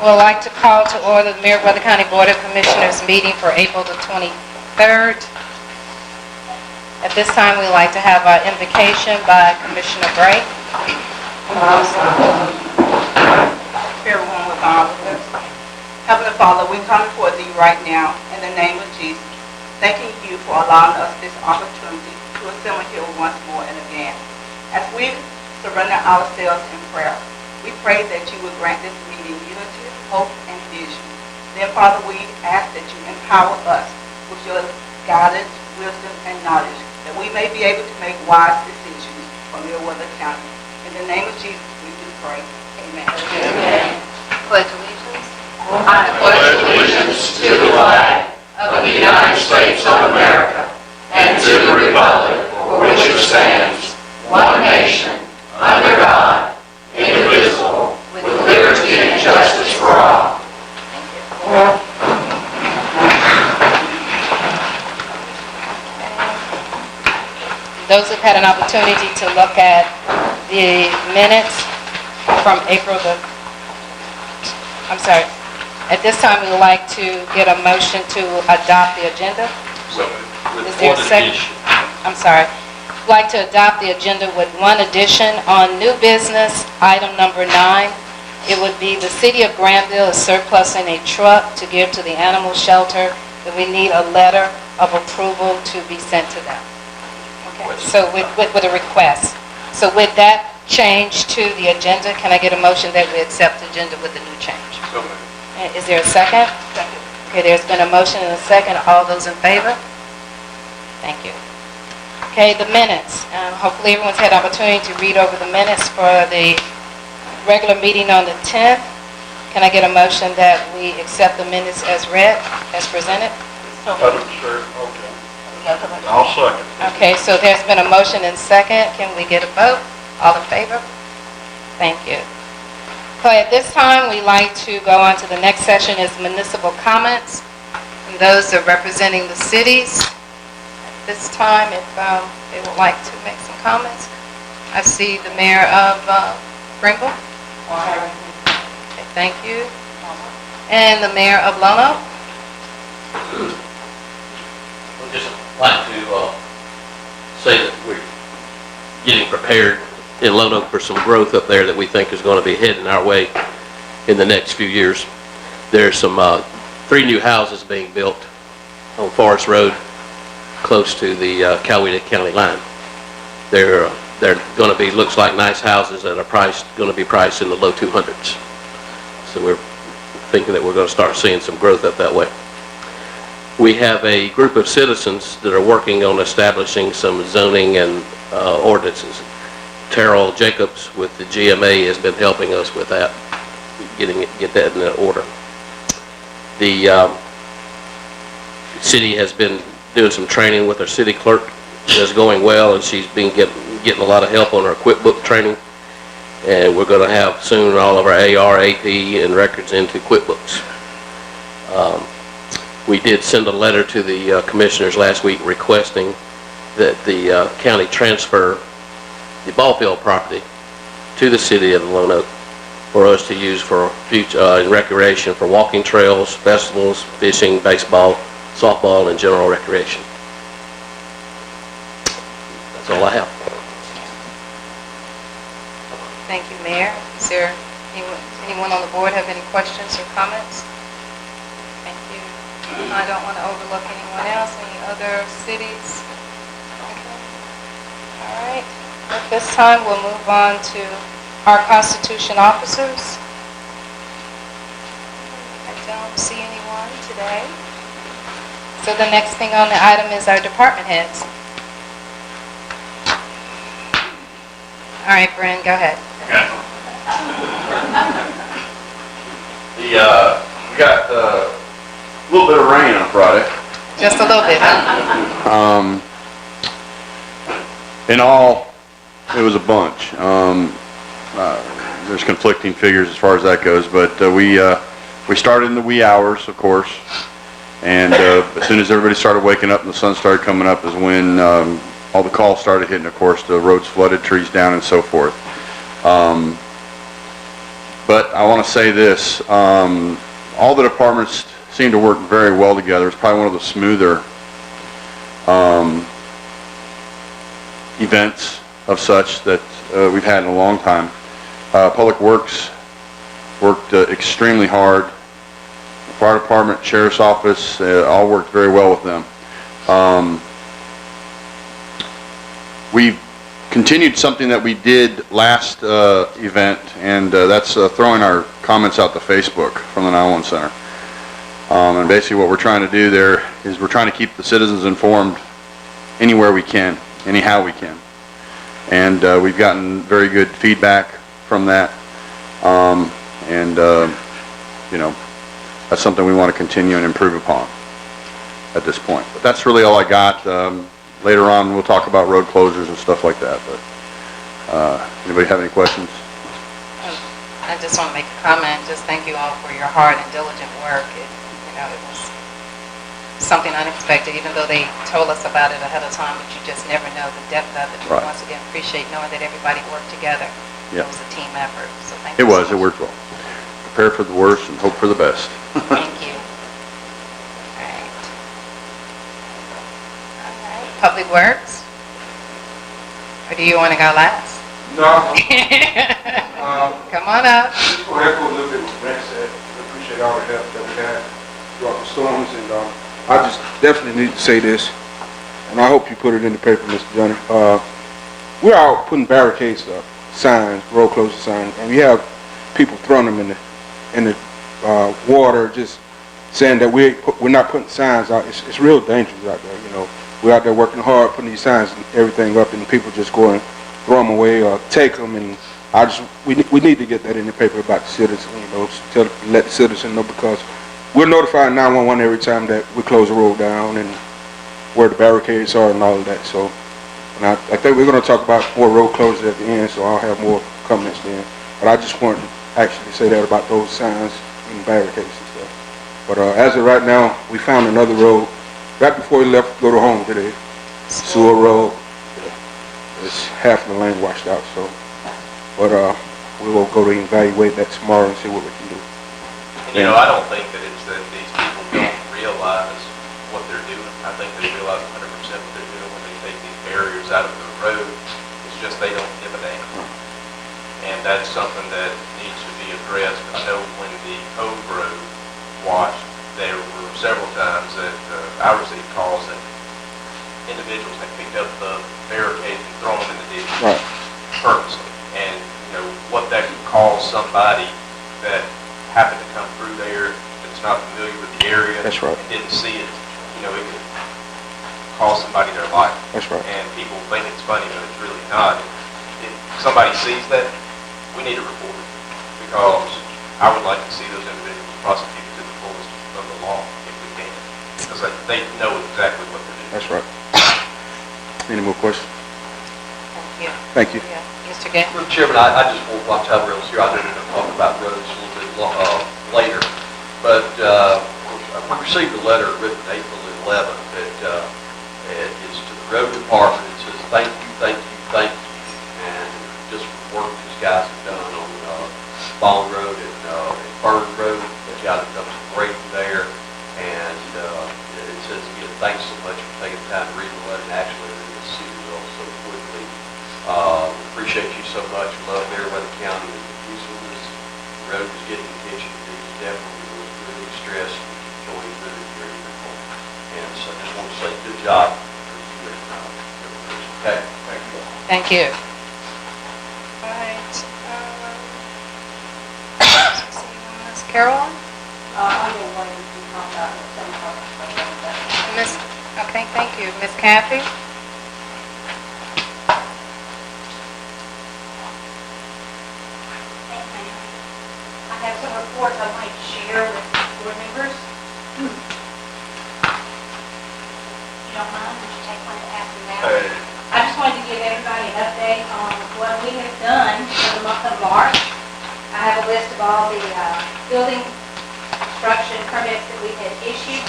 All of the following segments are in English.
Would like to call to order the Meriwether County Board of Commissioners meeting for April the 23rd. At this time, we'd like to have our invocation by Commissioner Gray. Everyone with God with us. Heavenly Father, we come before Thee right now in the name of Jesus, thanking You for allowing us this opportunity to assemble here once more and again. As we surrender ourselves in prayer, we pray that You would grant this meeting unity, hope, and vision. Then, Father, we ask that You empower us with Your guidance, wisdom, and knowledge, that we may be able to make wise decisions for Meriwether County. In the name of Jesus, we do pray. Amen. Amen. Pledge allegiance. I pledge allegiance to the flag of the United States of America and to the republic for which it stands, one nation, under God, indivisible, with liberty and justice for all. Those who've had an opportunity to look at the minutes from at this time we would like to get a motion to adopt the agenda. Is there a second? I'm sorry. We'd like to adopt the agenda with one addition on new business, item number 9. It would be the City of Granville is surplusing a truck to give to the animal shelter, and we need a letter of approval to be sent to them. Okay. So with a request. So with that change to the agenda, can I get a motion that we accept the agenda with the new change? So moved. Is there a second? Second. Okay, there's been a motion and a second. All those in favor? Thank you. Okay, the minutes. Hopefully everyone's had opportunity to read over the minutes for the regular meeting on the 10th. Can I get a motion that we accept the minutes as read, as presented? Sure, okay. I'll second. Okay, so there's been a motion and second. Can we get a vote? All in favor? Thank you. Okay, at this time, we'd like to go on to the next session is municipal comments. And those are representing the cities. At this time, if they would like to make some comments. I see the mayor of Greenville. Okay, thank you. And the mayor of Lono. I'd just like to say that we're getting prepared in Lone Oak for some growth up there that we think is going to be heading our way in the next few years. There's some 3 new houses being built on Forest Road close to the Coweta County line. They're going to be, looks like nice houses that are going to be priced in the low 200s. So we're thinking that we're going to start seeing some growth up that way. We have a group of citizens that are working on establishing some zoning and ordinances. Terrell Jacobs with the GMA has been helping us with that, get that in order. The city has been doing some training with our city clerk. It's going well, and she's been getting a lot of help on our QuickBook training. And we're going to have soon all of our AR, AP, and records into QuickBooks. We did send a letter to the commissioners last week requesting that the county transfer the ball field property to the city of Lone Oak for us to use for future in recreation for walking trails, festivals, fishing, baseball, softball, and general recreation. That's all I have. Thank you, Mayor. Is there anyone on the board have any questions or comments? Thank you. I don't want to overlook anyone else, any other cities? Okay. All right. At this time, we'll move on to our Constitution officers. I don't see anyone today. So the next thing on the item is our department heads. All right, Brent, go ahead. Okay. We got a little bit of rain on Friday. Just a little bit, huh? In all, it was a bunch. There's conflicting figures as far as that goes, but we started in the wee hours, of course, and as soon as everybody started waking up and the sun started coming up is when all the calls started hitting. Of course, the roads flooded, trees down, and so forth. But I want to say this, all the departments seem to work very well together. It's probably one of the smoother events of such that we've had in a long time. Public Works worked extremely hard. Fire Department, Sheriff's Office, all worked very well with them. We've continued something that we did last event, and that's throwing our comments out to Facebook from the 911 Center. And basically what we're trying to do there is we're trying to keep the citizens informed anywhere we can, anyhow we can. And we've gotten very good feedback from that. You know, that's something we want to continue and improve upon at this point. But that's really all I got. Later on, we'll talk about road closures and stuff like that. But anybody have any questions? I just want to make a comment. Just thank you all for your hard and diligent work. It was something unexpected, even though they told us about it ahead of time, but you just never know the depth of it. Right. Once again, appreciate knowing that everybody worked together. Yep. It was a team effort. So thank you. It was. so It much. worked well. Prepare for the worst and hope for the best. Thank you. All right. All right. Public Works? Or do you want to go last? No, Come on up. just going to echo a little bit what Brent said. We appreciate all the help that we had throughout the storms, and I just definitely need to say this, and I hope you put it in the paper, Mr. Johnny. We're out putting barricades up, signs, road closure signs, and we have people throwing them in the water, just saying that we're not putting signs out. It's real dangerous out there, you know. We're out there working hard, putting these signs and everything up, and people just go and throw them away or take them. And we need to get that in the paper about the citizens, you know, let the citizens know, because we're notifying 911 every time that we close the road down and where the barricades are and all of that. So, and I think we're going to talk about more road closures at the end, so I'll have more comments then. But I just wanted to actually say that about those signs and barricades and stuff. But as of right now, we found another road right before we left to go to home today. Sewell Road. It's half of the lane washed out. So, but we will go to evaluate that tomorrow and see what we can do. And, you know, I don't think that it's that these people don't realize what they're doing. I think they realize 100% what they're doing when they take these barriers out of the road. It's just they don't give a damn. And that's something that needs to be addressed. I know when the Cove Road washed, there were several times that I received calls that individuals had picked up the barricades and thrown them in the ditch purposely. And, you know, what that could cause somebody that happened to come through there that's not familiar with the area That's right. and didn't see it, you know, it could cost somebody their life. That's right. And people think it's funny, but it's really not. If somebody sees that, we need to report it, because I would like to see those individuals prosecuted to the fullest of the law if we can, because they know exactly what they're doing. That's right. Any more questions? Thank you. Thank you. Yeah. Mr. Gay? Mr. Chairman, I just want, while Todd Rails here, I know we're going to talk about roads a little bit later, but we received a letter written April 11th that is to the road department. It says, thank you, thank you, thank you, and just for the work these guys have done on Bond Road and Fern Road. They've got done some grading there, and it says, again, thanks so much for taking the time to read the letter and actually see the results so quickly. Appreciate you so much. Love Meriwether County and using this road is getting attention. It's definitely was really stressed going through it very difficult. And so I just want to say good job for you and everybody. Okay, thank you. Thank you. All right. Ms. Carol? Okay, thank you. Ms. Kathy? I have some reports I'd like to share with board members. If you don't mind, would you take one after that? I just wanted to give everybody an update on what we have done for the month of March. I have a list of all the building construction permits that we had issued.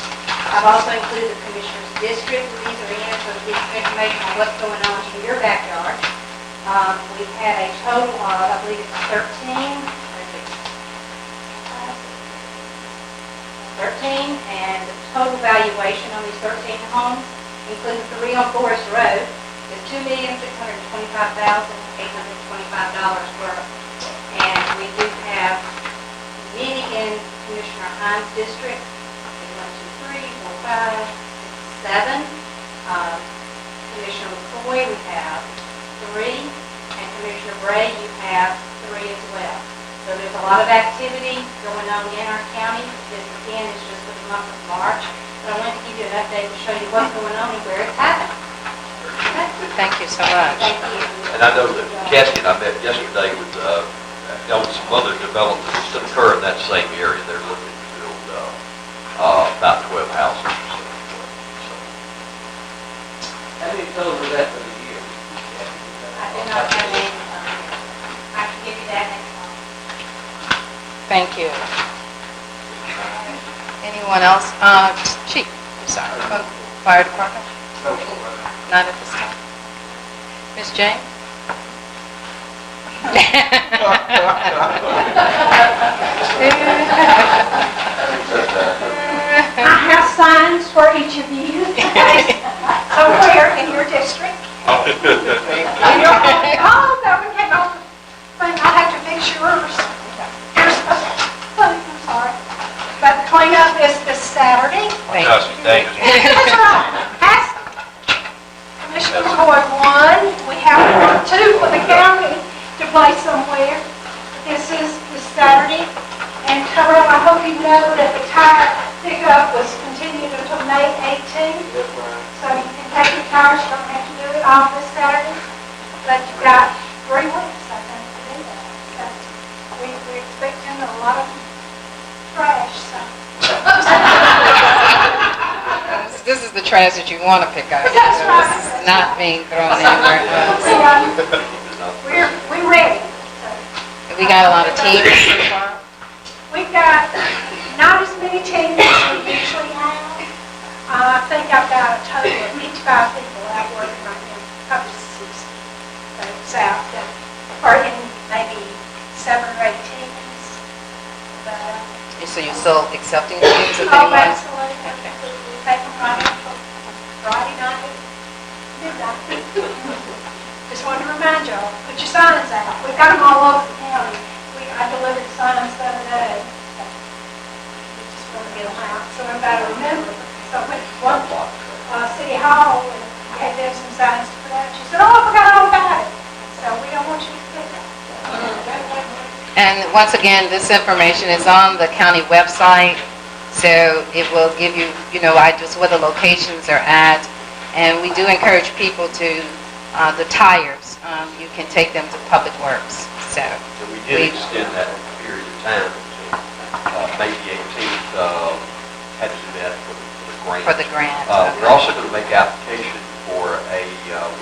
I've also included the Commissioner's District. These are in for the information on what's going on in your backyard. We've had a total of, I believe it's 13 and the total valuation on these 13 homes, including 3 on Forest Road, is $2,625,825 worth. And we do have many in Commissioner Hines' district, 1, 2, 3, 4, 5, 6, 7. Commissioner McCoy, we have 3, and Commissioner Bray, you have 3 as well. So there's a lot of activity going on in our county. This again is just for the month of March, but I wanted to give you an update to show you what's going on and where it's happening. Okay? Thank you so much. Thank you. And I know that Cassie and I met yesterday with, on some other developments that occur in that same area. They're looking to build, about 12 houses. How many total was that for the year? I do not have any, I can give you that next month. Thank you. Anyone else? Chief, I'm sorry. Fire Department? Not at this time. Ms. James? I have signs for each of you, somewhere in your district. And you're all going to take off the thing. I'll have to fix yours. Yours, I'm sorry. But the cleanup is this Saturday. Thank Just dangerous. That's right. Ask Commissioner McCoy 1. We have 2 for the county to play somewhere. This is this Saturday. And Terrell, I hope you know that the tire pickup was continued until May 18th. So you can take your tires, you don't have to do it all this Saturday. But you've got 3 weeks, I think, to do that. So we're expecting a lot of trash, so. This is the trash that you want to pick up. That's right. This is not being thrown anywhere else. We're ready. We got a lot of teams so far. We've got not as many teams as we usually have. I think I've got a total of 55 people out working right now, probably 60 south that are in maybe 7 or 8 teams. But, So you're still accepting the teams if oh, anyone? absolutely. We take them right up for Friday night at midnight. Just wanted to remind y'all, put your signs out. We've got them all over the county. I delivered signs the other day. We just want to get them out, so everybody remember. So I went to one City Hall and gave them some signs to put out. She said, oh, I forgot all about it. So we don't want you to forget that. And once again, this information is on the county website, so it will give you, just where the locations are at. And we do encourage people to, the tires, you can take them to Public Works, so. And we did extend that period of time until May the 18th, had to do that for the grant. For the grant. We're also going to make application for a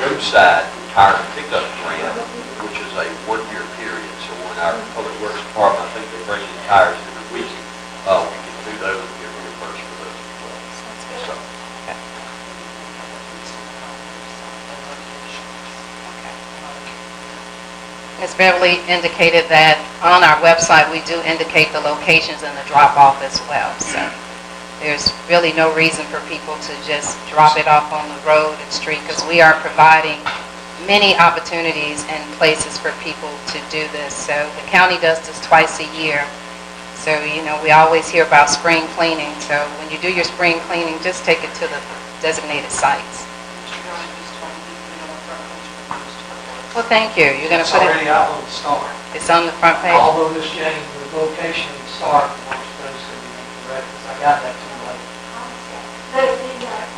roadside tire pickup grant, which is a 1-year period. So when our Public Works Department, I think they bring in tires every week, we can do those and get reimbursed for those as well. So, Ms. Beverly indicated that on our website, we do indicate the locations and the drop-off as well. So there's really no reason for people to just drop it off on the road and street, because we are providing many opportunities and places for people to do this. So the county does this twice a year. So, we always hear about spring cleaning. So when you do your spring cleaning, just take it to the designated sites. Well, thank you. You're going to It's put it, already out on the star. it's on the front page. Although Ms. James, the location of the star is not supposed to be correct, because I got that too late. The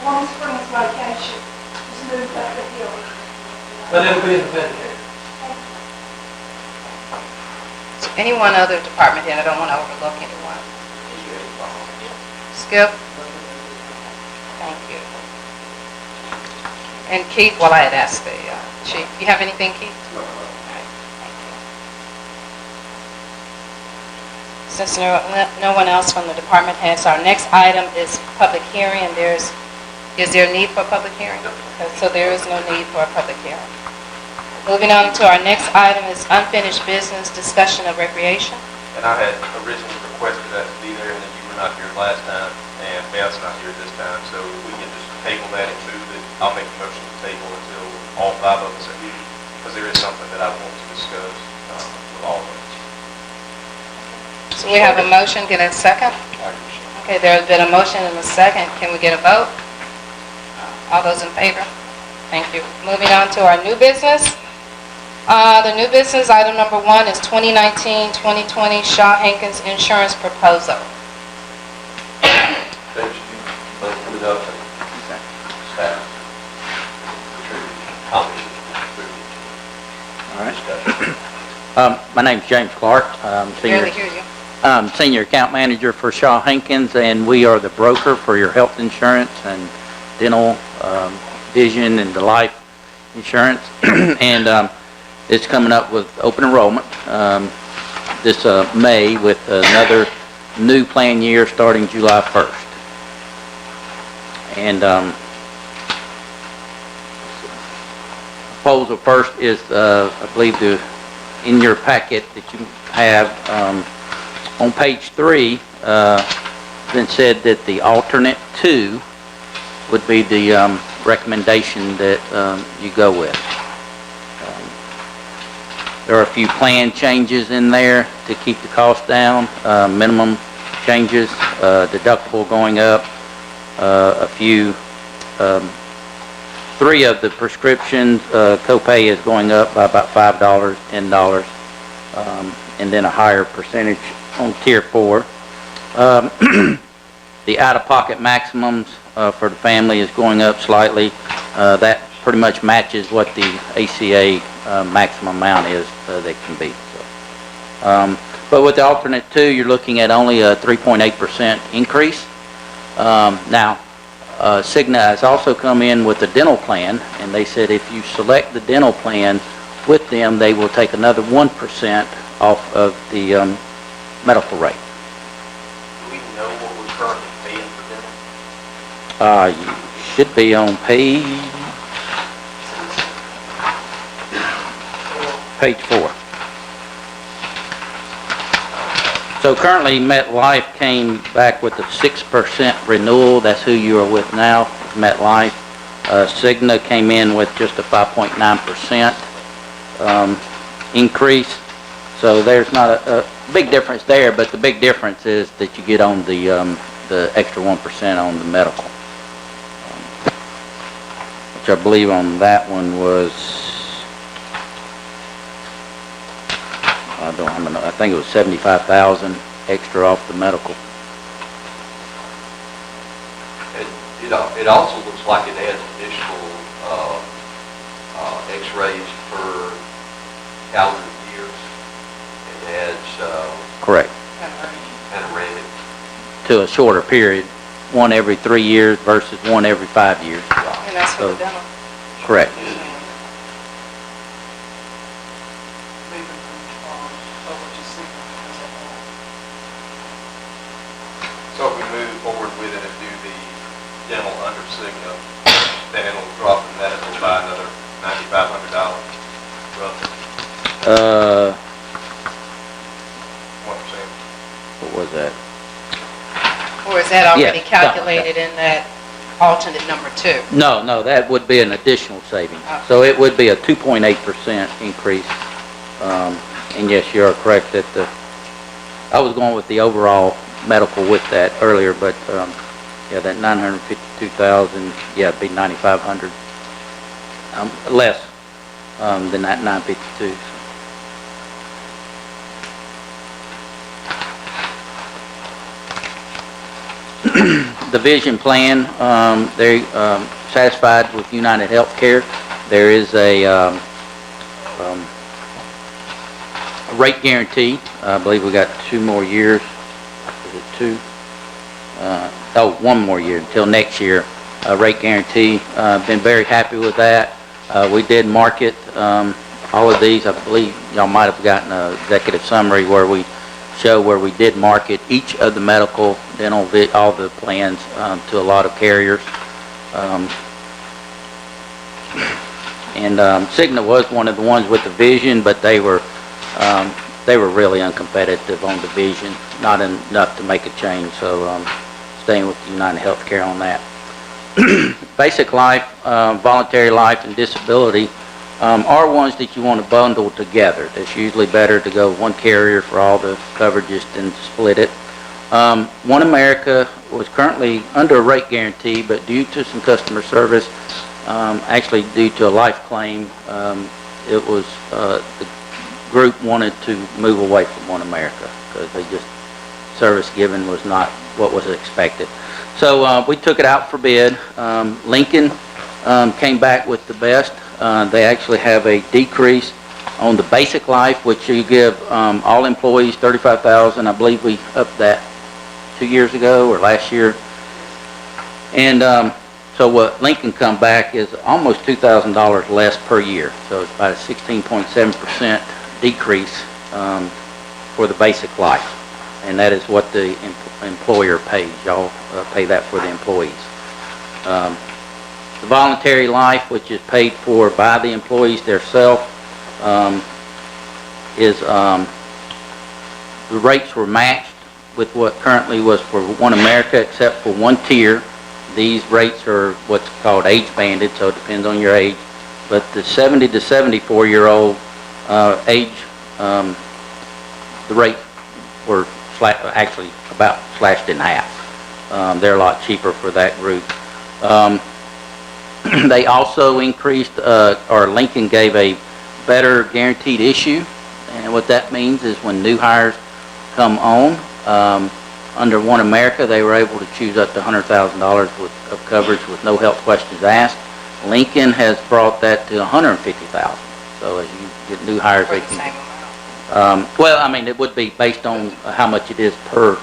Warm Springs location is moved up the hill. But it'll be in the vindicator. Anyone other department head? I don't want to overlook anyone. Skip? Thank you. And Keith, I had asked the chief. You have anything, Keith? No. All right, thank you. Since no one else from the department has, our next item is public hearing, and is there a need for a public hearing? Okay, so there is no need for a public hearing. Moving on to our next item is unfinished business, discussion of recreation. And I had originally requested that to be there, and then you were not here last time. I'll make a motion to table until all 5 of us are here, because there is something that I want to discuss with all of us. So we have a motion, get a second? Okay, there's been a motion and a second. Can we get a vote? All those in favor? Thank you. Moving on to our new business. The new business, item number 1 is 2019-2020 Shaw Hankins Insurance Proposal. Open it up and staff. All right. My name's James Clark. Barely hear you. I'm Senior Account Manager for Shaw Hankins, and we are the broker for your health insurance and dental, vision, and the life insurance. And it's coming up with open enrollment this May with another new plan year starting July 1st. And proposal first is, I believe, in your packet that you have on page 3, then said that the alternate 2 would be the recommendation that you go with. There are a few plan changes in there to keep the cost down, minimum changes, deductible going up, a few, 3 of the prescriptions, copay is going up by about $5, $10, and then a higher percentage on tier 4. The out-of-pocket maximums for the family is going up slightly. That pretty much matches what the ACA maximum amount is that can be. So, but with the alternate 2, you're looking at only a 3.8% increase. Now, Cigna has also come in with a dental plan, and they said if you select the dental plan with them, they will take another 1% off of the medical rate. Do we know what we're currently paying for dental? You should be on page 4. So currently, MetLife came back with a 6% renewal. That's who you are with now, MetLife. Cigna came in with just a 5.9% increase. So there's not a big difference there, but the big difference is that you get on the extra 1% on the medical, which I believe on that one was, I think it was $75,000 extra off the medical. It also looks like it adds additional x-rays per calendar year. It adds Correct. panoramic. To a shorter period, one every 3 years versus one every 5 years. And that's for the dental. Correct. So if we move forward with it and do the dental under Cigna, then it'll drop the medical by another $9,500 roughly. 1%. What was that? Or is that already Yeah, calculated in that alternate number 2? No, that would be an additional savings. Okay. So it would be a 2.8% increase. And yes, you are correct that I was going with the overall medical with that earlier, but yeah, that 952,000, yeah, it'd be 9,500 less than that 952. The vision plan, they're satisfied with United Healthcare. There is a rate guarantee. I believe we got 2 more years. Is it 2? 1 more year until next year. Rate guarantee. Been very happy with that. We did market all of these. I believe y'all might have gotten an executive summary where we show where we did market each of the medical, dental, all the plans to a lot of carriers. And Cigna was one of the ones with the vision, but they were really uncompetitive on the vision, not enough to make a change. So staying with United Healthcare on that. basic life, voluntary life, and disability are ones that you want to bundle together. It's usually better to go one carrier for all the coverages than to split it. One America was currently under a rate guarantee, but due to some customer service, actually due to a life claim, it was the group wanted to move away from One America because they just service given was not what was expected. So we took it out for bid. Lincoln came back with the best. They actually have a decrease on the basic life, which you give all employees $35,000. I believe we upped that 2 years ago or last year. And so what Lincoln come back is almost $2,000 less per year. So it's about a 16.7% decrease for the basic life. And that is what the employer pays. Y'all pay that for the employees. The voluntary life, which is paid for by the employees themselves, is the rates were matched with what currently was for One America, except for one tier. These rates are what's called age banded, so it depends on your age. But the 70 to 74-year-old age, the rates were actually about slashed in half. They're a lot cheaper for that group. They also increased, or Lincoln gave a better guaranteed issue. And what that means is when new hires come on, under One America, they were able to choose up to $100,000 of coverage with no health questions asked. Lincoln has brought that to $150,000. So as you get new hires, they can. Well, I mean, it would be based on how much it is per.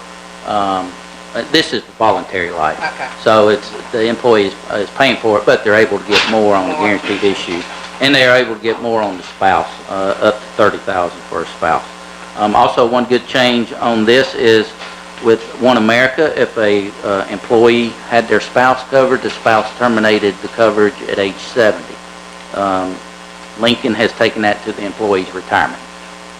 This is voluntary life, Okay. so it's the employee is paying for it, but they're able to get more on the guaranteed issue, and they are able to get more on the spouse, up to $30,000 for a spouse. Also, one good change on this is with One America, if a employee had their spouse covered, the spouse terminated the coverage at age 70. Lincoln has taken that to the employee's retirement.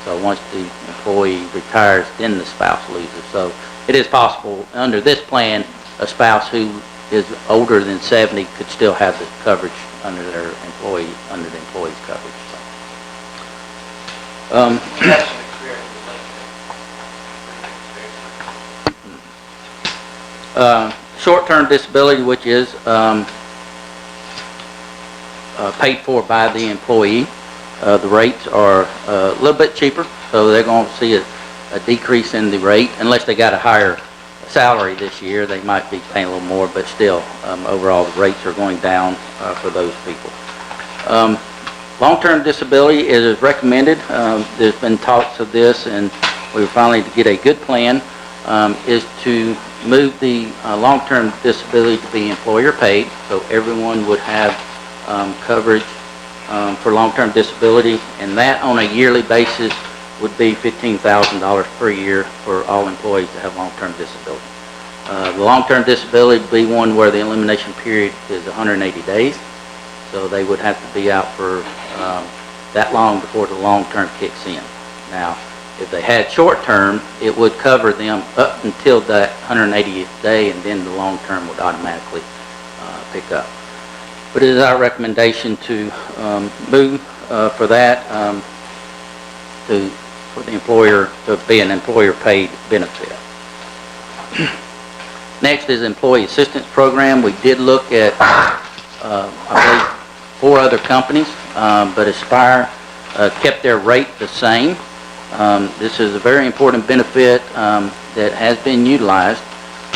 So once the employee retires, then the spouse loses. So it is possible under this plan, a spouse who is older than 70 could still have the coverage under their employee, under the employee's coverage. So, short-term disability, which is paid for by the employee. The rates are a little bit cheaper, so they're going to see a decrease in the rate. Unless they got a higher salary this year, they might be paying a little more, but still, overall, the rates are going down for those people. Long-term disability is recommended. There's been talks of this, and we were finally to get a good plan, is to move the long-term disability to be employer paid, so everyone would have coverage for long-term disability, and that on a yearly basis would be $15,000 per year for all employees to have long-term disability. The long-term disability would be one where the elimination period is 180 days, so they would have to be out for that long before the long-term kicks in. Now, if they had short-term, it would cover them up until that 180th day, and then the long-term would automatically pick up. But it is our recommendation to move for that for the employer to be an employer-paid benefit. Next is Employee Assistance Program. We did look at, I believe, 4 other companies, but Aspire kept their rate the same. This is a very important benefit that has been utilized.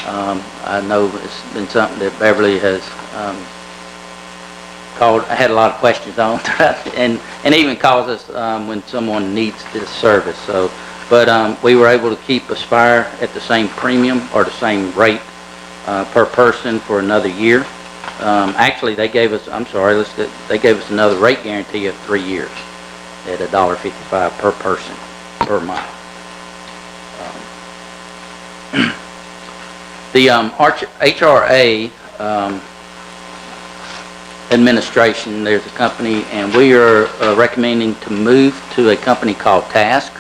I know it's been something that Beverly has had a lot of questions on, and even calls us when someone needs this service. So, but we were able to keep Aspire at the same premium or the same rate per person for another year. Actually, they gave us, they gave us another rate guarantee of 3 years at $1.55 per person per month. The HRA administration, there's a company, and we are recommending to move to a company called Task.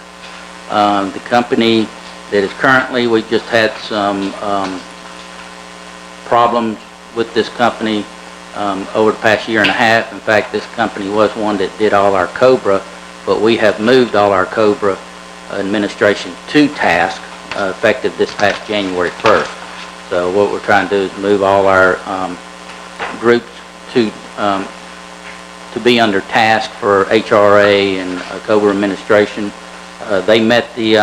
The company that is currently, we just had some problems with this company over the past year and a half. In fact, this company was one that did all our COBRA, but we have moved all our COBRA administration to Task effective this past January 1st. So what we're trying to do is move all our groups to be under Task for HRA and COBRA administration. They met the,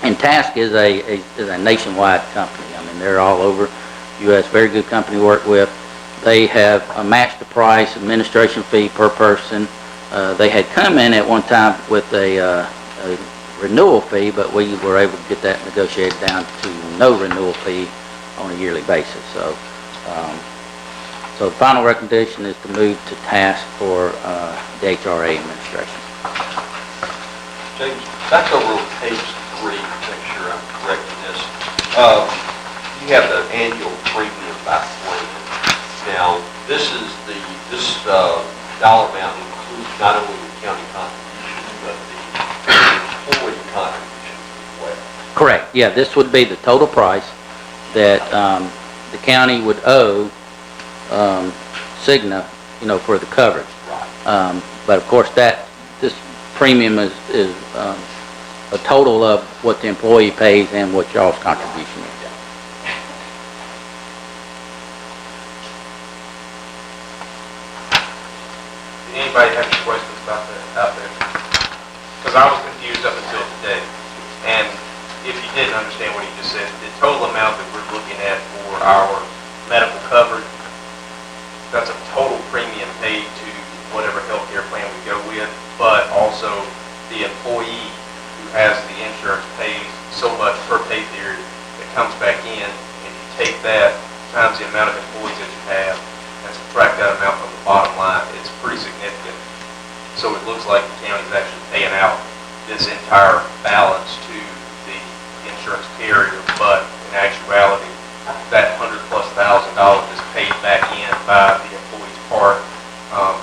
and Task is a nationwide company. I mean, they're all over U.S., very good company to work with. They have matched the price, administration fee per person. They had come in at one time with a renewal fee, but we were able to get that negotiated down to no renewal fee on a yearly basis. So, so the final recommendation is to move to Task for the HRA administration. James, back over on page 3, make sure I'm correct in this. You have the annual premium by plan. Now, this dollar amount includes not only the county contribution, but the employee contribution as well. Correct. Yeah, this would be the total price that the county would owe Cigna, you know, for the coverage. Right. But of course, this premium is a total of what the employee pays and what y'all's contribution is. Anybody have any questions about that out there? Because I was confused up until today. And if you didn't understand what he just said, the total amount that we're looking at for our medical coverage, that's a total premium paid to whatever healthcare plan we go with, but also the employee who has the insurance pays so much per pay period that comes back in, and you take that times the amount of employees that you have and subtract that amount from the bottom line, it's pretty significant. So it looks like the county is actually paying out this entire balance to the insurance carrier, but in actuality, that $100,000+ is paid back in by the employee's part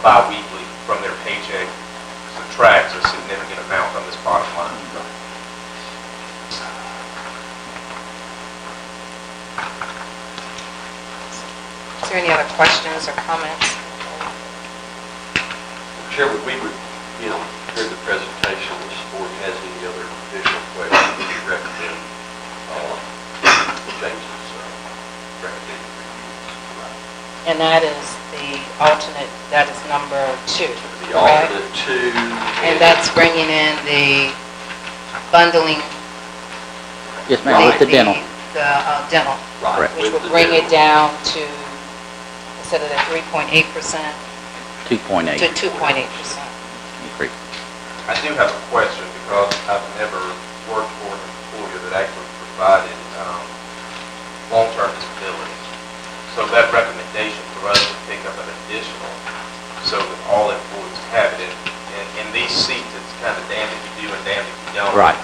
bi-weekly from their paycheck, subtracts a significant amount from this bottom line. Is there any other questions or comments? Chairman, we would, during the presentation, if the board has any other additional questions, we would recommend James's recommended reviews. And that is the alternate, that is number 2, The correct? alternate 2. And that's bringing in the bundling. Yes, ma'am, with the dental. The dental, Right. which with would the bring it dental. down to, instead of the 3.8%, 2.8 to 2.8%. increase. I do have a question because I've never worked for an employer that actually provided long-term disability. So that recommendation for us to pick up an additional, so that all employees have it. In these seats, it's kind of damned if you do and damned if you don't. Right.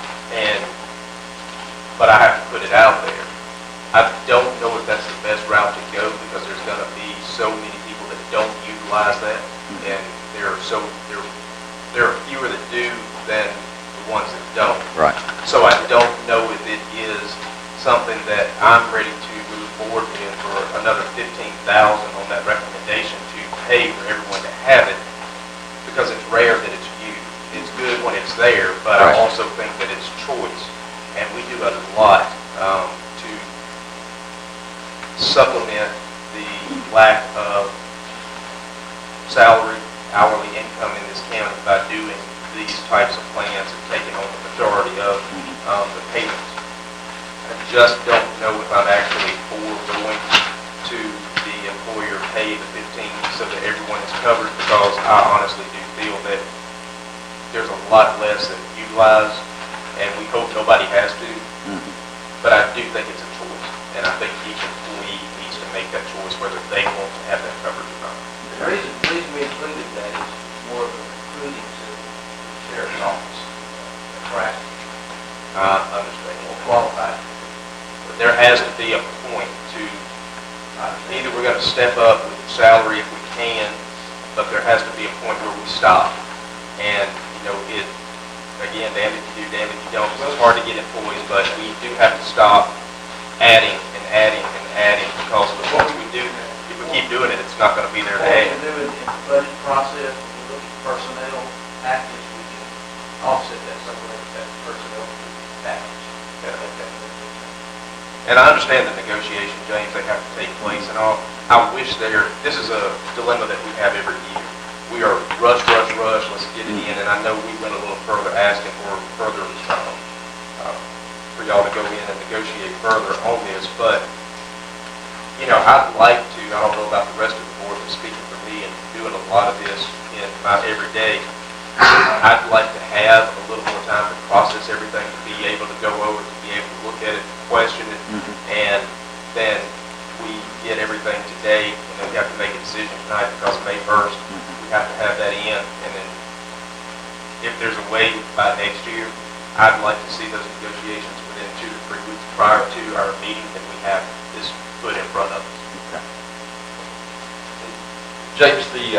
But I have to put it out there. I don't know if that's the best route to go because there's going to be so many people that don't utilize that, and there are fewer that do than the ones that don't. Right. So I don't know if it is something that I'm ready to move forward with for another $15,000 on that recommendation to pay for everyone to have it, because it's rare that it's used. It's good when it's there, but Right. I also think that it's choice, and we do a lot to supplement the lack of salary, hourly income in this county by doing these types of plans and taking on the majority of the payments. I just don't know if I'm actually going to the employer pay the 15 so that everyone is covered, because I honestly do feel that there's a lot less that utilize, and we hope nobody has to, but I do think it's a choice, and I think each employee needs to make that choice whether they want to have that coverage or not. The reason we included that is more of a recruiting to the sheriff's office, attract I understand. more qualified. But there has to be a point to, either we're going to step up with the salary if we can, but there has to be a point where we stop. And, again, damn if you do, damn if you don't. It's hard to get employees, but we do have to stop adding and adding and adding, because once we it's not gonna be there to What we add. can do in the budget process, when we look at personnel package, we can offset that somewhere with that personnel package. And I understand the negotiation, James, they have to take place and all. I wish this is a dilemma that we have every year. We are rush, let's get it in, and I know we went a little further asking for further, for y'all to go in and negotiate further on this, but, you know, I'd like to, I don't know about the rest of the board, but speaking for me and doing a lot of this in my everyday, I'd like to have a little more time to process everything, to be able to go over, to be able to look at it, question it, and then we get everything today, and then we have to make a decision tonight because May 1st, we have to have that in, and then if there's a way by next year, I'd like to see those negotiations within 2 to 3 weeks prior to our meeting that we have this put in front of us. James, the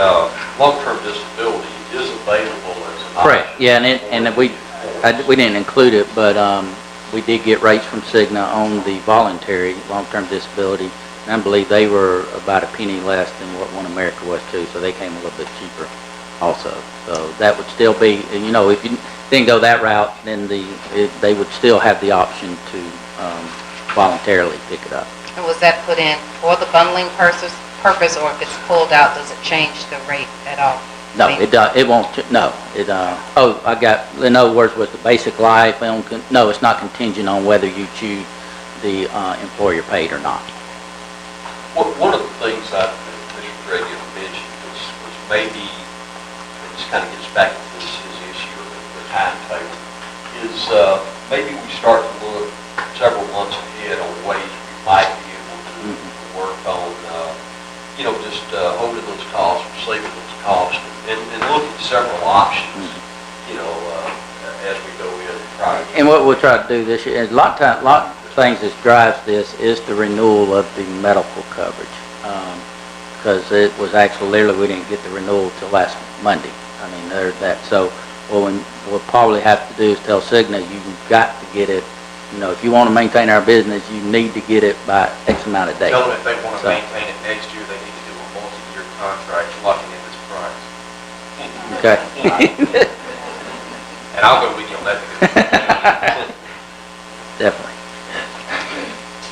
long-term disability is available as an option. Correct, yeah, and we didn't include it, but we did get rates from Cigna on the voluntary long-term disability, and I believe they were about a penny less than what One America was too, so they came a little bit cheaper also. So that would still be, you know, if you didn't go that route, then they would still have the option to voluntarily pick it up. And was that put in for the bundling purpose, or if it's pulled out, does it change the rate at all? No, it won't, no. In other words, with the basic life, no, it's not contingent on whether you choose the employer paid or not. One of the things that Mr. Greg had mentioned was maybe, and this kind of gets back to his issue of the timetable, is maybe we start to look several months ahead on ways we might be able to work on, just holding those costs, saving those costs, and look at several options, as we go in and try. And what we'll try to do this year, a lot of things that drives this is the renewal of the medical coverage. Because it was actually, literally, we didn't get the renewal till last Monday. I mean, there's that. So what we'll probably have to do is tell Cigna, you've got to get it, if you want to maintain our business, you need to get it by X amount of days. Tell them if they want to maintain it next year, they need to do a multi-year contract locking in this price. Okay. And I'll go with you on that. Definitely.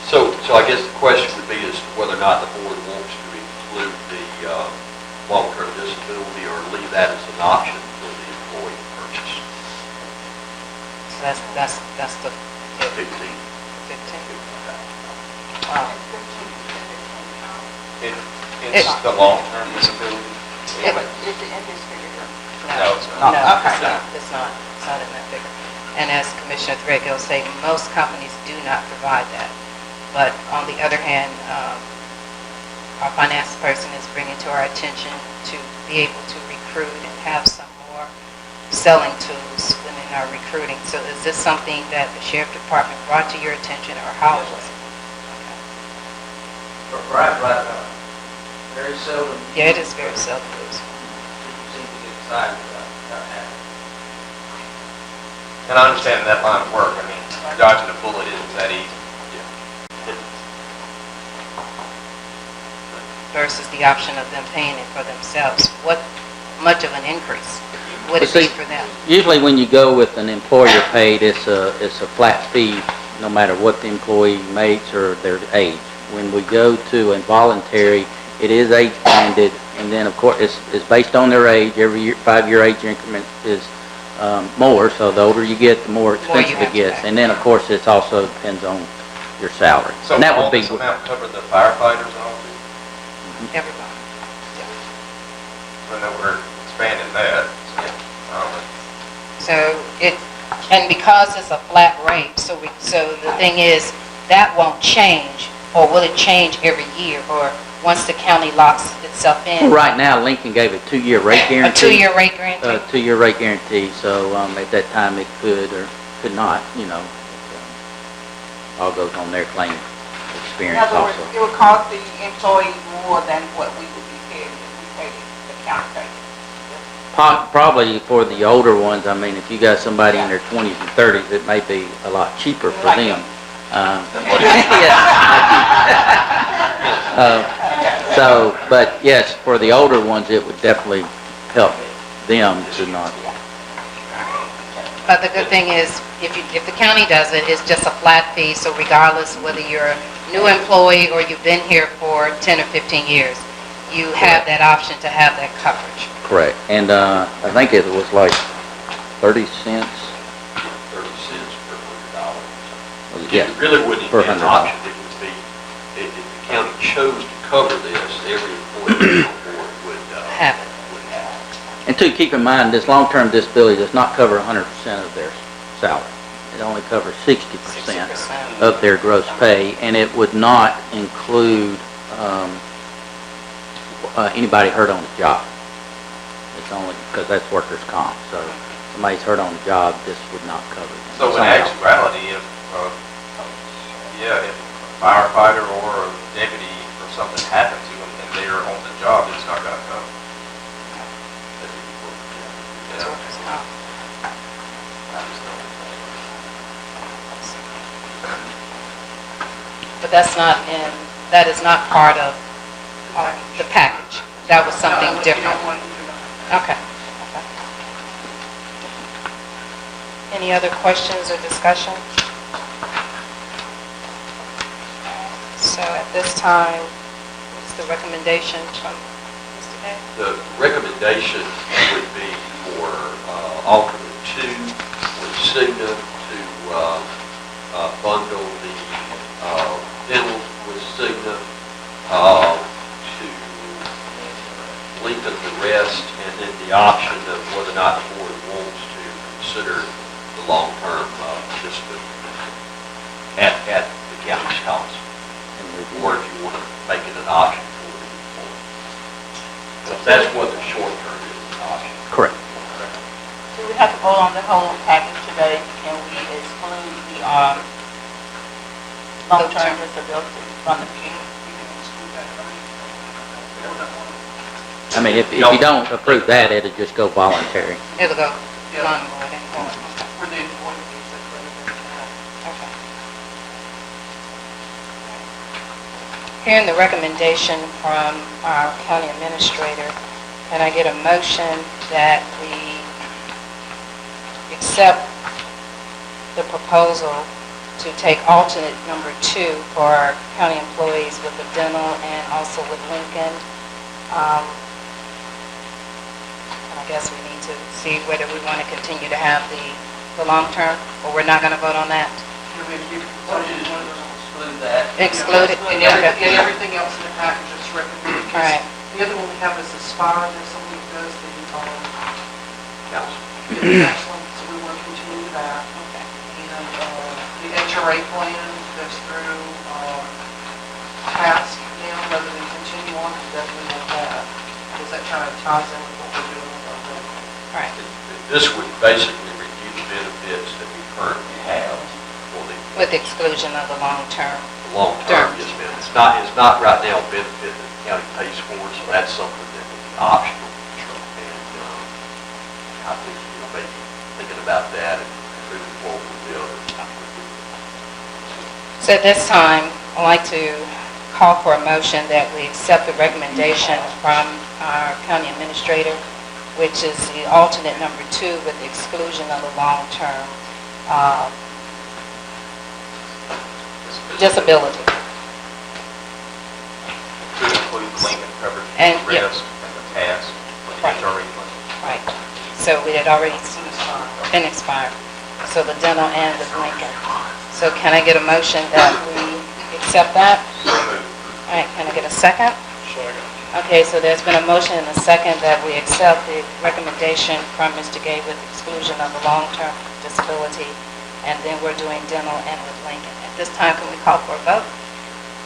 So I guess the question would be as to whether or not the board wants to include the long-term disability or leave that as an option for the employee purchase. So that's the 15. 15. Wow. It's the long-term disability. Is it in this figure? No, it's not. No, Okay. it's not in that figure. And as Commissioner Threadgill said, most companies do not provide that. But on the other hand, our finance person is bringing to our attention to be able to recruit and have some more selling tools within our recruiting. So is this something that the Sheriff Department brought to your attention, or how was it? Right now, very seldom. Yeah, it is very seldom used. People seem to get excited about having. And I understand that line of work. I mean, dodging a bullet isn't that easy. Versus the option of them paying it for themselves. What much of an increase would it be for them? Usually when you go with an employer paid, it's a flat fee, no matter what the employee makes or their age. When we go to involuntary, it is age banded, and then of course it's based on their age. Every year, 5-year age increment is more, so the older you get, the more expensive it gets. And then of course it also depends on your salary. So And that all would be this amount cover the firefighters and all this? Everybody. I know we're expanding that. So and because it's a flat rate, so the thing is, that won't change, or will it change every year, or once the county locks itself in? right now, Lincoln gave a 2-year rate guarantee. A 2-year rate guarantee? 2-year rate guarantee, so at that time it could or could not, all goes on their claim In experience other words, also. it would cost the employee more than what we would be paying if we paid the county pay. Probably for the older ones, I mean, if you got somebody in their 20s and 30s, it may be a lot cheaper for them. So, but yes, for the older ones, it would definitely help them to not. But the good thing is, if the county does it, it's just a flat fee, so regardless whether you're a new employee or you've been here for 10 or 15 years, you have that option to have that coverage. Correct. And I think it was like 30 cents. 30 cents per $100. Yes, It really wouldn't per be an $100. option. It would be, if the county chose to cover this, every employee on board would Have it. would have it. And to keep in mind, this long-term disability does not cover 100% of their salary. It only covers 60% 60%. of their gross pay, and it would not include anybody hurt on the job. It's only, because that's workers' comp, so if somebody's hurt on the job, this would not cover them. So in actuality, if a firefighter or a deputy or something happened to them and they're on the job, it's not gonna cover. It's workers' comp. But that is not part of the package. That was something different. Okay. Any other questions or discussion? So at this time, what's the recommendation from Mr. Day? The recommendation would be for alternate 2 with Cigna to bundle the dental with Cigna, to lengthen the rest, and then the option of whether or not the board wants to consider the long-term disability at the county's cost, or if you want to make it an option for the employee. So that's what the short-term is, an option. Correct. Do we have to vote on the whole package today? Can we exclude the long-term disability from the beginning? I mean, if you don't approve that, it'll just go voluntary. It'll go non-void and void. For the employees, Okay. Hearing the recommendation from our county administrator, can I get a motion that we accept the proposal to take alternate number 2 for our county employees with the dental and also with Lincoln? And I guess we need to see whether we want to continue to have the long-term, or we're not going to vote on that? Exclude that. Exclude it? And Okay. everything else in the package is recommended. All right. The other one we have is Aspire, that's something that does the Council. counseling, so we want to continue that. Okay. And the HRA plan goes through task now, rather than continue on, we definitely want that, because that kind of ties in with what we're doing with our work. All right. This would basically review the benefits that we currently have for the With the exclusion of the long-term. long-term disability. It's not right now a benefit that the county pays for, so that's something that would be optional. And I think, maybe thinking about that and moving forward with the others. So at this time, I'd like to call for a motion that we accept the recommendation from our county administrator, which is the alternate number 2 with the exclusion of the long-term disability. To include the Lincoln coverage, And, the yeah. rest, and the task with the Right. HRA plan. Right. So it had already been expired. So the dental and the Lincoln. So can I get a motion that we accept that? All right, can I get a second? Okay, so there's been a motion and a second that we accept the recommendation from Mr. Gay with exclusion of the long-term disability, and then we're doing dental and with Lincoln. At this time, can we call for a vote?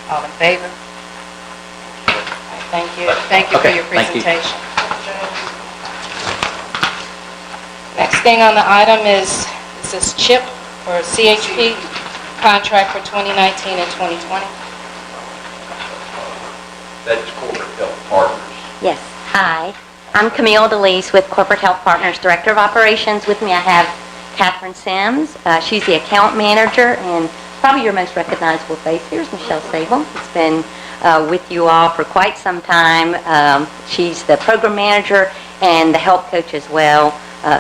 All in favor? All right, thank you. Thank you for Okay, your thank you. presentation. Next thing on the item is this CHIP for CHP contract for 2019 and 2020. That is Corporate Health Partners. Yes. Hi, I'm Camille DeLeese with Corporate Health Partners, Director of Operations. With me, I have Catherine Sims. She's the account manager, and probably your most recognizable face here is Michelle Sable. It's been with you all for quite some time. She's the program manager and the health coach as well,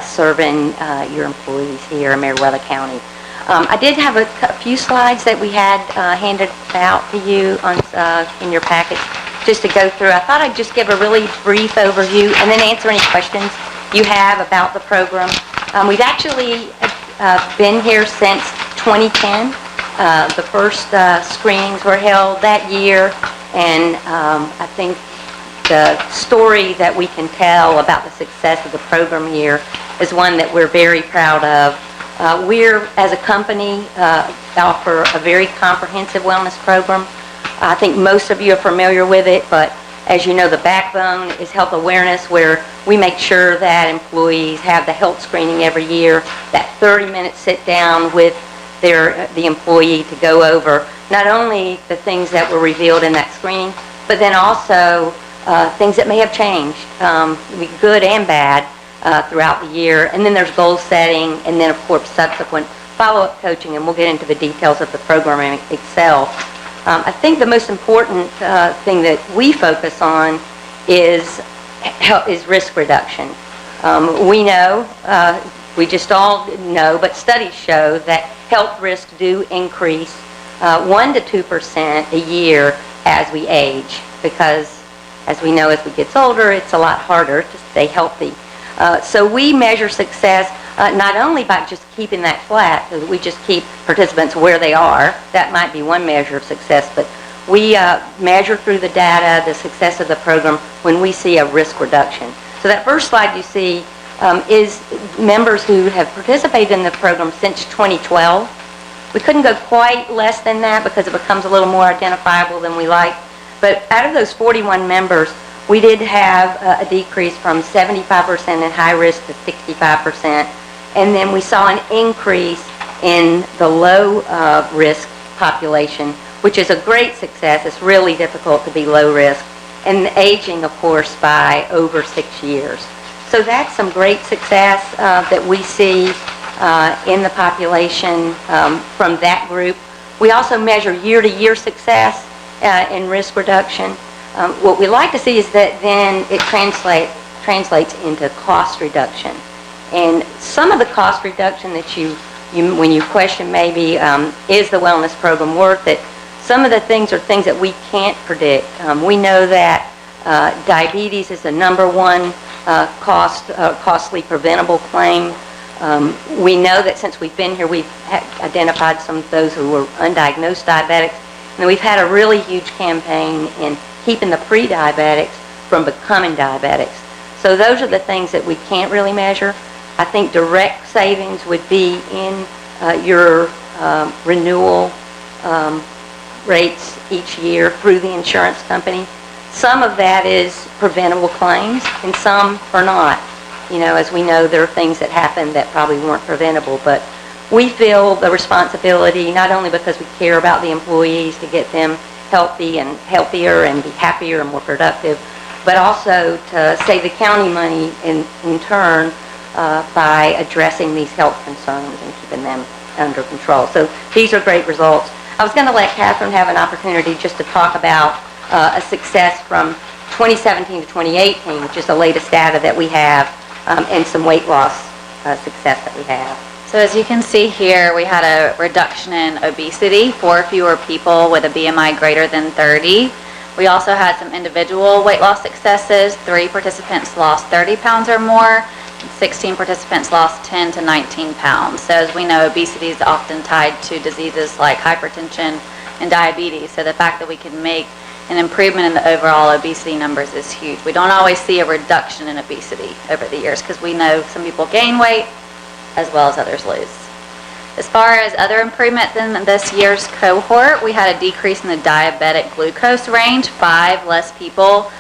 serving your employees here in Meriwether County. I did have a few slides that we had handed out to you in your package just to go through. I thought I'd just give a really brief overview and then answer any questions you have about the program. We've actually been here since 2010. The first screenings were held that year, and I think the story that we can tell about the success of the program here is one that we're very proud of. We're, as a company, offer a very comprehensive wellness program. I think most of you are familiar with it, but as you know, the backbone is health awareness, where we make sure that employees have the health screening every year, that 30-minute sit down with the employee to go over not only the things that were revealed in that screening, but then also things that may have changed, good and bad, throughout the year. And then there's goal setting, and then of course subsequent follow-up coaching, and we'll get into the details of the program itself. I think the most important thing that we focus on is risk reduction. We know, we just all know, but studies show that health risks do increase 1 to 2% a year as we age, because as we know, as we get older, it's a lot harder to stay healthy. So we measure success not only by just keeping that flat, so we just keep participants where they are. That might be one measure of success, but we measure through the data the success of the program when we see a risk reduction. So that first slide you see is members who have participated in the program since 2012. We couldn't go quite less than that because it becomes a little more identifiable than we like. But out of those 41 members, we did have a decrease from 75% in high risk to 65%. And then we saw an increase in the low risk population, which is a great success. It's really difficult to be low risk. And aging, of course, by over 6 years. So that's some great success that we see in the population from that group. We also measure year-to-year success in risk reduction. What we like to see is that then it translates into cost reduction. And some of the cost reduction that when you question maybe, is the wellness program worth it? Some of the things are things that we can't predict. We know that diabetes is the #1 costly preventable claim. We know that since we've been here, we've identified some of those who were undiagnosed diabetics. And we've had a really huge campaign in keeping the pre-diabetics from becoming diabetics. So those are the things that we can't really measure. I think direct savings would be in your renewal rates each year through the insurance company. Some of that is preventable claims, and some are not. You know, as we know, there are things that happen that probably weren't preventable, but we feel the responsibility not only because we care about the employees to get them healthy and healthier and be happier and more productive, but also to save the county money in turn by addressing these health concerns and keeping them under control. So these are great results. I was going to let Catherine have an opportunity just to talk about a success from 2017 to 2018, which is the latest data that we have, and some weight loss success that we have. So as you can see here, we had a reduction in obesity, 4 fewer people with a BMI greater than 30. We also had some individual weight loss successes. 3 participants lost 30 pounds or more, and 16 participants lost 10 to 19 pounds. So as we know, obesity is often tied to diseases like hypertension and diabetes. So the fact that we can make an improvement in the overall obesity numbers is huge. We don't always see a reduction in obesity over the years because we know some people gain weight as well as others lose. As far as other improvements in this year's cohort, we had a decrease in the diabetic glucose range, 5 less people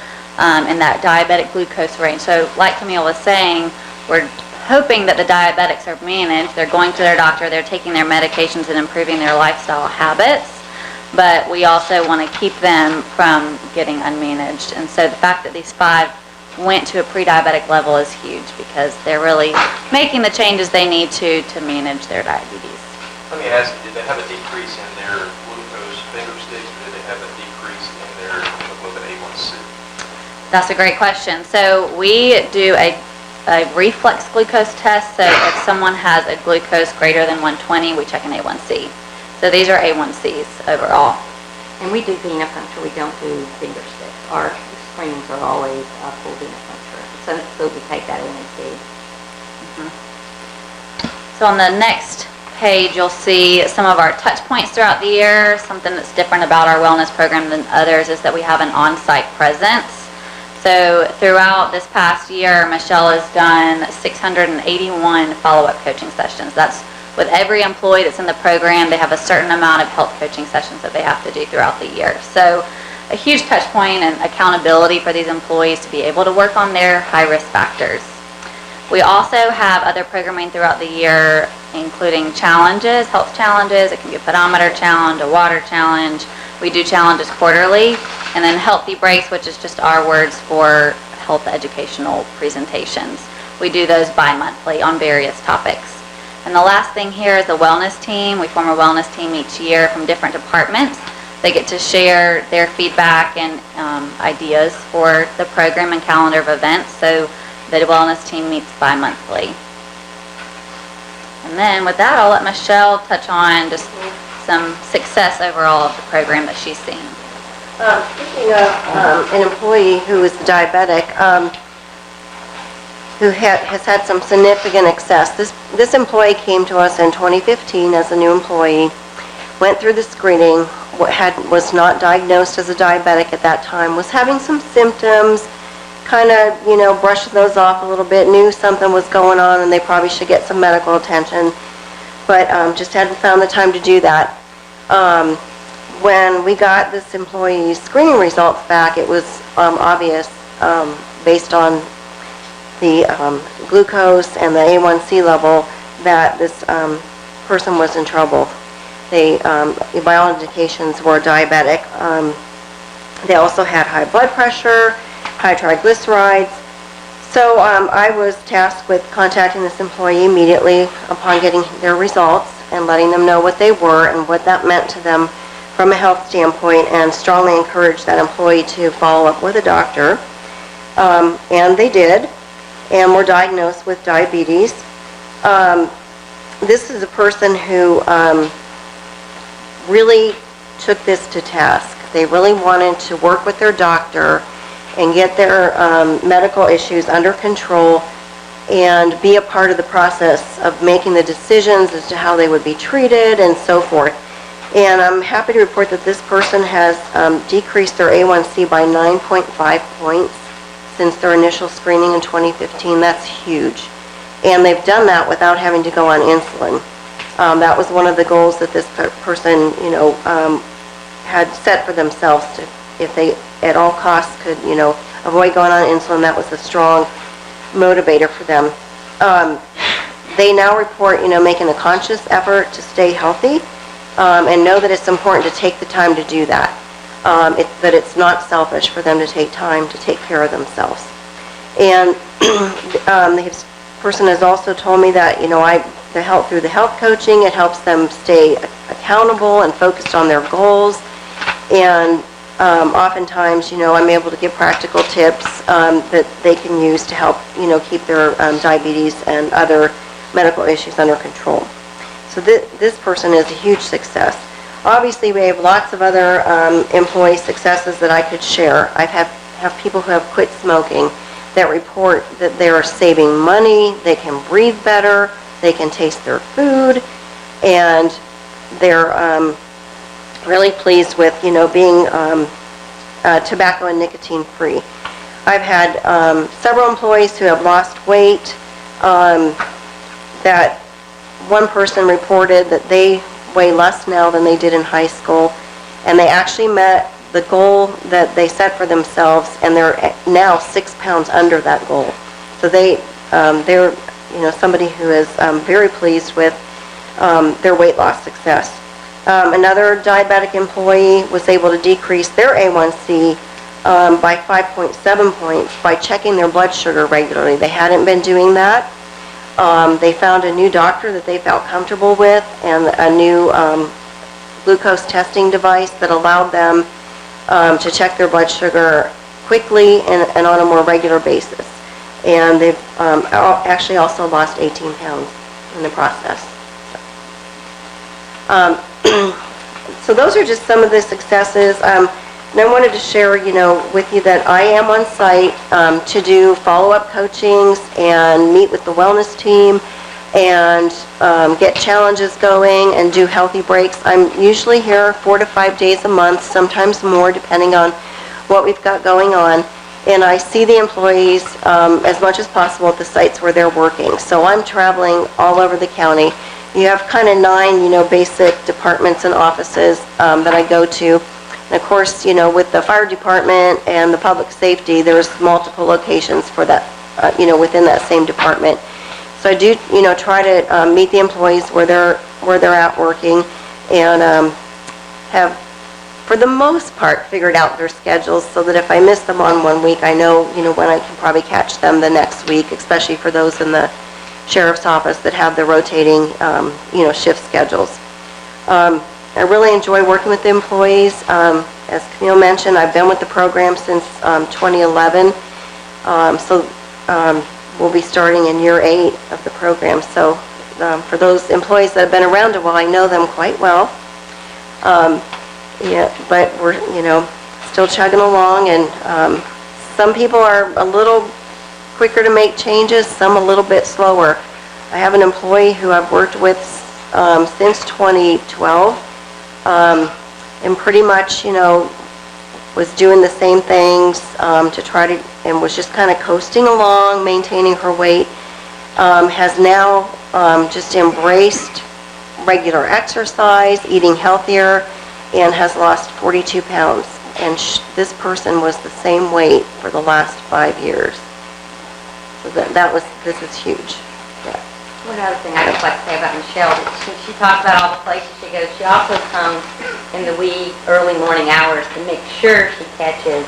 in that diabetic glucose range. So like Camille was saying, we're hoping that the diabetics are managed. They're going to their doctor, they're taking their medications and improving their lifestyle habits. But we also want to keep them from getting unmanaged. And so the fact that these 5 went to a pre-diabetic level is huge because they're really making the changes they need to manage their diabetes. Let me ask you, did they have a decrease in their glucose finger sticks, or did they have a decrease in their hemoglobin A1C? That's a great question. So we do a reflex glucose test. So if someone has a glucose greater than 120, we check an A1C. So these are A1Cs overall. And we do venipuncture, we don't do finger sticks. Our screenings are always full venipuncture. So we take that A1C. So on the next page, you'll see some of our touch points throughout the year. Something that's different about our wellness program than others is that we have an on-site presence. So throughout this past year, Michelle has done 681 follow-up coaching sessions. That's with every employee that's in the program. They have a certain amount of health coaching sessions that they have to do throughout the year. So a huge touch point and accountability for these employees to be able to work on their high-risk factors. We also have other programming throughout the year, including challenges, health challenges. It can be a pedometer challenge, a water challenge. We do challenges quarterly. And then Healthy Breaks, which is just our words for health educational presentations. We do those bi-monthly on various topics. And the last thing here is the wellness team. We form a wellness team each year from different departments. They get to share their feedback and ideas for the program and calendar of events. So the wellness team meets bi-monthly. And then with that, I'll let Michelle touch on just some success overall of the program that she's seen. Speaking of an employee who is diabetic, who has had some significant excess. This employee came to us in 2015 as a new employee, went through the screening, was not diagnosed as a diabetic at that time, was having some symptoms, kind of, brushed those off a little bit, knew something was going on and they probably should get some medical attention, but just hadn't found the time to do that. When we got this employee's screening results back, it was obvious based on the glucose and the A1C level that this person was in trouble. They, by all indications, were diabetic. They also had high blood pressure, high triglycerides. So I was tasked with contacting this employee immediately upon getting their results and letting them know what they were and what that meant to them from a health standpoint, and strongly encouraged that employee to follow up with a doctor. And they did, and were diagnosed with diabetes. This is a person who really took this to task. They really wanted to work with their doctor and get their medical issues under control and be a part of the process of making the decisions as to how they would be treated and so forth. And I'm happy to report that this person has decreased their A1C by 9.5 points since their initial screening in 2015. That's huge. And they've done that without having to go on insulin. That was one of the goals that this person, had set for themselves to, if they at all costs could, avoid going on insulin. That was a strong motivator for them. They now report, making a conscious effort to stay healthy, and know that it's important to take the time to do that. That it's not selfish for them to take time to take care of themselves. And the person has also told me that, through the health coaching, it helps them stay accountable and focused on their goals. And oftentimes, I'm able to give practical tips that they can use to help, keep their diabetes and other medical issues under control. So this person is a huge success. Obviously, we have lots of other employee successes that I could share. I have people who have quit smoking that report that they are saving money, they can breathe better, they can taste their food, and they're really pleased with, being tobacco and nicotine free. I've had several employees who have lost weight. That one person reported that they weigh less now than they did in high school, and they actually met the goal that they set for themselves, and they're now 6 pounds under that goal. So they're somebody who is very pleased with their weight loss success. Another diabetic employee was able to decrease their A1C by 5.7 points by checking their blood sugar regularly. They hadn't been doing that. They found a new doctor that they felt comfortable with and a new glucose testing device that allowed them to check their blood sugar quickly and on a more regular basis. And they've actually also lost 18 pounds in the process. So those are just some of the successes. And I wanted to share, with you that I am on site to do follow-up coachings and meet with the wellness team and get challenges going and do healthy breaks. I'm usually here 4 to 5 days a month, sometimes more, depending on what we've got going on. And I see the employees as much as possible at the sites where they're working. So I'm traveling all over the county. You have kind of 9, basic departments and offices that I go to. And of course, with the fire department and the public safety, there's multiple locations for that, within that same department. So I do, try to meet the employees where they're at working and have, for the most part, figured out their schedules so that if I miss them on one week, I know, when I can probably catch them the next week, especially for those in the sheriff's office that have the rotating, shift schedules. I really enjoy working with the employees. As Camille mentioned, I've been with the program since 2011. We'll be starting in year 8 of the program. So for those employees that have been around a while, I know them quite well. But we're, still chugging along, and some people are a little quicker to make changes, some a little bit slower. I have an employee who I've worked with since 2012, and pretty much, was doing the same things to try to, and was just kind of coasting along, maintaining her weight, has now just embraced regular exercise, eating healthier, and has lost 42 pounds. And this person was the same weight for the last 5 years. So this is huge. Yeah. One other thing I'd just like to say about Michelle, she talks about all the places she goes. She also comes in the wee early morning hours to make sure she catches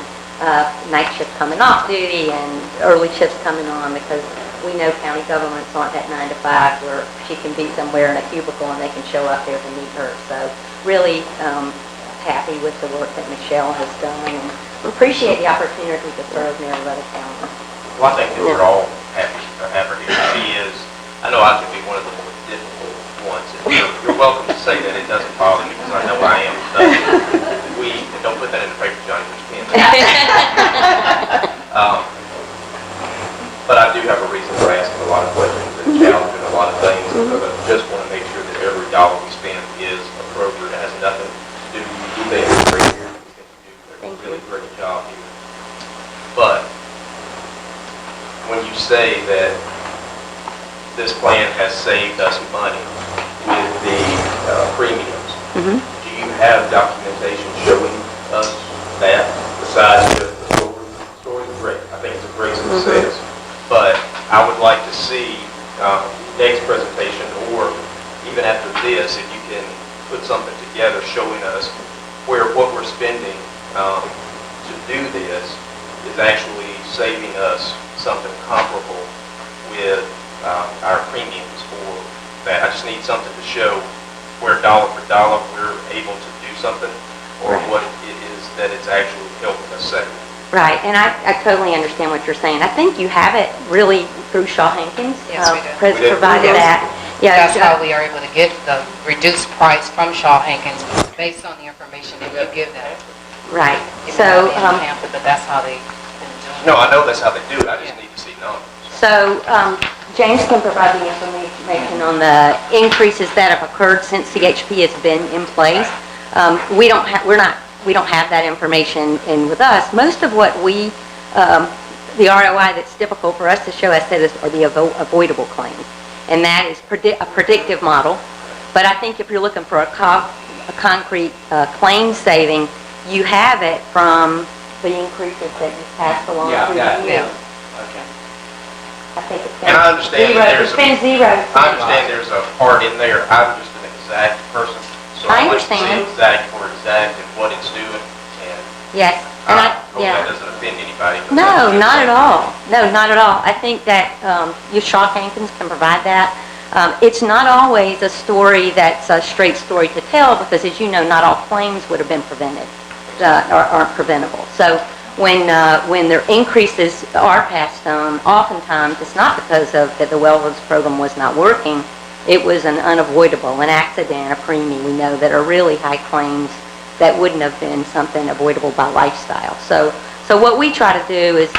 night shifts coming off duty and early shifts coming on, because we know county governments aren't at 9 to 5 where she can be somewhere in a cubicle and they can show up there to meet her. So really happy with the work that Michelle has done and appreciate the opportunity to serve Marietta County. Well, I think that we're all happy to have her here. She is, I know I can be one of the more difficult ones. And you're welcome to say that it doesn't bother me, because I know I am. And don't put that in the paper, Johnny, which can. But I do have a reason for asking a lot of questions and challenging a lot of things, because I just want to make sure that every dollar we spend is appropriate. It has nothing to do with you being great here. They're a really great job here. But when you say that this plan has saved us money with the premiums, do you have documentation showing us that, besides just the story? Is great. I think it's a great success. But I would like to see next presentation, or even after this, if you can put something together showing us where what we're spending to do this is actually saving us something comparable with our premiums for that. I just need something to show where dollar for dollar we're able to do something, or what it is that it's actually helping us save. Right, and I totally understand what you're saying. I think you have it really through Shaw Hankins. Yes, we do. Provided that. Yeah, That's how we are able to get the reduced price from Shaw Hankins, based on the information that you give them. Right. Even So, though they're in Pampa, but that's how they've been doing it. No, I know that's how they do it. I just need to see numbers. So, James can provide the information on the increases that have occurred since CHP has been in place. We don't have that information in with us. Most of what the ROI that's difficult for us to show, as I said, are the avoidable claims. And that is a predictive model. But I think if you're looking for a concrete claim saving, you have it from the increases that you passed along through the years. Okay. I think it's And I understand that it's been zero. I understand there's a part in there. I'm just an exact person, so I I like to see understand. exact for exact and what it's doing. And Yes, and Hope Yeah. that doesn't offend anybody. but No, that's- not at all. No, not at all. I think that you, Shaw Hankins, can provide that. It's not always a story that's a straight story to tell, because as you know, not all claims would have been prevented, or aren't preventable. So when their increases are passed on, oftentimes it's not because of that the wellness program was not working. It was an unavoidable, an accident, a preemie, we know, that are really high claims that wouldn't have been something avoidable by lifestyle. So what we try to do is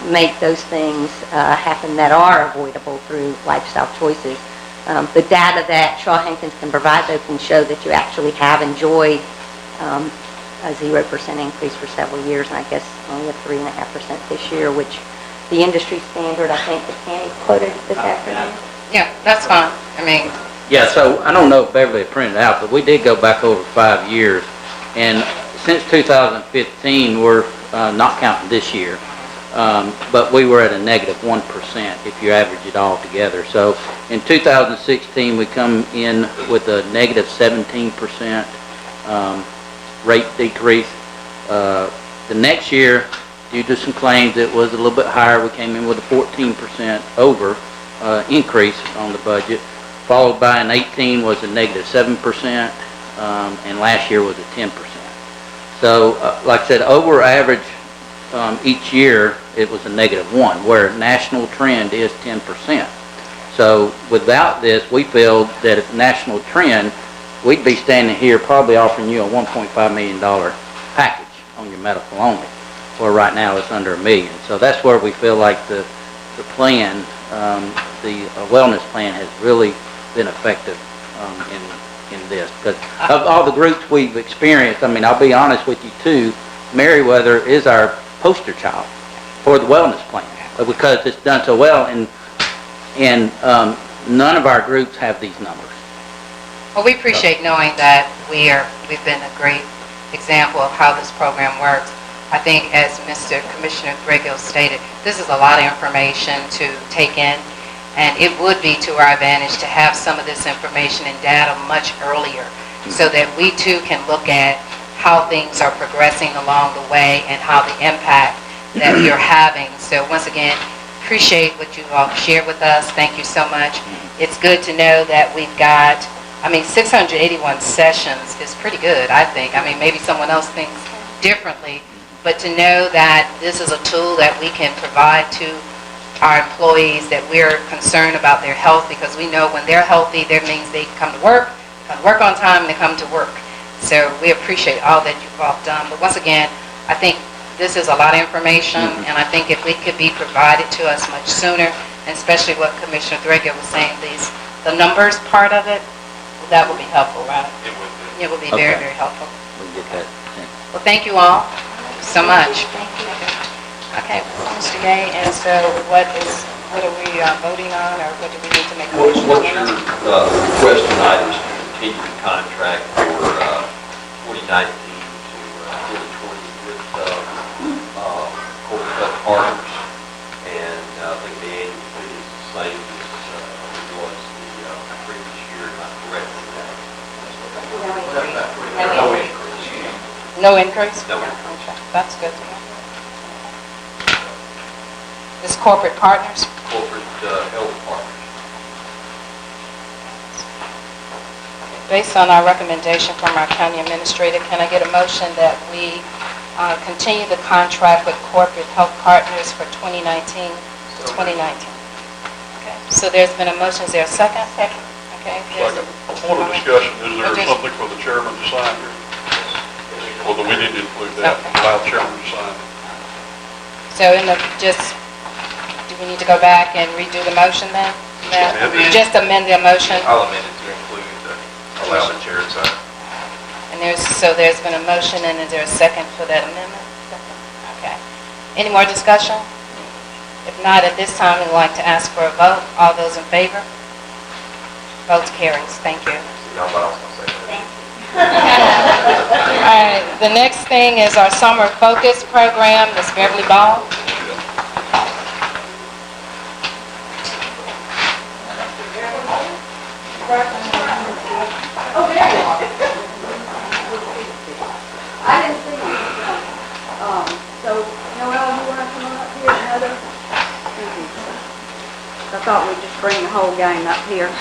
make those things happen that are avoidable through lifestyle choices. The data that Shaw Hankins can provide, though, can show that you actually have enjoyed a 0% increase for several years, and I guess only a 3.5% this year, which the industry standard, I think, that Tammy quoted this afternoon. Yeah, that's fine. I mean, Yeah, so I don't know if Beverly had printed it out, but we did go back over 5 years. And since 2015, we're not counting this year, but we were at a negative 1% if you average it all together. So in 2016, we come in with a negative 17% rate decrease. The next year, due to some claims, it was a little bit higher. We came in with a 14% over increase on the budget, followed by in 18 was a negative 7%, and last year was a 10%. So, like I said, over average each year, it was a negative 1, where national trend is 10%. So, without this, we feel that if national trend, we'd be standing here probably offering you a $1.5 million package on your medical only, where right now it's under $1 million. So that's where we feel like the plan, the wellness plan has really been effective in this. Because of all the groups we've experienced, I mean, I'll be honest with you too, Meriwether is our poster child for the wellness plan, because it's done so well, and none of our groups have these numbers. well, we appreciate knowing that we've been a great example of how this program works. I think, as Mr. Commissioner Threadgill stated, this is a lot of information to take in, and it would be to our advantage to have some of this information and data much earlier, so that we too can look at how things are progressing along the way and how the impact that you're having. So once again, appreciate what you all shared with us. Thank you so much. It's good to know that we've got, 681 sessions is pretty good, I think. Maybe someone else thinks differently, but to know that this is a tool that we can provide to our employees, that we're concerned about their health, because we know when they're healthy, that means they come to work on time, and they come to work. So we appreciate all that you've all done. But once again, I think this is a lot of information, and I think if we could be provided to us much sooner, and especially what Commissioner Threadgill was saying, the numbers part of it, that would be helpful, right? It would be. It would be very, Okay. very helpful. We get that. Well, thank you all so much. Okay, Mr. Gay, and so what are we voting on, or what do we need to make a motion What's on? your request tonight is to continue the contract for 2019 to 2020 with Corporate Health Partners, and I think the annual fee is the same as it was the previous year, am I correct in that? No increase. No increase? No increase. Okay, that's good to know. This Corporate Partners? Corporate Health Partners. Based on our recommendation from our county administrator, can I get a motion that we continue the contract with Corporate Health Partners for 2019 to 2019? Okay, so there's been a motion. Is there a second? Second. Okay. Second. Point of discussion, is there something for the chairman to sign here? Or do we need to include that, allow the chairman to sign? So do we need to go back and redo the motion then? Just amend the motion? I'll amend it to include allow the chair to sign. And there's been a motion, and is there a second for that amendment? Okay. Any more discussion? If not, at this time, we'd like to ask for a vote. All those in favor? Votes carries. Thank you. Y'all thought I was going to say that. All right, the next thing is our summer focus program, Ms. Beverly Ball. I didn't see you. So bring the whole game up here.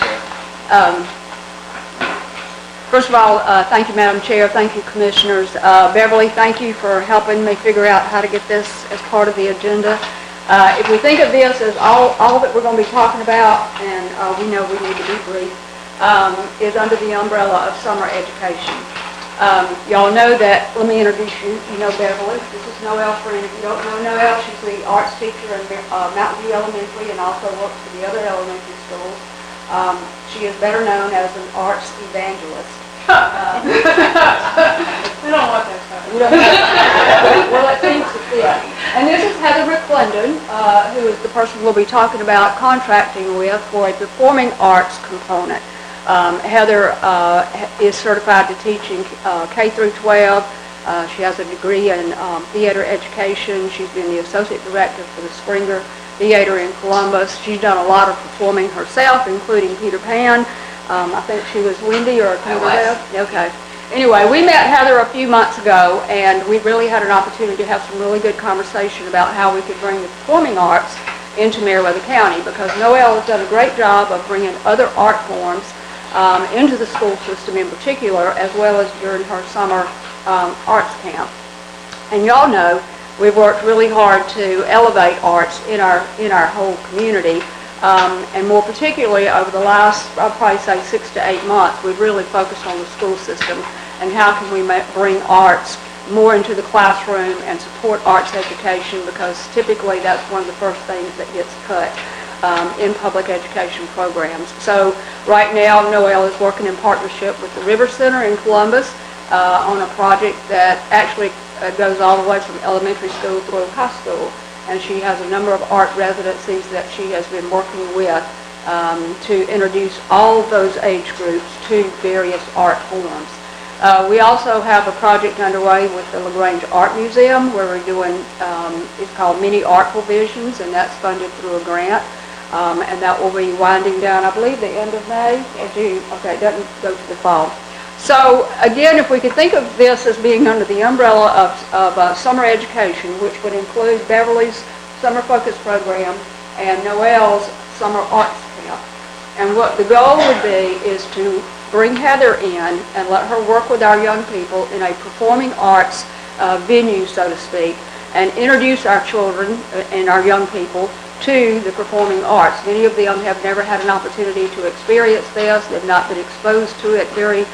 First of all, thank you, Madam Chair. Thank you, Commissioners. Beverly, thank you for helping me figure out how to get this as part of the agenda. If we think of this as all that we're going to be talking about, and we know we need to be brief, is under the umbrella of summer education. Y'all know that, let me introduce you. You know Beverly. This is Noelle Friend. If you don't know Noelle, she's the arts teacher in Mountain View Elementary and also works for the other elementary schools. She is better known as an arts evangelist. We don't want that stuff. Well, it seems to fit. And this is Heather McClendon, who is the person we'll be talking about contracting with for a performing arts component. Heather is certified to teach in K through 12. She has a degree in theater education. She's been the associate director for the Springer Theater in Columbus. She's done a lot of performing herself, including Peter Pan. I think she was Wendy or Tinkerbell. Okay. Anyway, we met Heather a few months ago, and we really had an opportunity to have some really good conversation about how we could bring the performing arts into Meriwether County, because Noelle has done a great job of bringing other art forms into the school system in particular, as well as during her summer arts camp. And y'all know we've worked really hard to elevate arts in our whole community. And more particularly over the last, I'll probably say 6 to 8 months, we've really focused on the school system and how can we bring arts more into the classroom and support arts education, because typically that's one of the first things that gets cut in public education programs. So right now Noelle is working in partnership with the River Center in Columbus on a project that actually goes all the way from elementary school through high school. And she has a number of art residencies that she has been working with to introduce all of those age groups to various art forms. We also have a project underway with the LaGrange Art Museum where we're doing, it's called Mini Artful Visions, and that's funded through a grant. And that will be winding down, I believe, the end of May or June. Okay, it doesn't go to the fall. So again, if we could think of this as being under the umbrella of summer education, which would include Beverly's summer focus program and Noelle's summer arts camp. And what the goal would be is to bring Heather in and let her work with our young people in a performing arts venue, so to speak, and introduce our children and our young people to the performing arts. Many of them have never had an opportunity to experience this. They've not been exposed to it very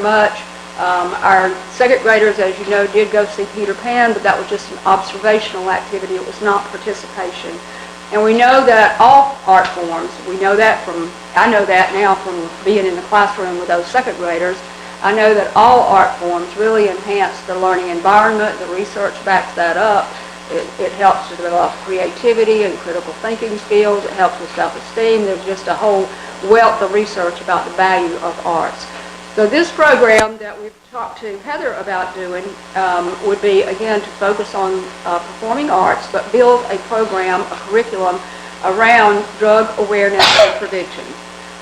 much. Our second graders, as you know, did go see Peter Pan, but that was just an observational activity. It was not participation. And we know that all art forms, I know that now from being in the classroom with those second graders, I know that all art forms really enhance the learning environment. The research backs that up. It helps to develop creativity and critical thinking skills. It helps with self-esteem. There's just a whole wealth of research about the value of arts. So this program that we've talked to Heather about doing would be, again, to focus on performing arts, but build a program, a curriculum around drug awareness and prevention.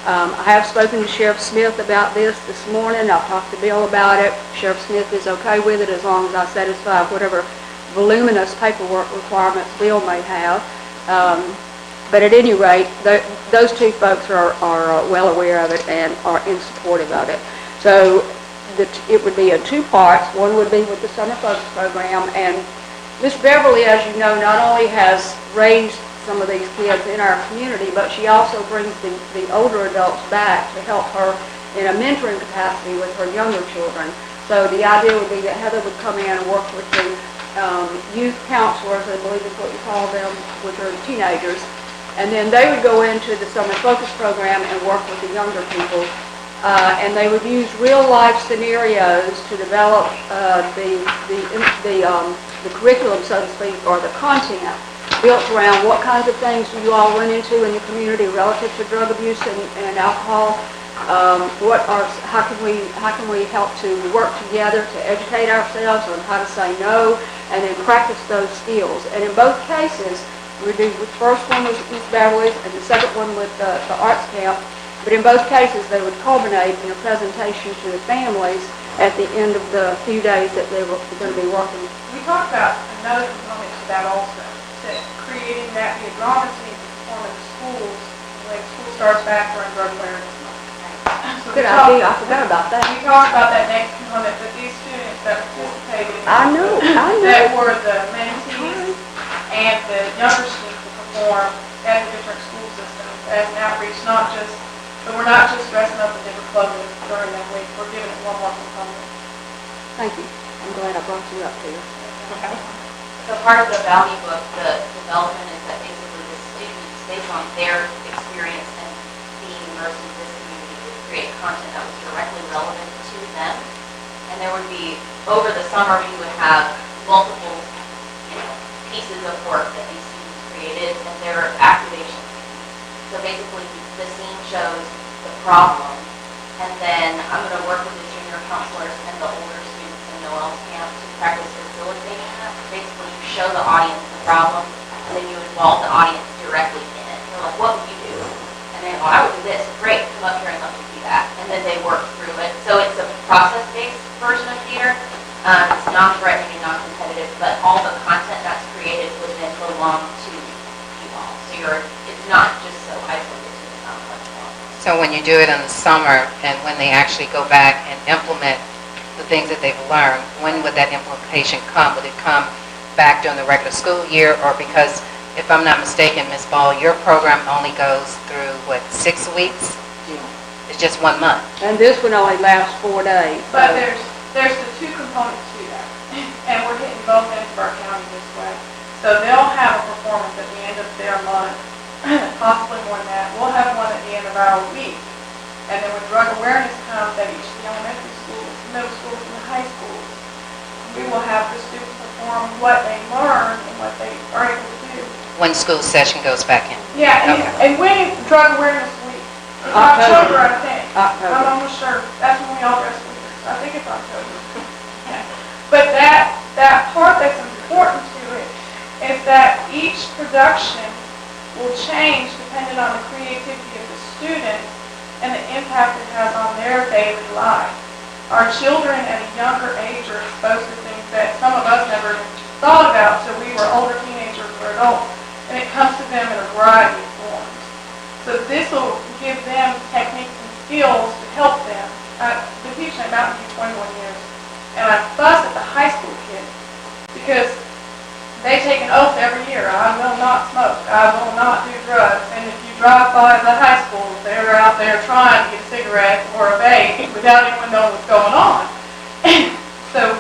I have spoken to Sheriff Smith about this morning. I've talked to Bill about it. Sheriff Smith is okay with it as long as I satisfy whatever voluminous paperwork requirements Bill may have. But at any rate, those two folks are well aware of it and are in supportive of it. So it would be in 2 parts. One would be with the Summer Focus Program. And Miss Beverly, as you know, not only has raised some of these kids in our community, but she also brings the older adults back to help her in a mentoring capacity with her younger children. So the idea would be that Heather would come in and work with the youth counselors, I believe is what you call them, with her teenagers. And then they would go into the Summer Focus Program and work with the younger people. And they would use real-life scenarios to develop the curriculum, so to speak, or the content built around what kinds of things do you all run into in the community relative to drug abuse and alcohol. How can we help to work together to educate ourselves on how to say no, and then practice those skills. And in both cases, we do the first one with Miss Beverly's and the second one with the arts camp. But in both cases, they would culminate in a presentation to the families at the end of the few days that they were going to be working. We talked about another component to that also, that creating that the drama scene to perform in the schools when school starts back during drug awareness month. So we Good talked- idea, I forgot about that. We talked about that next component, but these students that participated. I know. That were the mentees and the younger students to perform at the different school systems as an outreach, but we're not just dressing up in different clothing during that week, we're giving it one more component. Thank you. I'm glad I brought you up here. So part of the value book, the development is that basically the students, based on their experience and being immersed in this community, would create content that was directly relevant to them. And there would be, over the summer, we would have multiple, pieces of work that these students created, and they're activation. So basically, the scene shows the problem, and then I'm going to work with the junior counselors and the older students in Noel's camp to practice facilitating that. Basically, you show the audience the problem, and then you involve the audience directly in it. They're like, what would you do? And they go, I would do this. Great, come up here and let me do that. And then they work through it. So it's a process-based version of theater. It's non-threatening and non-competitive, but all the content that's created would then belong to you all. So it's not just so isolated to the complex. So when you do it in the summer and when they actually go back and implement the things that they've learned, when would that implementation come? Would it come back during the regular school year, or because, if I'm not mistaken, Ms. Ball, your program only goes through, 6 weeks? It's just 1 month. And this one only lasts 4 days. But there's the two components to that, and we're hitting both ends of our county this way. So they'll have a performance at the end of their month, possibly more than that. We'll have one at the end of our week. And then when drug awareness comes at each of the elementary schools, middle schools, and the high schools, we will have the students perform what they learn and what they are able to do. When school session goes back in. Yeah, and when is drug awareness week? It's October, I think. October. I'm almost sure. That's when we all dress leaders. I think it's October. Yeah. But that part that's important to it is that each production will change depending on the creativity of the students and the impact it has on their daily life. Our children at a younger age are exposed to things that some of us never thought about till we were older teenagers or adults, and it comes to them in a variety of forms. So this will give them techniques and skills to help them. I've been teaching at Mountain View 21 years, and I fuss at the high school kids because they take an oath every year. I will not smoke. I will not do drugs. And if you drive by the high school, they're out there trying to get a cigarette or a vape without anyone knowing what's going on. So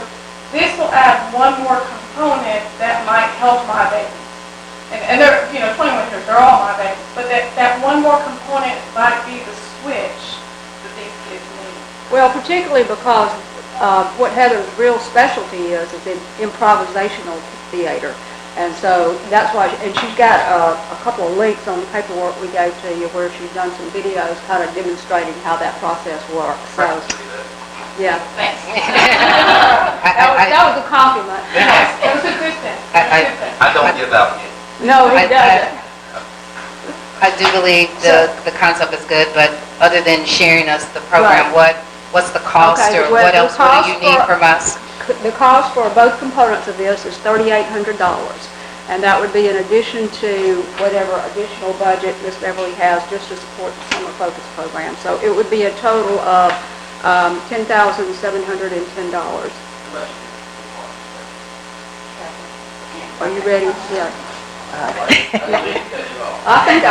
this will add one more component that might help my babies. And they're, 21 years, they're all my babies. But that one more component might be the switch that these kids need. Well, particularly because what Heather's real specialty is improvisational theater. And so that's why, and she's got a couple of links on the paperwork we gave to you where she's done some videos kind of demonstrating how that process works. So, yeah. Thanks. That was a compliment. That was a good thing. I don't give out yet. No, he doesn't. I do believe the concept is good, but other than sharing us the program, what's the cost, Okay, or well, what the else do you cost need for- from us? The cost for both components of this is $3,800, and that would be in addition to whatever additional budget Ms. Beverly has just to support the summer focus program. So it would be a total of $10,710. Are you ready? Yeah. I think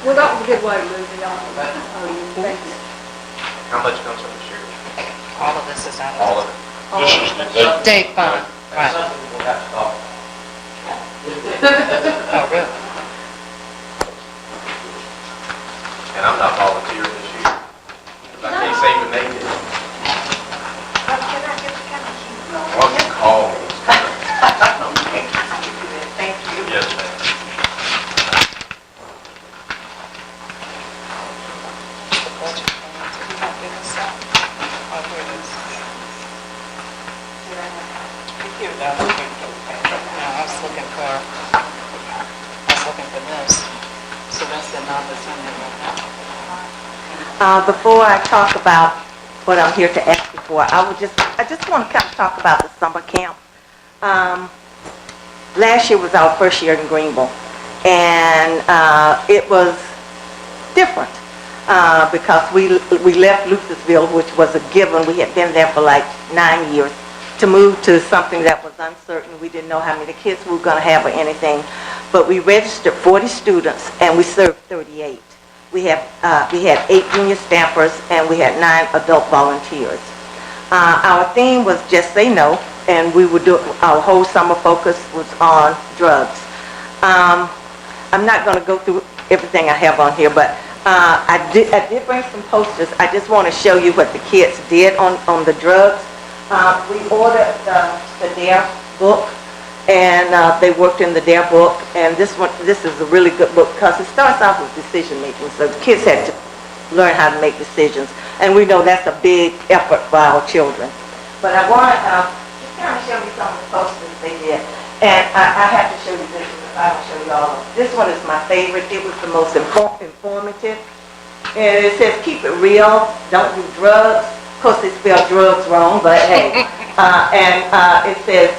well, that was a good way to move it on. Thank you. How much comes from the sheriff? All of this is out of All of it. This is the Dave Fund, right? Something we'll have to talk. Oh, really? And I'm not volunteering this year. I can't say even make it. Well, you call me. Thank you. Yes, ma'am. I was looking for this. So that's the non-assembly right now. Before I talk about what I'm here to ask you for, I just want to kind of talk about the summer camp. Last year was our first year in Greenville, and it was different because we left Lucasville, which was a given. We had been there for like 9 years, to move to something that was uncertain. We didn't know how many kids we were going to have or anything. But we registered 40 students and we served 38. We had 8 junior staffers and we had 9 adult volunteers. Our theme was Just Say No, and we would do, our whole summer focus was on drugs. I'm not going to go through everything I have on here, but I did bring some posters. I just want to show you what the kids did on the drugs. We ordered the DARE book, and they worked in the DARE book, and this is a really good book because it starts off with decision making, so the kids had to learn how to make decisions, and we know that's a big effort for our children. But I want to just kind of show you some of the posters they did, and I have to show you this one. I don't show you all of them. This one is my favorite. It was the most informative, and it says, keep it real, don't do drugs. Of course, they spelled drugs wrong, but hey. It says,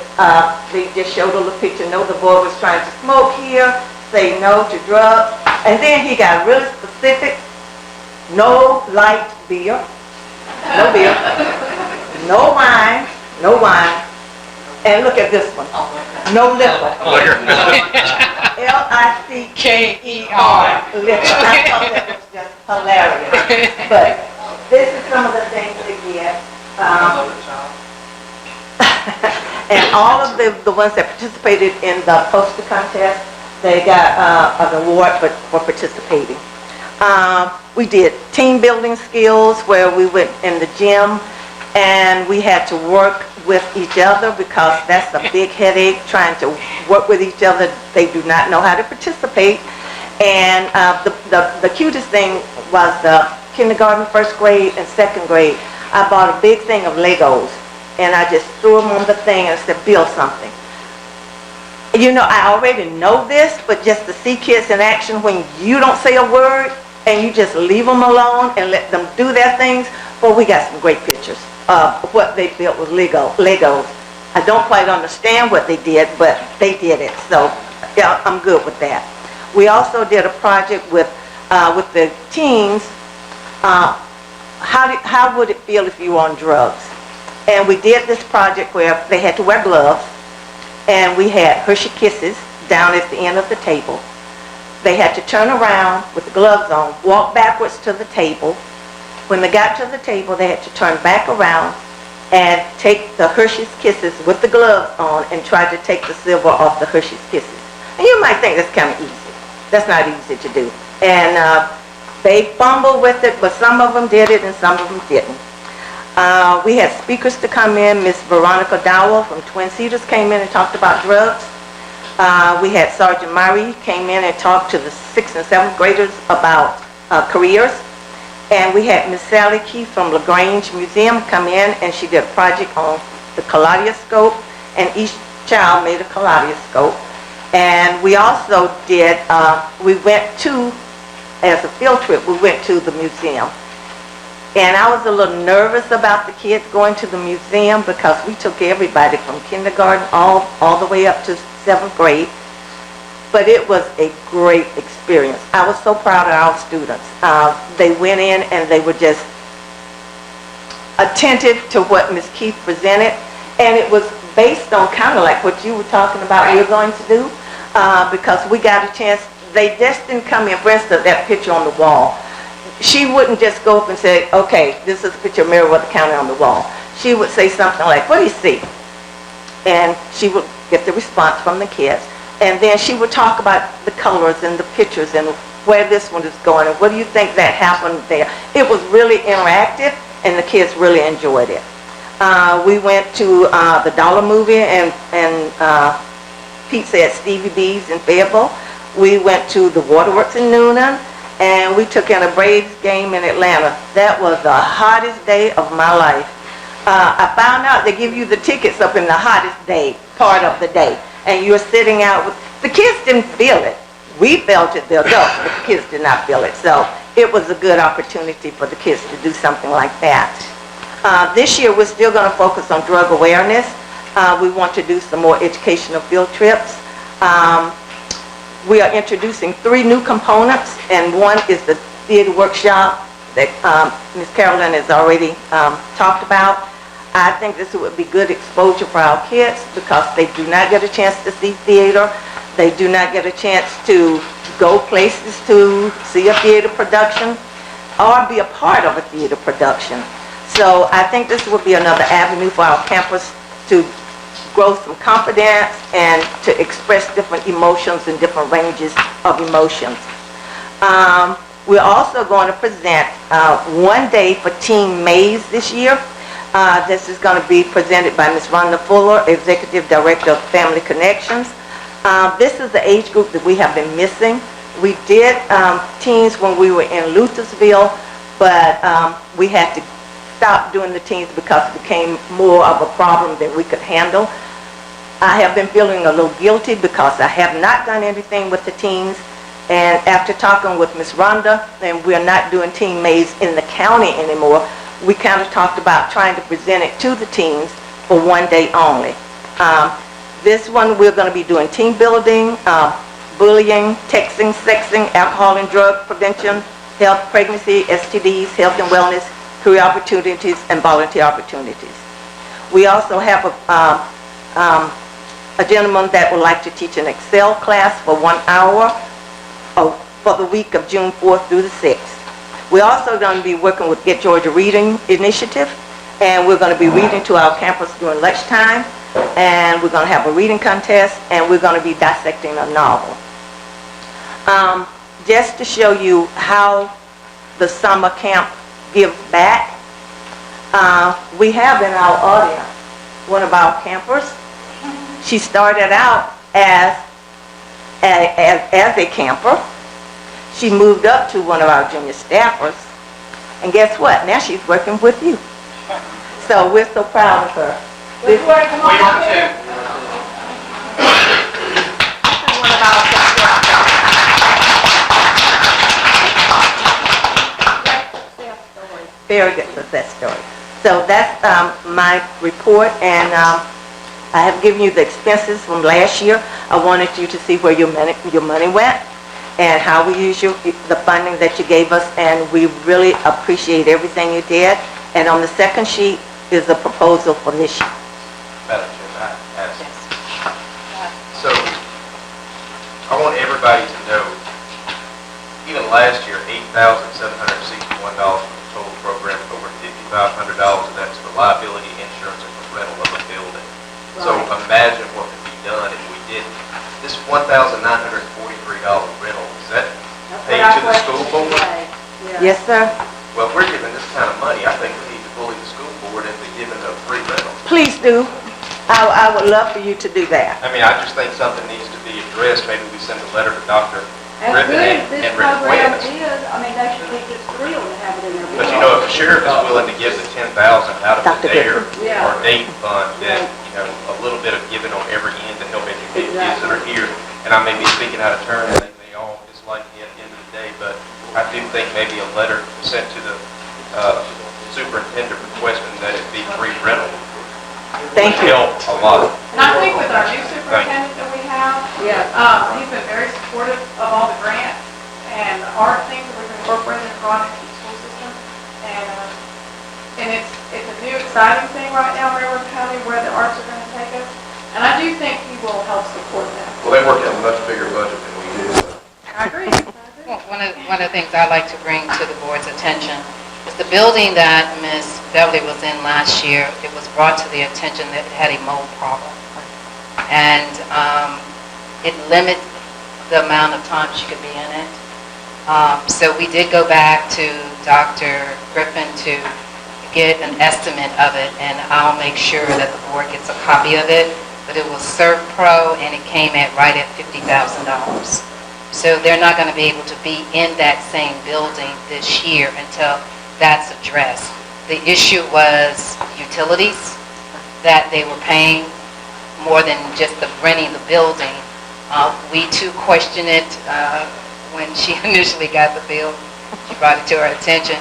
they just showed a little picture. No, the boy was trying to smoke here, say no to drugs. And then he got really specific. No light beer, no beer, no wine, and look at this one, no liquor. L-I-C-K-E-R, liquor. I thought that was just hilarious. But this is some of the things they did. And all of the ones that participated in the poster contest, they got an award for participating. We did team building skills where we went in the gym and we had to work with each other because that's a big headache trying to work with each other. They do not know how to participate. And the cutest thing was the kindergarten, first grade, and second grade. I bought a big thing of Legos and I just threw them on the thing and said, build something. You know, I already know this, but just to see kids in action when you don't say a word and you just leave them alone and let them do their things, well, we got some great pictures of what they built with Legos. I don't quite understand what they did, but they did it. So, yeah, I'm good with that. We also did a project with the teens. How would it feel if you were on drugs? And we did this project where they had to wear gloves, and we had Hershey Kisses down at the end of the table. They had to turn around with the gloves on, walk backwards to the table. When they got to the table, they had to turn back around and take the Hershey's Kisses with the gloves on and try to take the silver off the Hershey's Kisses. And you might think that's kind of easy. That's not easy to do. And they fumbled with it, but some of them did it and some of them didn't. We had speakers to come in. Miss Veronica Dowell from Twin Cedars came in and talked about drugs. We had Sergeant Murray came in and talked to the 6th and 7th graders about careers. And we had Miss Sally Keith from LaGrange Museum come in, and she did a project on the kaleidoscope, and each child made a kaleidoscope. And we also did, we went to, as a field trip, we went to the museum. And I was a little nervous about the kids going to the museum because we took everybody from kindergarten all the way up to 7th grade. But it was a great experience. I was so proud of our students. They went in and they were just attentive to what Ms. Keith presented. And it was based on kind of like what you were talking about we were going to do. Because we got a chance, they just didn't come in. For instance, that picture on the wall. She wouldn't just go up and say, okay, this is a picture of Meriwether County on the wall. She would say something like, what do you see? And she would get the response from the kids. And then she would talk about the colors and the pictures and where this one is going and what do you think that happened there. It was really interactive and the kids really enjoyed it. We went to the Dollar Movie and pizza at Stevie B's in Fayetteville. We went to the Waterworks in Noonan, and we took in a Braves game in Atlanta. That was the hottest day of my life. I found out they give you the tickets up in the hottest day, part of the day. And you're sitting out with, the kids didn't feel it. We felt it, the adults, but the kids did not feel it. So it was a good opportunity for the kids to do something like that. This year we're still going to focus on drug awareness. We want to do some more educational field trips. We are introducing 3 new components, and one is the theater workshop that Ms. Carolyn has already talked about. I think this would be good exposure for our kids because they do not get a chance to see theater. They do not get a chance to go places to see a theater production or be a part of a theater production. So I think this would be another avenue for our campus to grow some confidence and to express different emotions and different ranges of emotions. We're also going to present one day for Teen Maze this year. This is going to be presented by Ms. Rhonda Fuller, Executive Director of Family Connections. This is the age group that we have been missing. We did teens when we were in Luthersville, but we had to stop doing the teens because it became more of a problem than we could handle. I have been feeling a little guilty because I have not done anything with the teens. And after talking with Ms. Rhonda, and we're not doing Teen Maze in the county anymore, we kind of talked about trying to present it to the teens for one day only. This one we're going to be doing team building, bullying, texting, sexing, alcohol and drug prevention, health, pregnancy, STDs, health and wellness, career opportunities, and volunteer opportunities. We also have a gentleman that would like to teach an Excel class for 1 hour for the week of June 4th through the 6th. We're also going to be working with Get Georgia Reading Initiative, and we're going to be reading to our campus during lunchtime, and we're going to have a reading contest, and we're going to be dissecting a novel. Just to show you how the summer camp gives back, we have in our audience one of our campers. She started out as a camper. She moved up to one of our junior staffers, and guess what? Now she's working with you. So we're so proud of her. We are too. Very good success story. So that's my report, and I have given you the expenses from last year. I wanted you to see where your money went and how we use the funding that you gave us, and we really appreciate everything you did. And on the second sheet is a proposal for this year. Madam Chair, may I ask? So, I want everybody to know, even last year, $8,761 for the total program, over $5,500 of that's for liability insurance and for rental of a building. So imagine what could be done if we did this $1,943 rental. Is that paid to the school board? Yes, sir. Well, if we're giving this kind of money, I think we need to bully the school board into giving a free rental. Please do. I would love for you to do that. I mean, I just think something needs to be addressed. Maybe we send a letter to Dr. As Griffin good as this and program request. is, I mean, they should be just thrilled to have it in their. But you know, if the sheriff is willing to give the $10,000 out of the Dr. DARE Griffin. or DATE fund, then, you know, a little bit of giving on every end to help educate kids that are here. And I may be speaking out of turn, and they may all dislike me at the end of the day, but I do think maybe a letter sent to the superintendent requesting that it be free rental Thank would you. help a lot. And I think with our new superintendent that we have, he's been very supportive of all the grants and the art things that we've incorporated across the school system. And it's a new exciting thing right now in Railroad County where the arts are going to take us. And I do think he will help support that. Well, they work at a much bigger budget than we do. I agree. Well, one of the things I'd like to bring to the board's attention is the building that Ms. Beverly was in last year. It was brought to the attention that it had a mold problem. And it limits the amount of time she could be in it. So we did go back to Dr. Griffin to get an estimate of it, and I'll make sure that the board gets a copy of it. But it was ServPro, and it came right at $50,000. So they're not going to be able to be in that same building this year until that's addressed. The issue was utilities, that they were paying more than just the renting the building. We too questioned it when she initially got the bill. She brought it to our attention.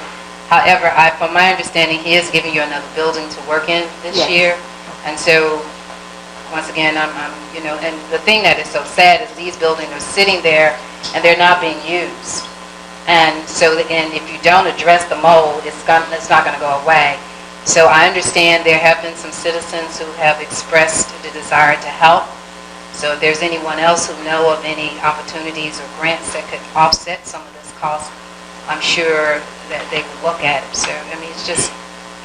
However, from my understanding, he is giving you another building to work in this year. And so, once again, and the thing that is so sad is these buildings are sitting there and they're not being used. And so, and if you don't address the mold, it's not going to go away. So I understand there have been some citizens who have expressed the desire to help. So if there's anyone else who know of any opportunities or grants that could offset some of this cost, I'm sure that they would look at it. So, I mean, it's just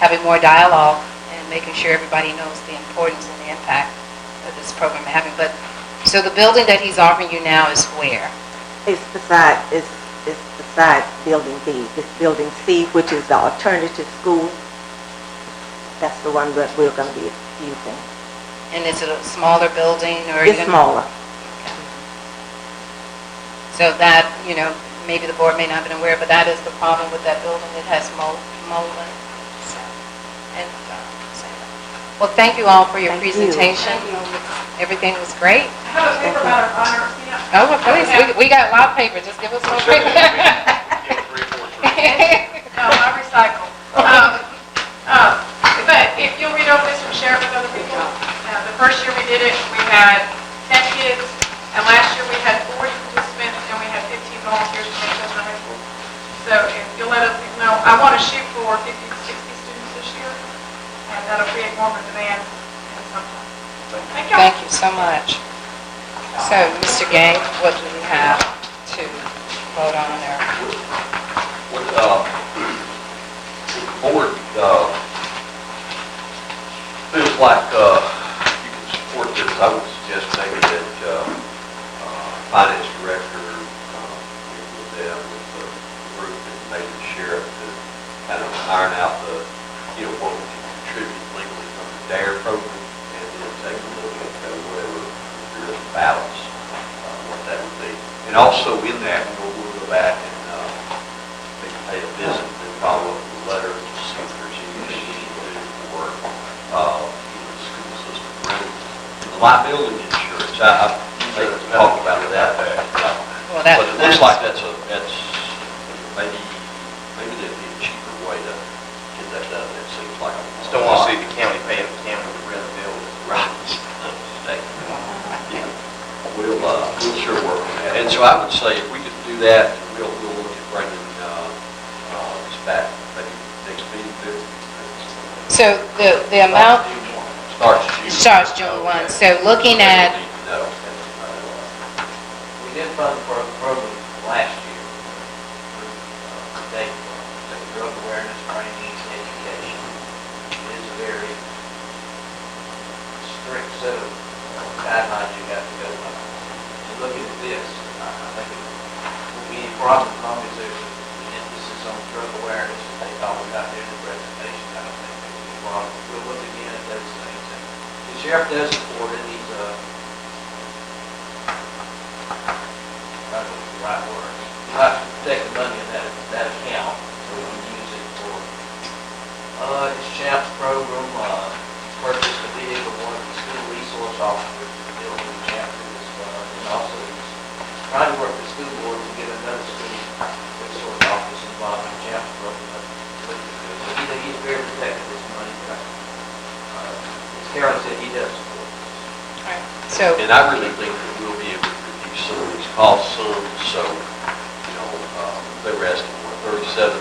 having more dialogue and making sure everybody knows the importance and the impact of this program having. But, so the building that he's offering you now is where? It's beside Building B. It's Building C, which is the alternative school. That's the one that we're going to be using. And is it a smaller building or? It's smaller. So that, you know, maybe the board may not have been aware, but that is the problem with that building. It has mold in it. So, and, well, thank you all for your presentation. Everything was great. I have a paper about our honor. Oh, well, please, we got a lot of paper. Just give us more paper. No, I recycle. But if you'll read over this and share it with other people, the first year we did it, we had 10 kids, and last year we had 40 participants, and we had 15 volunteers from Chestnut High School. So if you'll let us know, I want to shoot for 50 to 60 students this year, and that'll create more of a demand in some time. So, thank you. Thank you so much. So, Mr. Gang, what do we have to vote on there? What, board, feels like, you can support this. I would suggest maybe that, finance director, meet with them, with the group, and maybe the sheriff to kind of iron out the, you know, what we can contribute legally from the DARE program, and then take a look at whatever there is a balance, what that would be. And also in that, we'll go back and, maybe pay a visit and follow up with letters to see if there's anything we need to do for, the school system rental. The liability insurance, I think we talked about that. Well, that, But it looks like that's maybe that'd be a cheaper way to get that done. It seems like. Just don't want to see the county paying the county to rent a building. Right. Yeah. We'll sure work on that. And so I would say if we could do that, we'll look at bringing, this back, maybe next meeting. so the amount Starts June. starts June 1. So looking at, No. We did fund the program last year through state drug awareness, training, education. It is a very strict set of guidelines you have to go by. And looking at this, I think it won't be any problem as long as there's an emphasis on drug awareness. They thought we got there in the presentation. I don't think there's any problem. We'll look again at those things. And the sheriff does support it. He's I don't know the right word. You have to protect the money in that account, so we can use it for, his CHAMPS program, purchased a vehicle, one of the school resource officers is building the CHAMPS, and also he's trying to work with the school board to get another school resource office involved in the CHAMPS program. So he's very protective of his money, but, as Carol said, he does support it. so And I really think that we'll be able to reduce some of these costs some, so, you know, they were asking for 37. 38,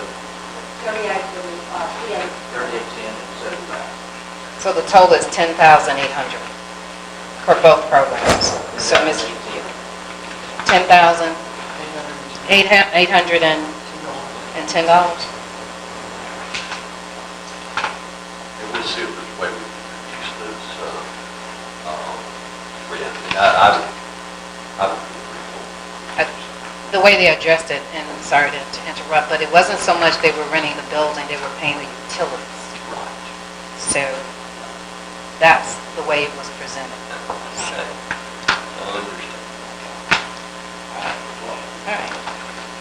3810 and 75. so the total is 10,800 for both programs. So Ms. 10,810. And we'll see if there's a way we can reduce those, rent. And I would feel pretty cool. The way they addressed it, and I'm sorry to interrupt, but it wasn't so much they were renting the building, they were paying the utilities. So that's the way it was presented. So, I understand. all right.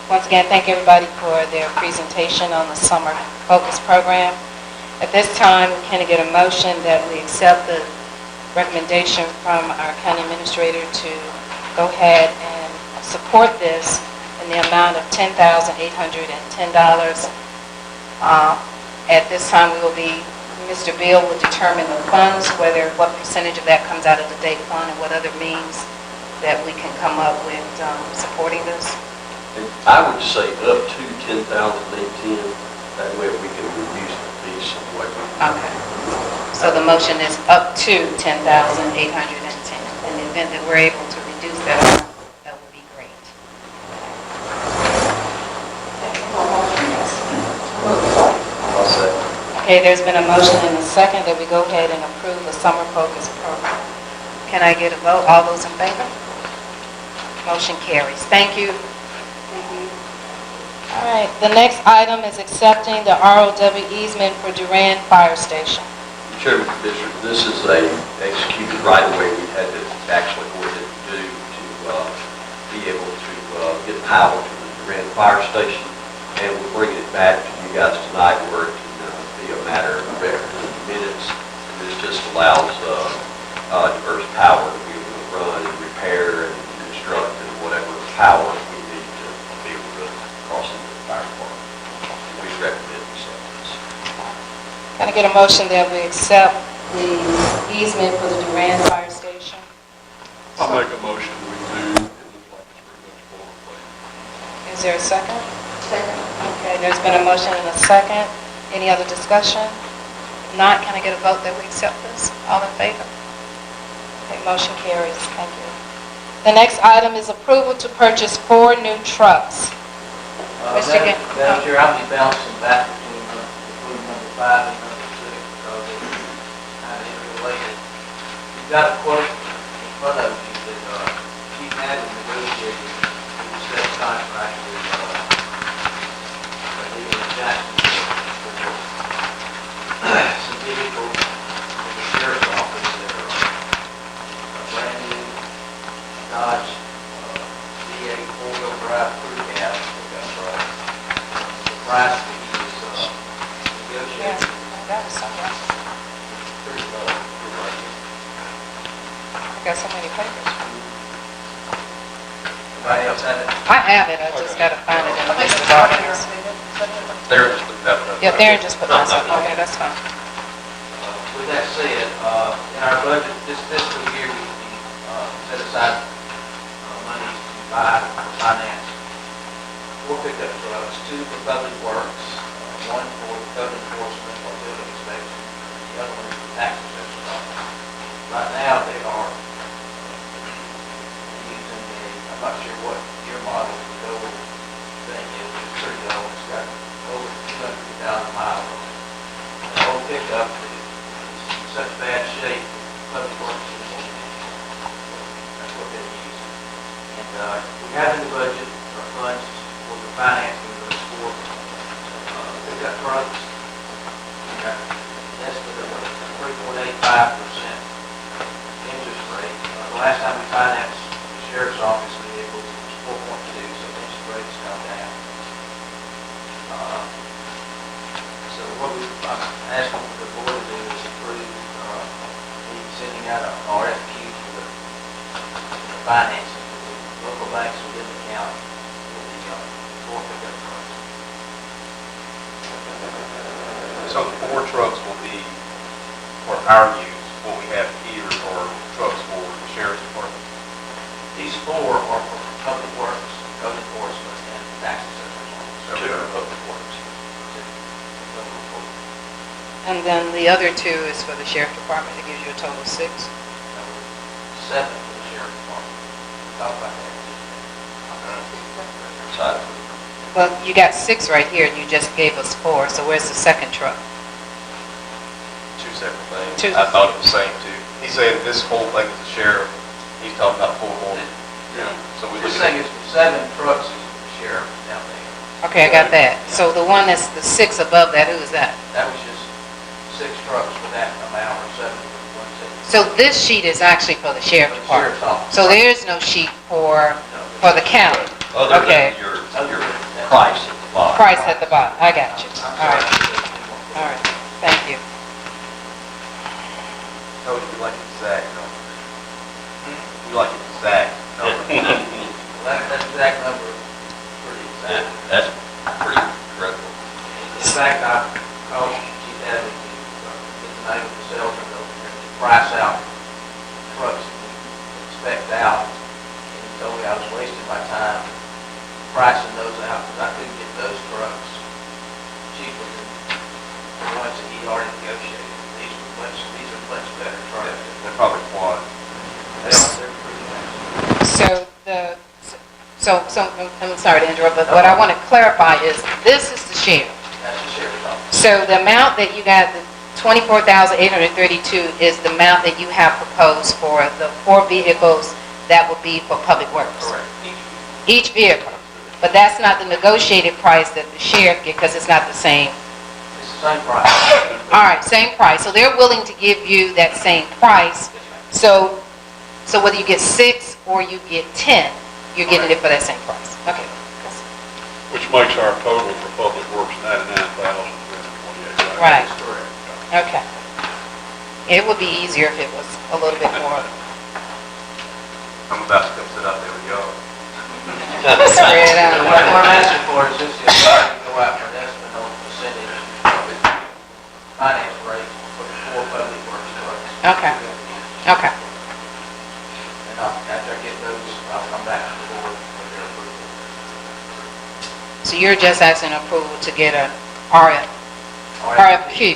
Once again, thank everybody for their presentation on the summer focus program. At this time, can I get a motion that we accept the recommendation from our county administrator to go ahead and support this in the amount of $10,810. At this time, Mr. Beal will determine the funds, what percentage of that comes out of the DATE fund and what other means that we can come up with supporting this. And I would say up to 10,018, that way we can reduce the fees somewhat. Okay. So the motion is up to 10,810. In the event that we're able to reduce that amount, that would be great. I'll say. Okay, there's been a motion and a second that we go ahead and approve the summer focus program. Can I get a vote? All those in favor? Motion carries. Thank you. All right, the next item is accepting the ROW easement for Durand Fire Station. Chairman Commissioner, this is a executed right away we had to actually go ahead and do to be able to get power to the Durand Fire Station, and we're bringing it back to you guys tonight where it can be a matter of minutes. And this just allows diverse power to be able to run and repair and construct and whatever power we need to be able to cross into the fire department. We recommend this. Can I get a motion that we accept the easement for the Durand Fire Station? I'll make a motion, we do. It looks like it's pretty much boilerplate. Is there a second? Second. Okay, there's been a motion and a second. Any other discussion? If not, can I get a vote that we accept this? All in favor? Okay, motion carries. Thank you. The next item is approval to purchase 4 new trucks. Mr. Ginn. Madam Chair, I'll be bouncing back between number 5 and number 6 because it's kind of interrelated. You've got a quote in front of you that Chief Madden negotiated with the state contract with Leland Jackson for some vehicles in the sheriff's office that are brand new Dodge V8 4-wheel drive crew cab. The price that he was negotiating pretty low. I got so many papers. Anybody else have it? I have it, I just gotta find it in the list of documents. They're just looking at it. Yeah, Darren just put myself on there, that's fine. With that said, in our budget, this fiscal year, we set aside money to buy or finance 4 pickup trucks, 2 for public works, 1 for code enforcement or building inspection, and the other one is for tax assessor's office. Right now, they are using I'm not sure what year model the Dover thing is, but it's pretty old. It's got over 200,000 miles on it. The old pickup is in such bad shape, public works is that's what they're using. And we have in the budget funds for the financing of those 4 pickup trucks. We got an estimate of a 3.85% interest rate. The last time we financed the sheriff's office vehicles, it was 4.2, so the interest rate's come down. So what I'm asking for the board to do is approve sending out an RFQ for the financing for the local banks within the county for the 4 pickup trucks. So the 4 trucks will be for our use, what we have here are trucks for the sheriff's department. These 4 are for public works, code enforcement, and tax assessor's office. 2 are public works. And then the other 2 is for the sheriff department, that gives you a total of 6. 7 for the sheriff's department. We'll talk about that. Well, you got 6 right here, and you just gave us 4, so where's the second truck? 2 separate things. 2. I thought it was the same too. He said this whole thing is the sheriff. He's talking about 4 more. Yeah. So we This look thing at is for 7 trucks is for the sheriff down there. Okay, I got that. So the one that's the 6 above that, who is that? That was just 6 trucks for that amount, or 7 for one city. So this sheet is actually for the sheriff department. Sheriff's office. So there is no sheet for the county. Other Okay. than your price at the bottom. Price at the bottom, I got you. All right, all right, thank you. Told you we like it exact, no? We like it exact, no? That exact number is pretty exact. That's pretty incredible. In fact, I called Chief Adams to get the name of the salesman over there to price out trucks and inspect out. And he told me I was wasting my time pricing those out, because I couldn't get those trucks cheaper than the ones that he already negotiated. These are much better trucks. They're probably quad. They're pretty nice. So I'm sorry to interrupt, but what I want to clarify is, this is the share. That's the sheriff's office. So the amount that you got, the $24,832 is the amount that you have proposed for the 4 vehicles that would be for Public Works. Correct. Each vehicle. But that's not the negotiated price that the sheriff get, because it's not the same. It's the same price. All right, same price. So they're willing to give you that same price. So whether you get 6 or you get 10, you're getting it for that same price. Okay. Which makes our total for Public Works $99,328. Right. That's correct. Okay. It would be easier if it was a little bit more. I'm about to come sit out there with y'all. Spread out. What I'm asking for is just the authority to go out for an estimate on the percentage finance rate for the 4 Public Works trucks. Okay. Okay. And after I get those, I'll come back to the board for their approval. So you're just asking approval to get a RFP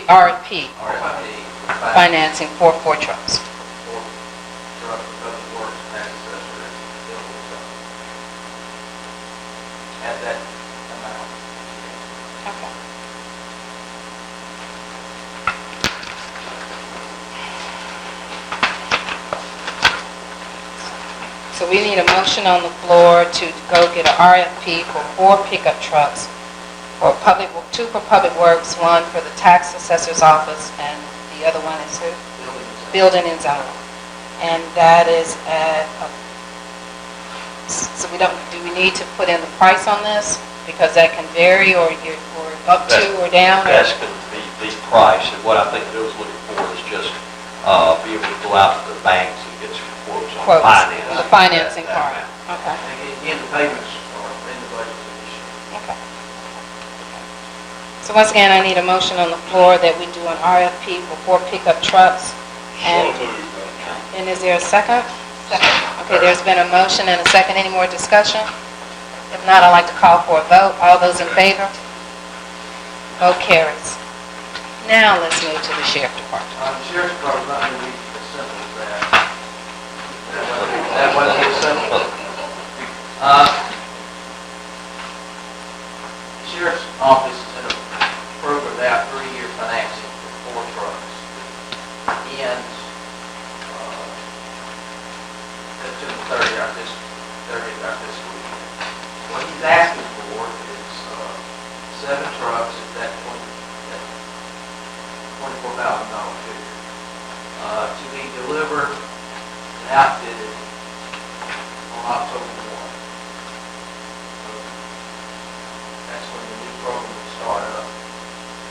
financing for 4 trucks. For truck, Public Works, and accessories, building stuff. At that amount. Okay. So we need a motion on the floor to go get an RFP for 4 pickup trucks, for 2 for Public Works, 1 for the tax assessor's office, and the other one is who? Building and zoning. And that is at, so do we need to put in the price on this? Because that can vary, or up to or down? That's going to be the price, and what I think Bill's looking for is just be able to go out to the banks and get some quotes on finance. The financing part. Okay. Again, the payments are in the budget for this year. Okay. So once again, I need a motion on the floor that we do an RFP for 4 pickup trucks. And is there a second? Second. Okay, there's been a motion and a second. Any more discussion? If not, I'd like to call for a vote. All those in favor? Vote carries. Now let's move to the sheriff department. The sheriff's department's not going to be as simple as that. That wasn't as simple. The sheriff's office is in a program now, 3-year financing for 4 trucks. Ends September 30th, our fiscal year. What he's asking for is 7 trucks at that $24,000 figure to be delivered and outfitted on October 1. So that's when the new program will start up.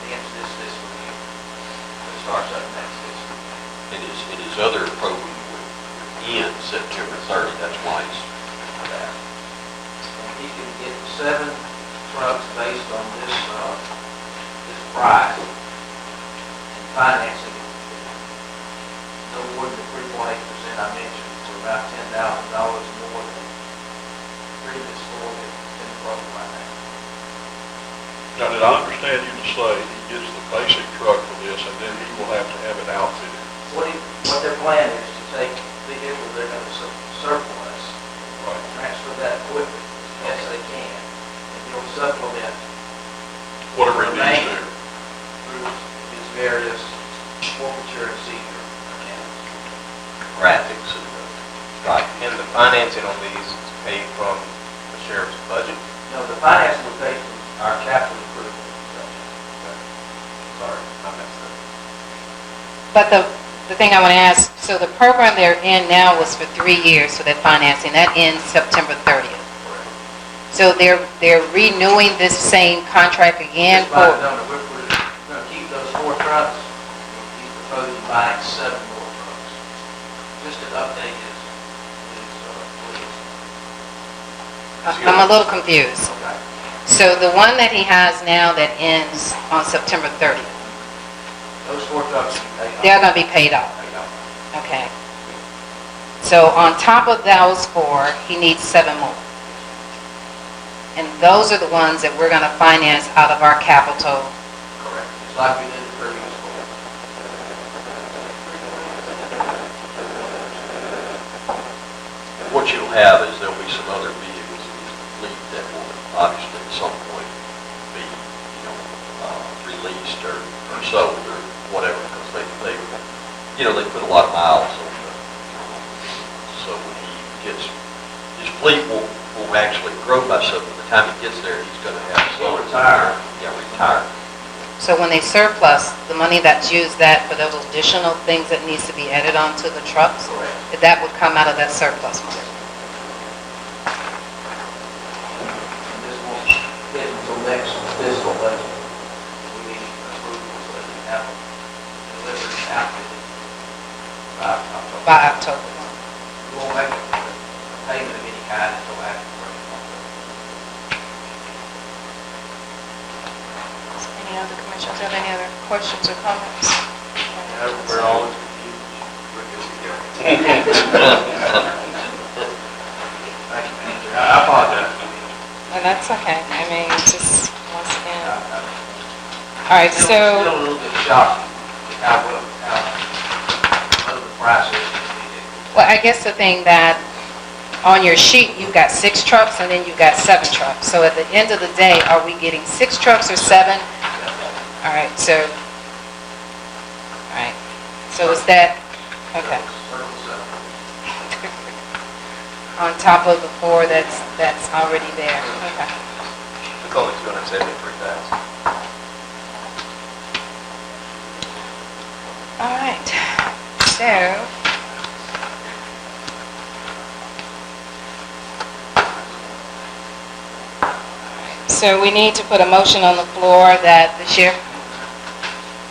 The end of this fiscal year. It starts up next fiscal year. And his other program would end September 30, that's why he's for that. And he can get 7 trucks based on this price and financing it no more than 3.8% I mentioned, for about $10,000 more than previous 4 that's in the program right now. Now, did I understand you to say he gets the basic truck for this, and then he will have to have it outfitted? What their plan is to take the vehicle they're going to surplus, transfer that equipment as best they can, and you'll supplement Whatever he needs to. through his various forfeiture and seizure accounts. Graphics and Right. And the financing on these is paid from the sheriff's budget? No, the financing will pay from our capital improvement section. Sorry, I messed up. But the thing I want to ask, so the program they're in now was for 3 years for that financing. That ends September 30th. So they're renewing this same contract again Just by for... the number, we're going to keep those 4 trucks. We'll keep proposing buying 7 more trucks. Just to update his fleet. I'm a little confused. Okay. So the one that he has now that ends on September 30th, Those 4 trucks will be paid off. they're going to be paid off. Paid off. Okay. So on top of those 4, he needs 7 more. and those are the ones that we're going to finance out of our capital. Correct. It's like we did the previous one. What you'll have is there'll be some other vehicles in the fleet that will obviously at some point be, released or sold or whatever, because they put a lot of miles on the, so when he gets, his fleet will actually grow by so, by the time he gets there, he's gonna have some. Retire. Yeah, retire. So when they surplus, the money that's used that for those additional things that needs to be added onto the trucks, that would come out of that surplus money. This won't hit until next fiscal budget. We need approval so that we have them delivered after by October. By October 1. We won't make a payment of any kind until after the first month. Any other commissioners have any other questions or comments? We're always confused. I apologize. And that's okay. I mean, just once again. All right, Still so, a little bit shocking how low the price is. well, I guess the thing that on your sheet, you've got 6 trucks and then you've got 7 trucks. So at the end of the day, are we getting 6 trucks or 7? All right, so, is that, okay. On top of the 4 that's already there, okay. It's only 273,000. All right, so, we need to put a motion on the floor that the sheriff,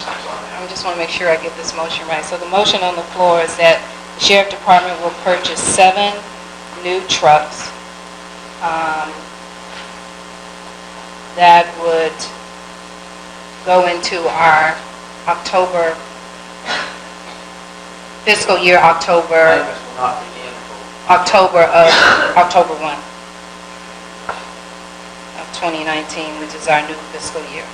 I just want to make sure I get this motion right. So the motion on the floor is that the sheriff department will purchase 7 new trucks that would go into our October, fiscal year October, Payments will not begin until October 1 of 2019, which is our new fiscal year.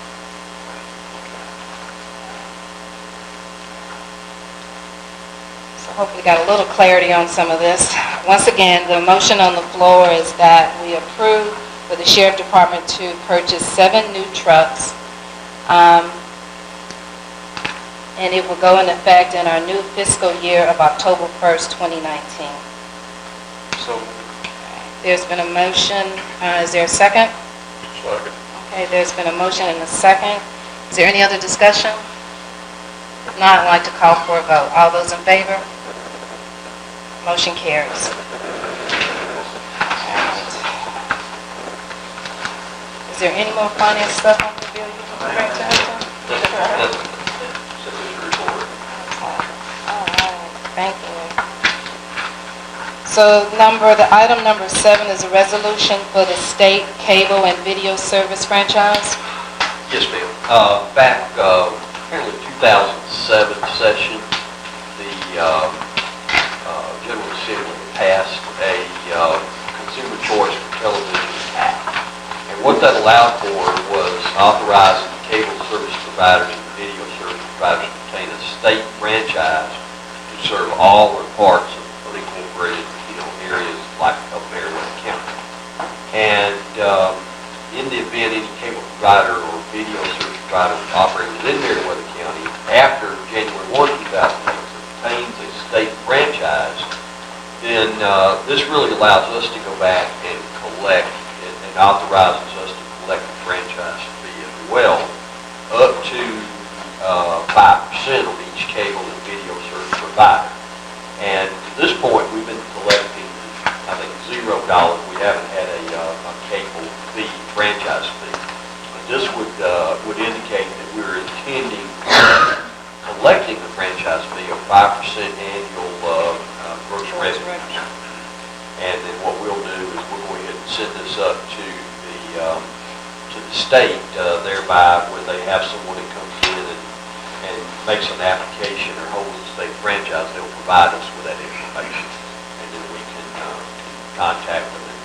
So hopefully got a little clarity on some of this. Once again, the motion on the floor is that we approve for the sheriff department to purchase 7 new trucks. And it will go in effect in our new fiscal year of October 1st, 2019. So, There's been a motion. Is there a second? second. Okay, there's been a motion and a second. Is there any other discussion? If not, I'd like to call for a vote. All those in favor? Motion carries. Is there any more finance stuff on the bill you can bring to us? All right, thank you. So item number 7 is a resolution for the state cable and video service franchise. Yes, ma'am. Back, apparently 2007 session, the General Assembly passed a Consumer Choice for Television Act. And what that allowed for was authorizing cable service providers and video service providers to obtain a state franchise to serve all or parts of unincorporated, areas like up Meriwether County. And in the event any cable provider or video service provider operating within Meriwether County after January 1, 2006 obtains a state franchise, then this really allows us to go back and collect and authorizes us to collect the franchise fee as well, up to 5% of each cable and video service provider. And to this point, we've been collecting, I think, $0. We haven't had a cable fee, franchise fee. But this would indicate that we're intending collecting the franchise fee of 5% annual gross revenue. And then what we'll do is we'll go ahead and send this up to the state, thereby where they have someone that comes in and makes an application or holds a state franchise, they'll provide us with that information. And then we can contact them. And,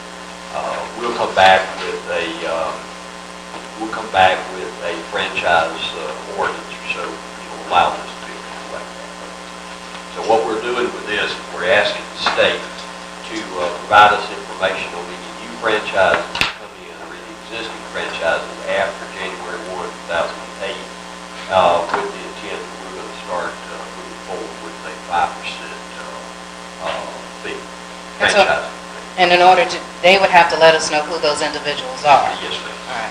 we'll we'll come back with a franchise ordinance or so, allow us to be able to collect that. So what we're doing with this, we're asking the state to provide us information on any new franchises that come in or any existing franchises after January 1, 2008, with the intent that we're going to start moving forward with a 5% fee. Franchise. And in order to, they would have to let us know who those individuals are. Yes, ma'am. All right.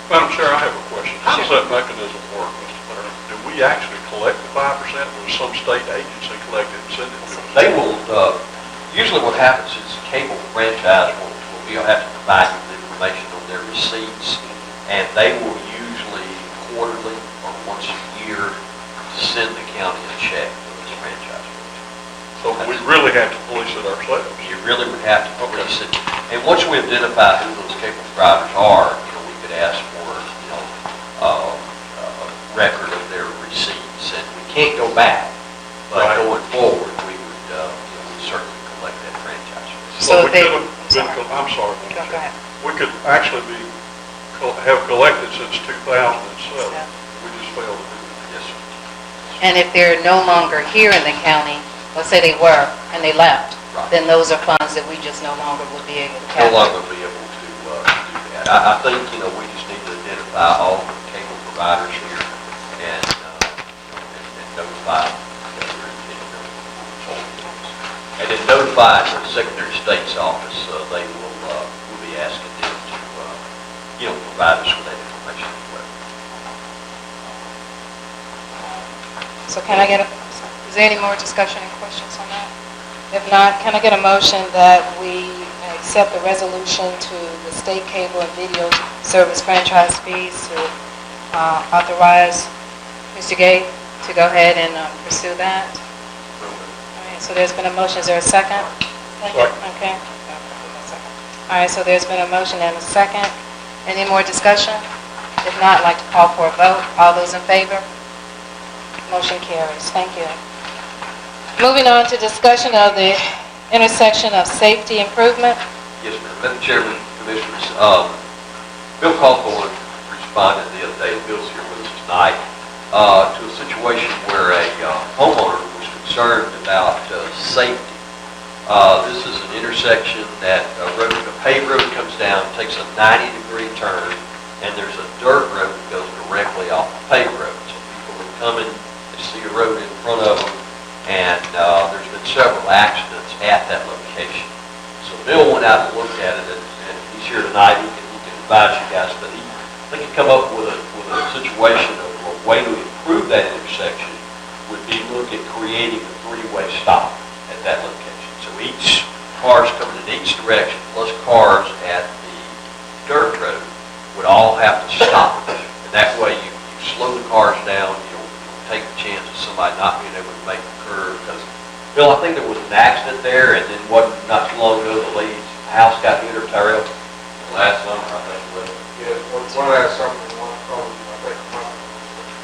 Madam Chair, I have a question. How does that mechanism work, Mr. Mayor? Do we actually collect the 5%, or does some state agency collect it and send it to us? They will, usually what happens is cable franchise will have to provide you with information on their receipts, and they will usually quarterly or once a year send the county a check for this franchise. So we really have to police it ourselves? You really would have to police it. And once we identify who those cable providers are, we could ask for, a record of their receipts, and we can't go back. But going forward, we would, we'd certainly collect that franchise. So we could have been, I'm sorry. Go ahead. We could actually have collected since 2007. We just failed to do it. Yes, sir. And if they're no longer here in the county, let's say they were and they left, then those are funds that we just no longer would be able to No capture. longer be able to do that. I think, we just need to identify all the cable providers here and notify them that we're intending to hold things. And then notify the Secretary of State's office, they will be asking them to, provide us with that information as well. So can I get is there any more discussion and questions on that? If not, can I get a motion that we accept the resolution to the state cable and video service franchise fees to authorize Mr. Gay to go ahead and pursue that? All right, so there's been a motion. Is there a second? Second. Okay. All right, so there's been a motion and a second. Any more discussion? If not, I'd like to call for a vote. All those in favor? Motion carries. Thank you. Moving on to discussion of the intersection of safety improvement. Yes, ma'am. Madam Chairman, Commissioners, Bill Cawthorn responded the other day, Bill's here with us tonight, to a situation where a homeowner was concerned about safety. This is an intersection that a paved road comes down, takes a 90-degree turn, and there's a dirt road that goes directly off the paved road. So people are coming, they see a road in front of them, and there's been several accidents at that location. So Bill went out and looked at it, and he's here tonight. He can advise you guys, but I think he come up with a situation of a way to improve that intersection would be look at creating a three-way stop at that location. So each cars coming in each direction, plus cars at the dirt road, would all have to stop. And that way you slow the cars down, you don't take the chance of somebody not being able to make the curve. Because, Bill, I think there was an accident there, and then not too long ago, the lady's house got hit or tore up. Last summer, I think it was. Yeah, one last summer, I think.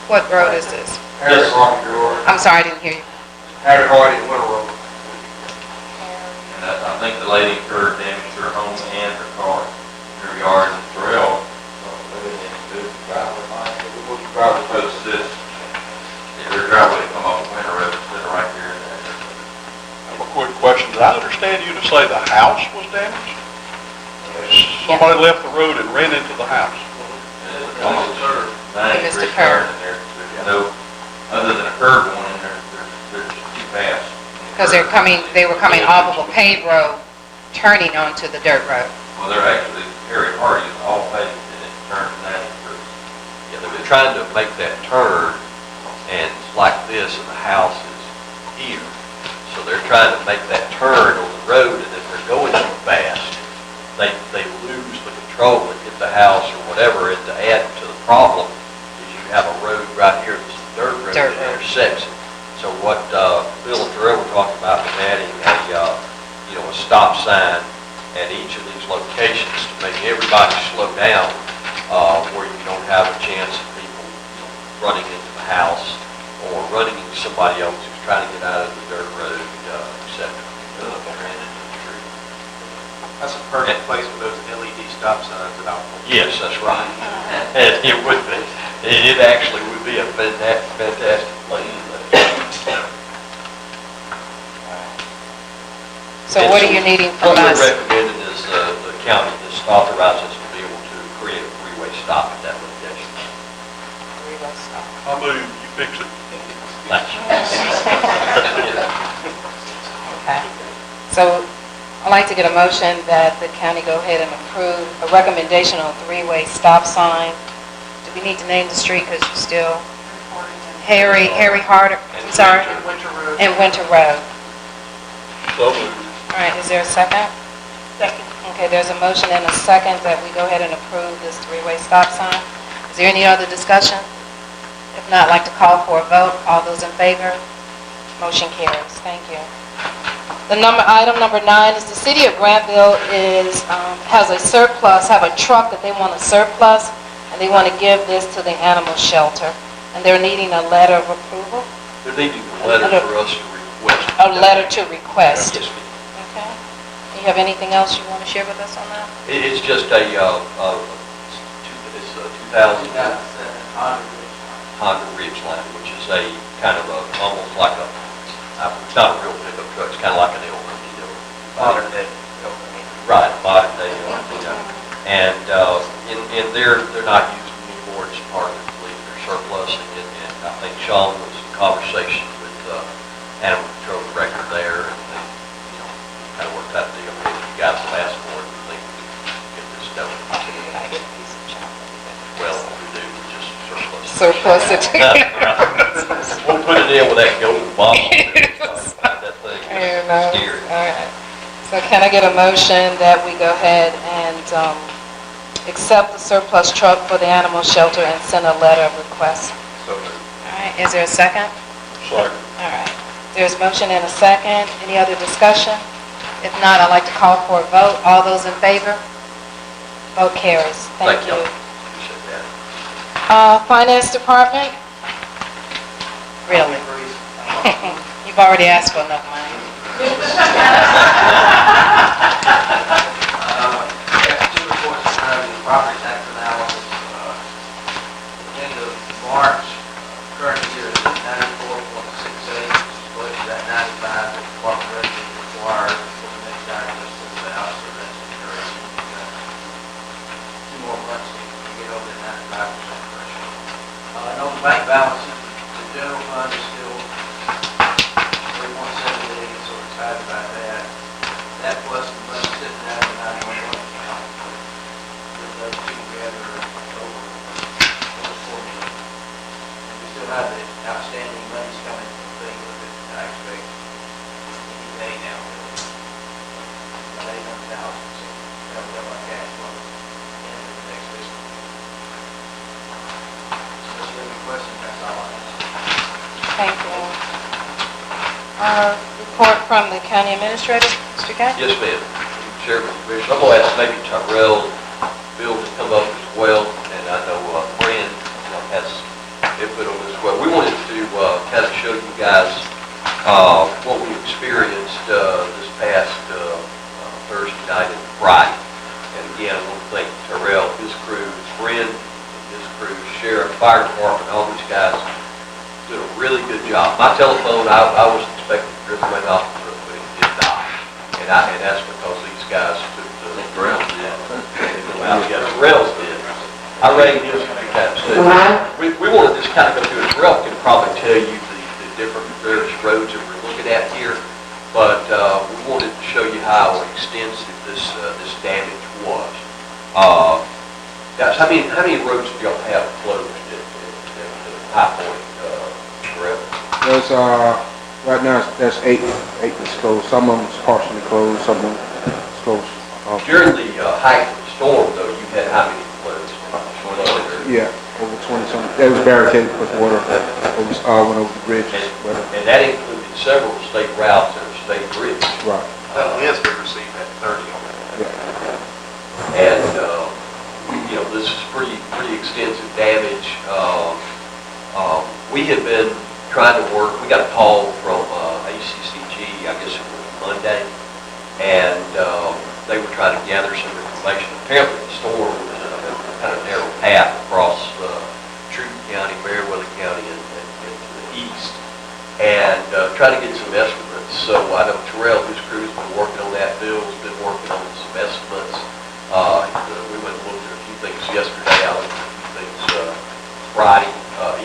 What road is this? Harry Hardy Road. I'm sorry, I didn't hear you. Harry Hardy and Winter Road. And I think the lady incurred damage to her home and her car, her yard and trail. Their driveway come off Winter Road, right here. I have a quick question. Did I understand you to say the house was damaged? Somebody left the road and ran into the house. Almost a 90-degree turn in there. There's no, other than a curb going in there, they're just too fast. Because they were coming off of a paved road, turning onto the dirt road. Well, they're actually, Harry Hardy is all paved and it turns 90 degrees. Yeah, they've been trying to make that turn, and it's like this, and the house is here. So they're trying to make that turn on the road, and if they're going too fast, they lose the control and hit the house or whatever. And to add to the problem is you have a road right here, this dirt road that intersects it. So what Bill and Terrell were talking about was adding a stop sign at each of these locations to make everybody slow down, where you don't have a chance of people running into the house or running into somebody else who's trying to get out of the dirt road, etc. That's a perfect place for those LED stop signs at Alcorn. Yes, that's right. And it would be, it actually would be a fantastic place. So what are you needing from What us? we're recommending is the county just authorize us to be able to create a three-way stop at that location. Three-way stop. I move, you fix it. Okay. So I'd like to get a motion that the county go ahead and approve a recommendation on three-way stop sign. Do we need to name the street because you're still Harry Harder, I'm sorry? And Winter Road. So moved. All right, is there a second? Second. Okay, there's a motion and a second that we go ahead and approve this three-way stop sign. Is there any other discussion? If not, I'd like to call for a vote. All those in favor? Motion carries. Thank you. Item number 9 is the city of Grantville has a surplus, have a truck that they want to surplus, and they want to give this to the animal shelter. And they're needing a letter of approval? They're needing a letter for us to request. A letter to request. Yes, ma'am. Okay. You have anything else you want to share with us on that? It's just it's a 2000 Honda Ridgeline, which is a kind of almost like it's not a real pickup truck, it's kind of like an LMD. Modern day. Right, modern day LMD. And they're not using anymore, it's part of their fleet, they're surplus, and I think Sean was in conversation with Animal Control Director there, and they, kind of worked out the deal. If you guys have asked for it, we think we can get this done. Well, we do, we just surplus. Surplus it. We'll put it in with that golden bottle. That thing is scary. All right. So can I get a motion that we go ahead and accept the surplus truck for the animal shelter and send a letter of request? So moved. All right, is there a second? Second. All right. There's motion and a second. Any other discussion? If not, I'd like to call for a vote. All those in favor? Vote carries. Thank you. Appreciate that. Finance Department? Really? You've already asked for enough money. Two reports from the property tax analysis. End of March, current year is 94.68, budget at 95, the department revenue required for the next item is to the house, so that's encouraging. We've got 2 more months to get over the 95% threshold. And on the bank balance, the general fund is still 3.7 million, so we're excited about that. That plus the money sitting out in the 911 account, with those two together, over 4 million. And we still have the outstanding monies coming from the thing with it, I expect any day now. About 800,000, so that'll be our cash flow into the next fiscal year. So if there's any questions, that's all I have. Thank you. Report from the county administrator, Mr. Gadd? Yes, ma'am. Chairman, Commissioner, I'm going to ask maybe Tyrell, Bill to come up as well, and I know Fran has input on this as well. We wanted to kind of show you guys what we experienced this past Thursday night and Friday. And again, I want to thank Tyrell, his crew, Fran, his crew, Sheriff, Fire Department, all these guys did a really good job. My telephone, I was expecting to rip right off the roof, but it did not. And that's because these guys took the Terrell did. Yeah, Terrell did. I rated him a few times too. We want to just kind of go through it. Terrell can probably tell you the different various roads that we're looking at here, but we wanted to show you how extensive this damage was. Guys, how many roads do y'all have closed at High Point? There's, right now, that's eight that's closed. Some of them is partially closed, some of them is closed. During the height of the storm, though, you had how many closed? Yeah, over 20-something. That was barricaded with water. Went over the bridge. And that included several state routes and state bridges. Right. Yes, we received that 30 on that. Yeah. And, this is pretty extensive damage. We had been trying to work, we got a call from ACCG, I guess it was Monday, and they were trying to gather some information. apparently the storm was a kind of narrow path across Truth County, Meriwether County, and to the east, and try to get some estimates. So I know Terrell, whose crew's been working on that. Bill's been working on some estimates. We went and looked at a few things yesterday. I looked at a few things Friday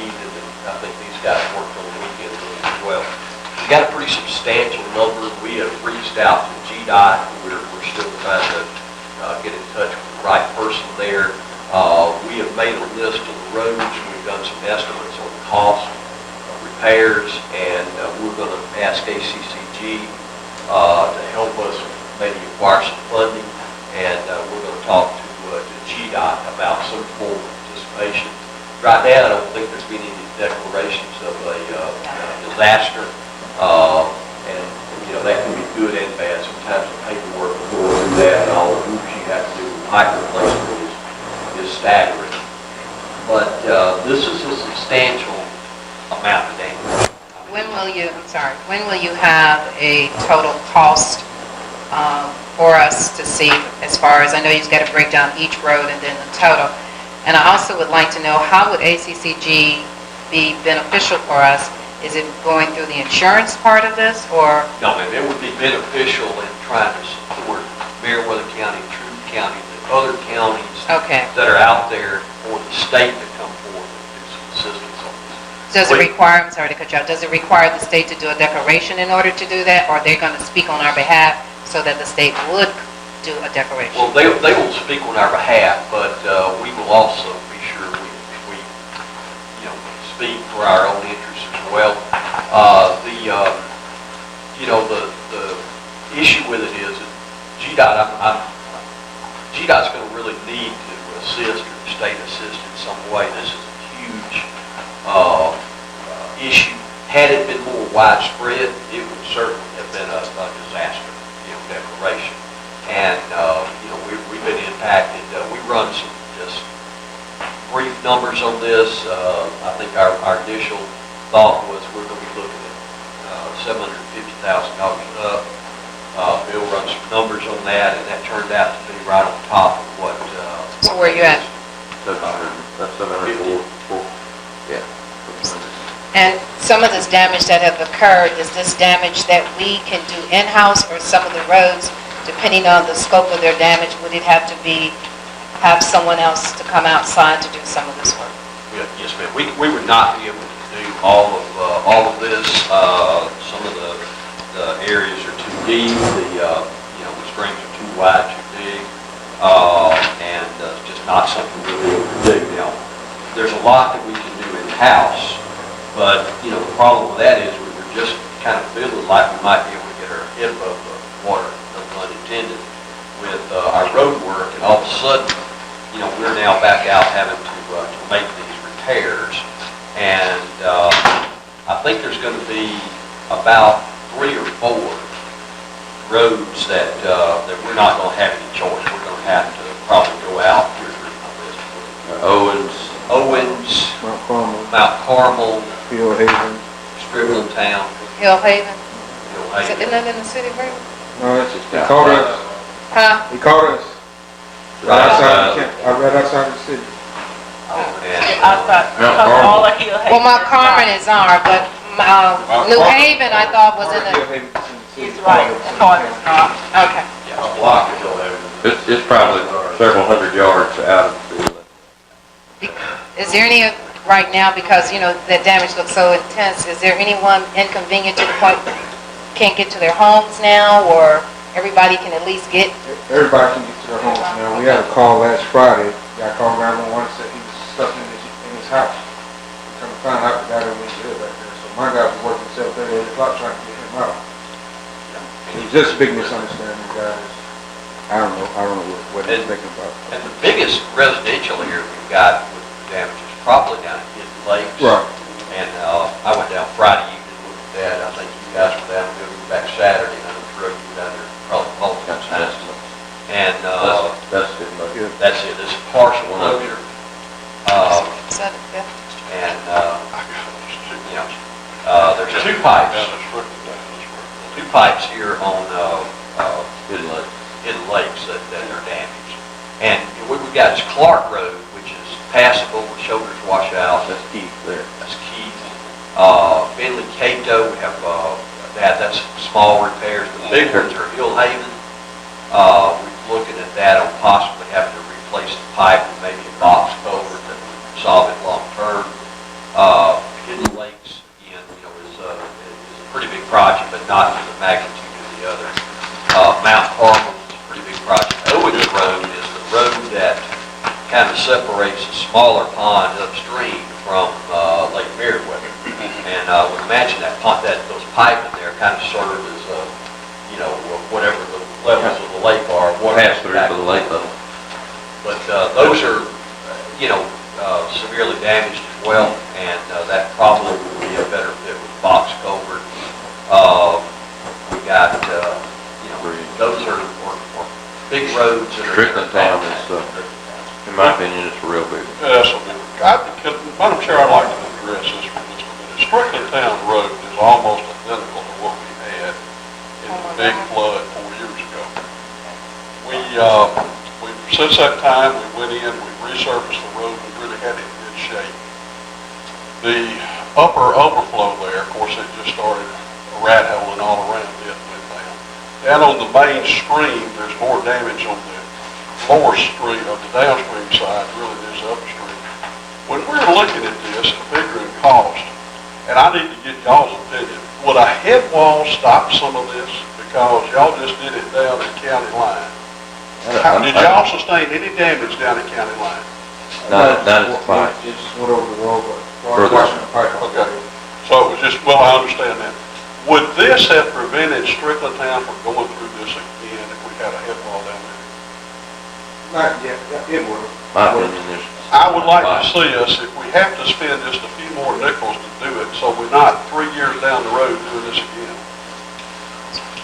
evening, and I think these guys worked on the weekend as well. We got a pretty substantial number. We have reached out to GDOT. We're still trying to get in touch with the right person there. We have made a list of the roads. We've done some estimates on the cost of repairs, and we're going to ask ACCG to help us maybe acquire some funding, and we're going to talk to GDOT about some form of participation. Right now, I don't think there's been any declarations of a disaster, and that can be good and bad. Sometimes the paperwork before we do that, and all the hoops you have to do with pipe replacement is staggering. But this is a substantial amount of damage. When will you have a total cost for us to see, as far as, I know you've got to break down each road and then the total. And I also would like to know, how would ACCG be beneficial for us? Is it going through the insurance part of this, or? No, ma'am, it would be beneficial in trying to support Meriwether County, Truth County, the other counties that are out there, for the state to come forward and do some assistance on this. Does it require, I'm sorry to cut you off, does it require the state to do a declaration in order to do that, or they're going to speak on our behalf so that the state would do a declaration? Well, they will speak on our behalf, but we will also be sure we speak for our own interests as well. The issue with it is that GDOT's going to really need to assist, or the state assist in some way. This is a huge issue. Had it been more widespread, it would certainly have been a disaster, declaration. And, we've been impacted. We run some just brief numbers on this. I think our initial thought was we're going to be looking at $750,000 up. Bill runs some numbers on that, and that turned out to be right on top of what... So where are you at? That's 750. Yeah. And some of this damage that have occurred, is this damage that we can do in-house, or some of the roads, depending on the scope of their damage, would it have to have someone else to come outside to do some of this work? Yes, ma'am. We would not be able to do all of this. Some of the areas are too deep. The streams are too wide, too big, and just not something we'll be able to do. Now, there's a lot that we can do in-house, but the problem with that is we were just kind of feeling like we might be able to get our head above the water, no pun intended, with our road work, and all of a sudden, we're now back out having to make these repairs, and I think there's going to be about 3 or 4 roads that we're not going to have any choice. We're going to have to probably go out. Owens, Mount Carmel, Hill Haven, Strickland Town. Hill Haven? Isn't that in the city, right? No, he called us. Huh? He called us. Right outside the city. Well, Mount Carmel is ours, but New Haven, I thought, was in the... He's right, the part is not. Okay. Yeah, a block of Hill Haven. It's probably several hundred yards out of the city. Is there any, right now, because, that damage looks so intense, is there anyone inconvenient to the point can't get to their homes now, or everybody can at least get? Everybody can get to their homes now. We had a call last Friday. Guy called 911 and said he was stuck in his house. Come to find out the guy didn't live back there. So my guy was working 7:30, 8 o'clock trying to get him out. It's just a big misunderstanding, guys. I don't know what they're thinking about. And the biggest residential area we've got with the damage is probably down at Hidden Lakes. Right. And I went down Friday evening and looked at that. I think you guys were down there back Saturday, and I'm sure you were down there probably multiple times. And That's Hidden Lakes. that's it. This partial closure. And there's 2 pipes. 2 pipes here on Hidden Lakes that are damaged. And got is Clark Road, which is passable with shoulders wash out. That's Keith there. That's Keith. Finley Cato, we have, that's small repairs. The big ones are Hill Haven. We're looking at that on possibly having to replace the pipe and maybe a box culvert that would solve it long term. Hidden Lakes, again, is a pretty big project, but not to the magnitude of the other. Mount Carmel is a pretty big project. Owens Road is the road that kind of separates a smaller pond upstream from Lake Meriwether. And I would imagine that pond, those pipe in there kind of serve as whatever the levels of the lake are. Pass through for the lake level. But those are, severely damaged as well, and that probably would be a better fit with box culvert. We got, those are big roads that are. Strickland Town is, in my opinion, it's real big. Yes, Madam Chair, I'd like to address this for just a minute. Strickland Town Road is almost identical to what we had in the big flood 4 years ago. Since that time, we went in, we resurfaced the road, we really had it in good shape. The upper overflow there, of course, it just started rat holing all around it and went down. Down on the main stream, there's more damage on the lower stream, of the downstream side, really than is upstream. When we were looking at this and figuring cost, and I need to get y'all's opinion, would a head wall stop some of this? Because y'all just did it down at county line. Did y'all sustain any damage down at county line? Not at the pipe. It just went over the road, Okay. So it was just, well, I understand that. Would this have prevented Strickland Town from going through this again if we had a head wall down there? Not yet, it would. My opinion is. I would like to see us, if we have to spend just a few more nickels to do it, so we're not 3 years down the road doing this again.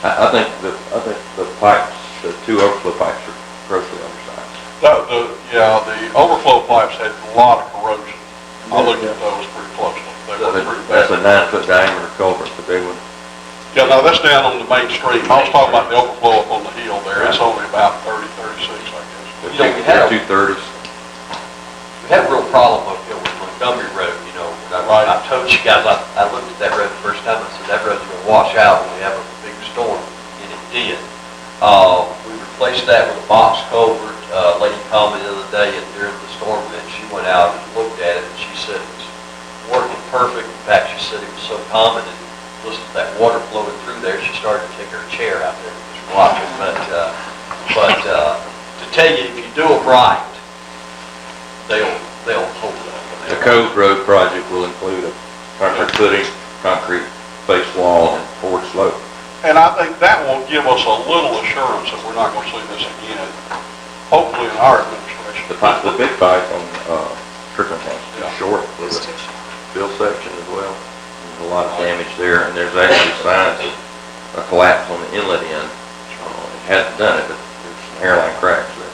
I think the pipes, the two overflow pipes are grossly undersized. The overflow pipes had a lot of corrosion. I looked at those pretty closely. They were pretty bad. That's a 9-foot diameter culvert, the big one. Yeah, no, that's down on the main stream. I was talking about the overflow up on the hill there. It's only about 30, 36, I guess. We had 230s. We had a real problem up here with Montgomery Road, I told you guys, I looked at that road the first time, I said, that road's gonna wash out when we have a big storm, and it did. We replaced that with a box culvert. A lady called me the other day, and during the storm event, she went out and looked at it, and she said it was working perfect. In fact, she said it was so common, and listened to that water flowing through there, she started to take her chair out there and just watch it. But to tell you, if you do it right, they'll hold it up. The Cove Road project will include a concrete footing, concrete face wall, and forward slope. And I think that will give us a little assurance that we're not going to see this again, hopefully in our administration. The big pipe on Strickland Town is too short for the fill section as well. There's a lot of damage there, and there's actually signs of a collapse on the inlet end. It hasn't done it, but there's some hairline cracks there.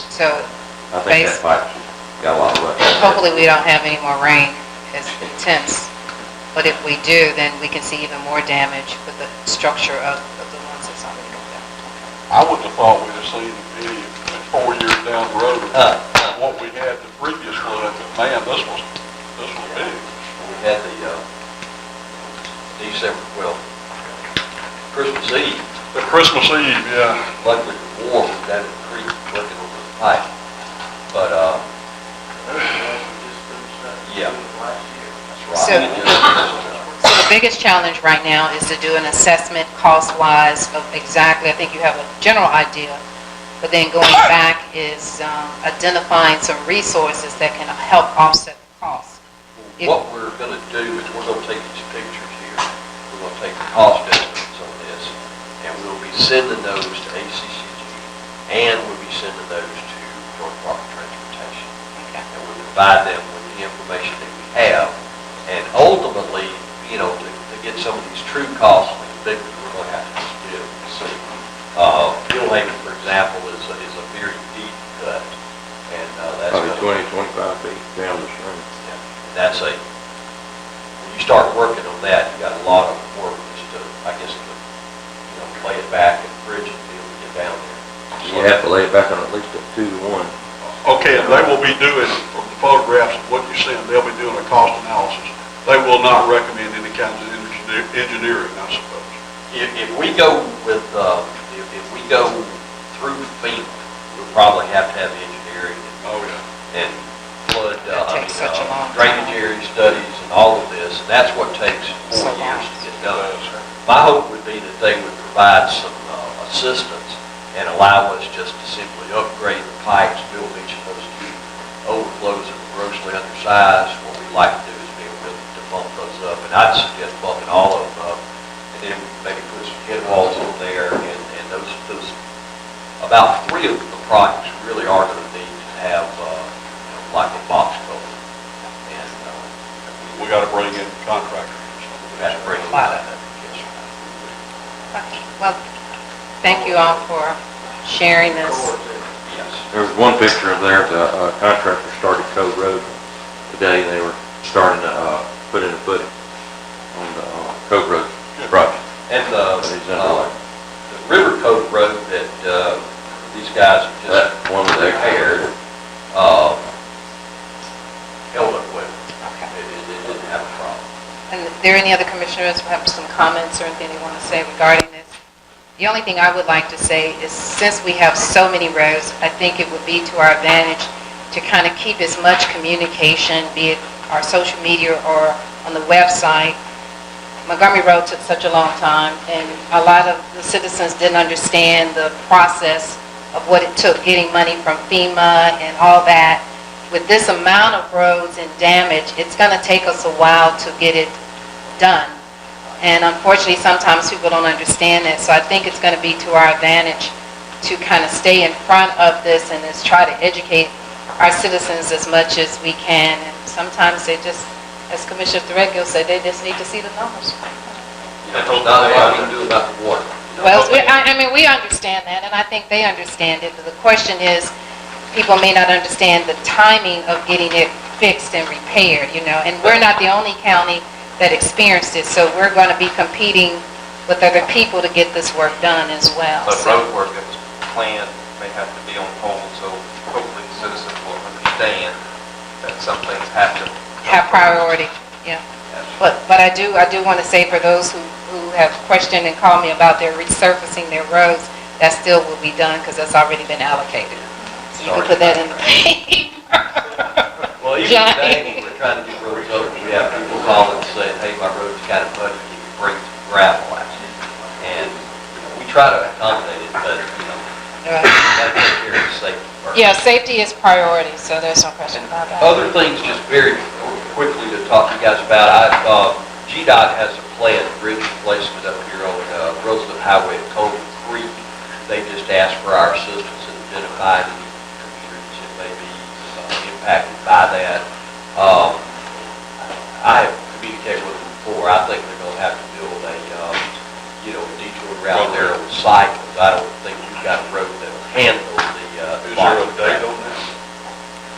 So, I think that pipe's got a lot of rust. hopefully we don't have any more rain as intense. But if we do, then we can see even more damage with the structure of the ones that's already going down. I wouldn't have thought we'd have seen any 4 years down the road what we had the previous flood, but man, this was big. We had the December, Christmas Eve. The Christmas Eve, yeah. Luckily the warm was down in the creek working over the pipe. But, yeah, that's So, right. so the biggest challenge right now is to do an assessment cost-wise of exactly, I think you have a general idea, but then going back is identifying some resources that can help offset the cost. What we're going to do is we're going to take these pictures here. We're going to take the cost estimates on this, and we'll be sending those to ACCG, and we'll be sending those to Georgia Department of Transportation. Okay. And we'll provide them with the information that we have. And ultimately, to get some of these true costs on these big ones, we're going to have to just bid and see. Hill Haven, for example, is a very deep cut, and that's Probably 20, 25 feet down the stream. Yeah, and that's when you start working on that, you got a lot of work just to, I guess, lay it back and bridge it to be able to get down there. You have to lay it back on at least a 2-to-1 Okay, and they will be doing, from the photographs of what you send, they'll be doing a cost analysis. They will not recommend any kinds of engineering, I suppose. If we go with, if we go through FEMA, we'll probably have to have engineering Oh, yeah. and flood, takes such a long drainage area studies and all of this, and that's what takes 4 years to get done. My hope would be that they would provide some assistance and allow us just to simply upgrade the pipes, build each of those two overflows that are grossly undersized. What we'd like to do is be able to bump those up, and I'd suggest bumping all of them up, and then maybe put some head walls on there, and those, about 3 of the projects really are going to need to have, like a box culvert. And, We got to bring in contractors. we have to bring a lot of that. Okay, well, thank you all for sharing this. Yes. There was one picture of there, the contractor started Code Road today. They were starting to put in a footing on the Code Road project. And the River Cove Road that these guys have just one was repaired, held up well. It didn't have a problem. And are there any other commissioners who have some comments or anything they want to say regarding this? The only thing I would like to say is, since we have so many roads, I think it would be to our advantage to kind of keep as much communication, be it our social media or on the website. Montgomery Road took such a long time, and a lot of the citizens didn't understand the process of what it took, getting money from FEMA and all that. With this amount of roads and damage, it's going to take us a while to get it done. And unfortunately, sometimes people don't understand that. So I think it's going to be to our advantage to kind of stay in front of this and just try to educate our citizens as much as we can. And sometimes they just, as Commissioner Threadgill said, they just need to see the numbers. That's not what we can do about the water. Well, I mean, we understand that, and I think they understand it. But the question is, people may not understand the timing of getting it fixed and repaired, and we're not the only county that experienced it, so we're going to be competing with other people to get this work done as well. But road work that was planned may have to be on hold, so hopefully the citizens will understand that some things have to have priority, yeah. But I do want to say, for those who have questioned and called me about their resurfacing their roads, that still will be done because that's already been allocated. So you can put that in the paper. Well, even today, when we're trying to get roads open, we have people calling and saying, hey, my road's kind of muddy, can you bring some gravel out? And we try to accommodate it, but, Right. gotta take care of safety first. Yeah, safety is priority, so there's no question about that. Other things, just very quickly to talk to you guys about, GDOT has a plan, bridge replacement up here on Roosevelt Highway at Coleman Creek. They just asked for our assistance in identifying any communities that may be impacted by that. I have communicated with them before. I think they're going to have to build a, a detour route there on the site, because I don't think we've got a road that will handle the. Is there a date on that?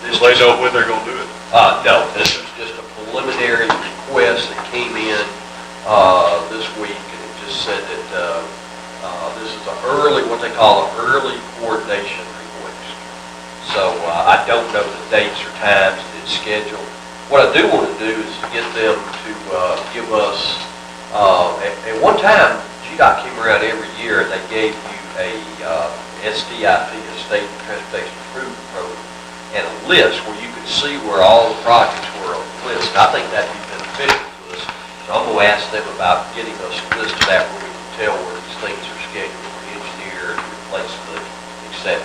Do they know when they're going to do it? No, this is just a preliminary request that came in this week, and it just said that this is what they call an early coordination request. So I don't know the dates or times that it's scheduled. What I do want to do is get them to give us, at one time, GDOT came around every year and they gave you a STIP, a State Transportation Improvement Program, and a list where you could see where all the projects were on the list. And I think that'd be beneficial to us. So I'm going to ask them about getting us a list of that where we can tell where these things are scheduled for engineer, replacement, etc.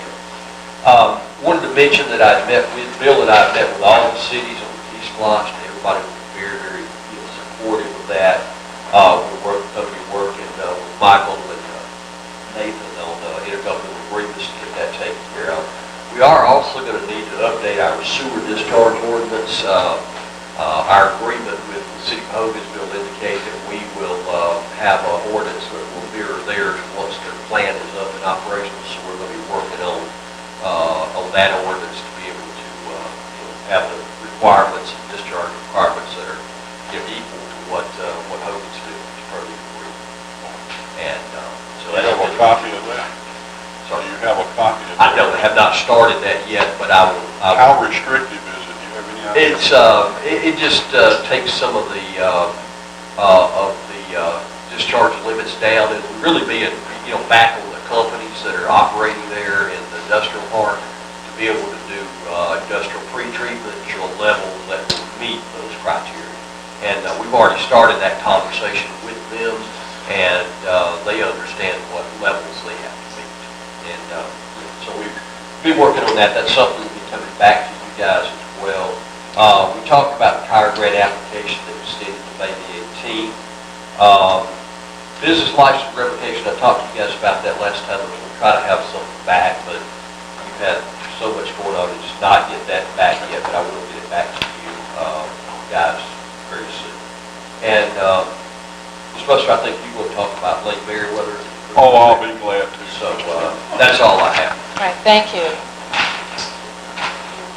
Wanted to mention that I'd met with Bill, and I've met with all the cities on the East Launch, and everybody was very, very supportive of that. We're going to be working with Michael and Nathan on intergovernmental agreements to get that taken care of. We are also going to need to update our sewer discharge ordinance. Our agreement with the City of Hogansville indicates that we will have an ordinance that will mirror theirs once their plan is up and operational. So we're going to be working on that ordinance to be able to have the requirements and discharge requirements that are equal to what Hogansville is per the agreement. And so You have a copy of that? Sorry, You have a a copy of I don't, have not started that yet, but I will. How restrictive is it? Do you have any idea? It just takes some of the discharge limits down. It will really be, back on the companies that are operating there in the industrial park to be able to do industrial pretreatment to a level that will meet those criteria. And we've already started that conversation with them, and they understand what levels they have to meet. And so we've been working on that. That's something we'll be coming back to you guys as well. We talked about the tire grant application that was extended to May the 18th. Business license revocation, I talked to you guys about that last time. We'll try to have something back, but you've had so much going on, it's not get that back yet, but I will get it back to you guys very soon. And especially, I think you will talk about Lake Meriwether. Oh, I'll be glad to. So that's all I have. All right, thank you.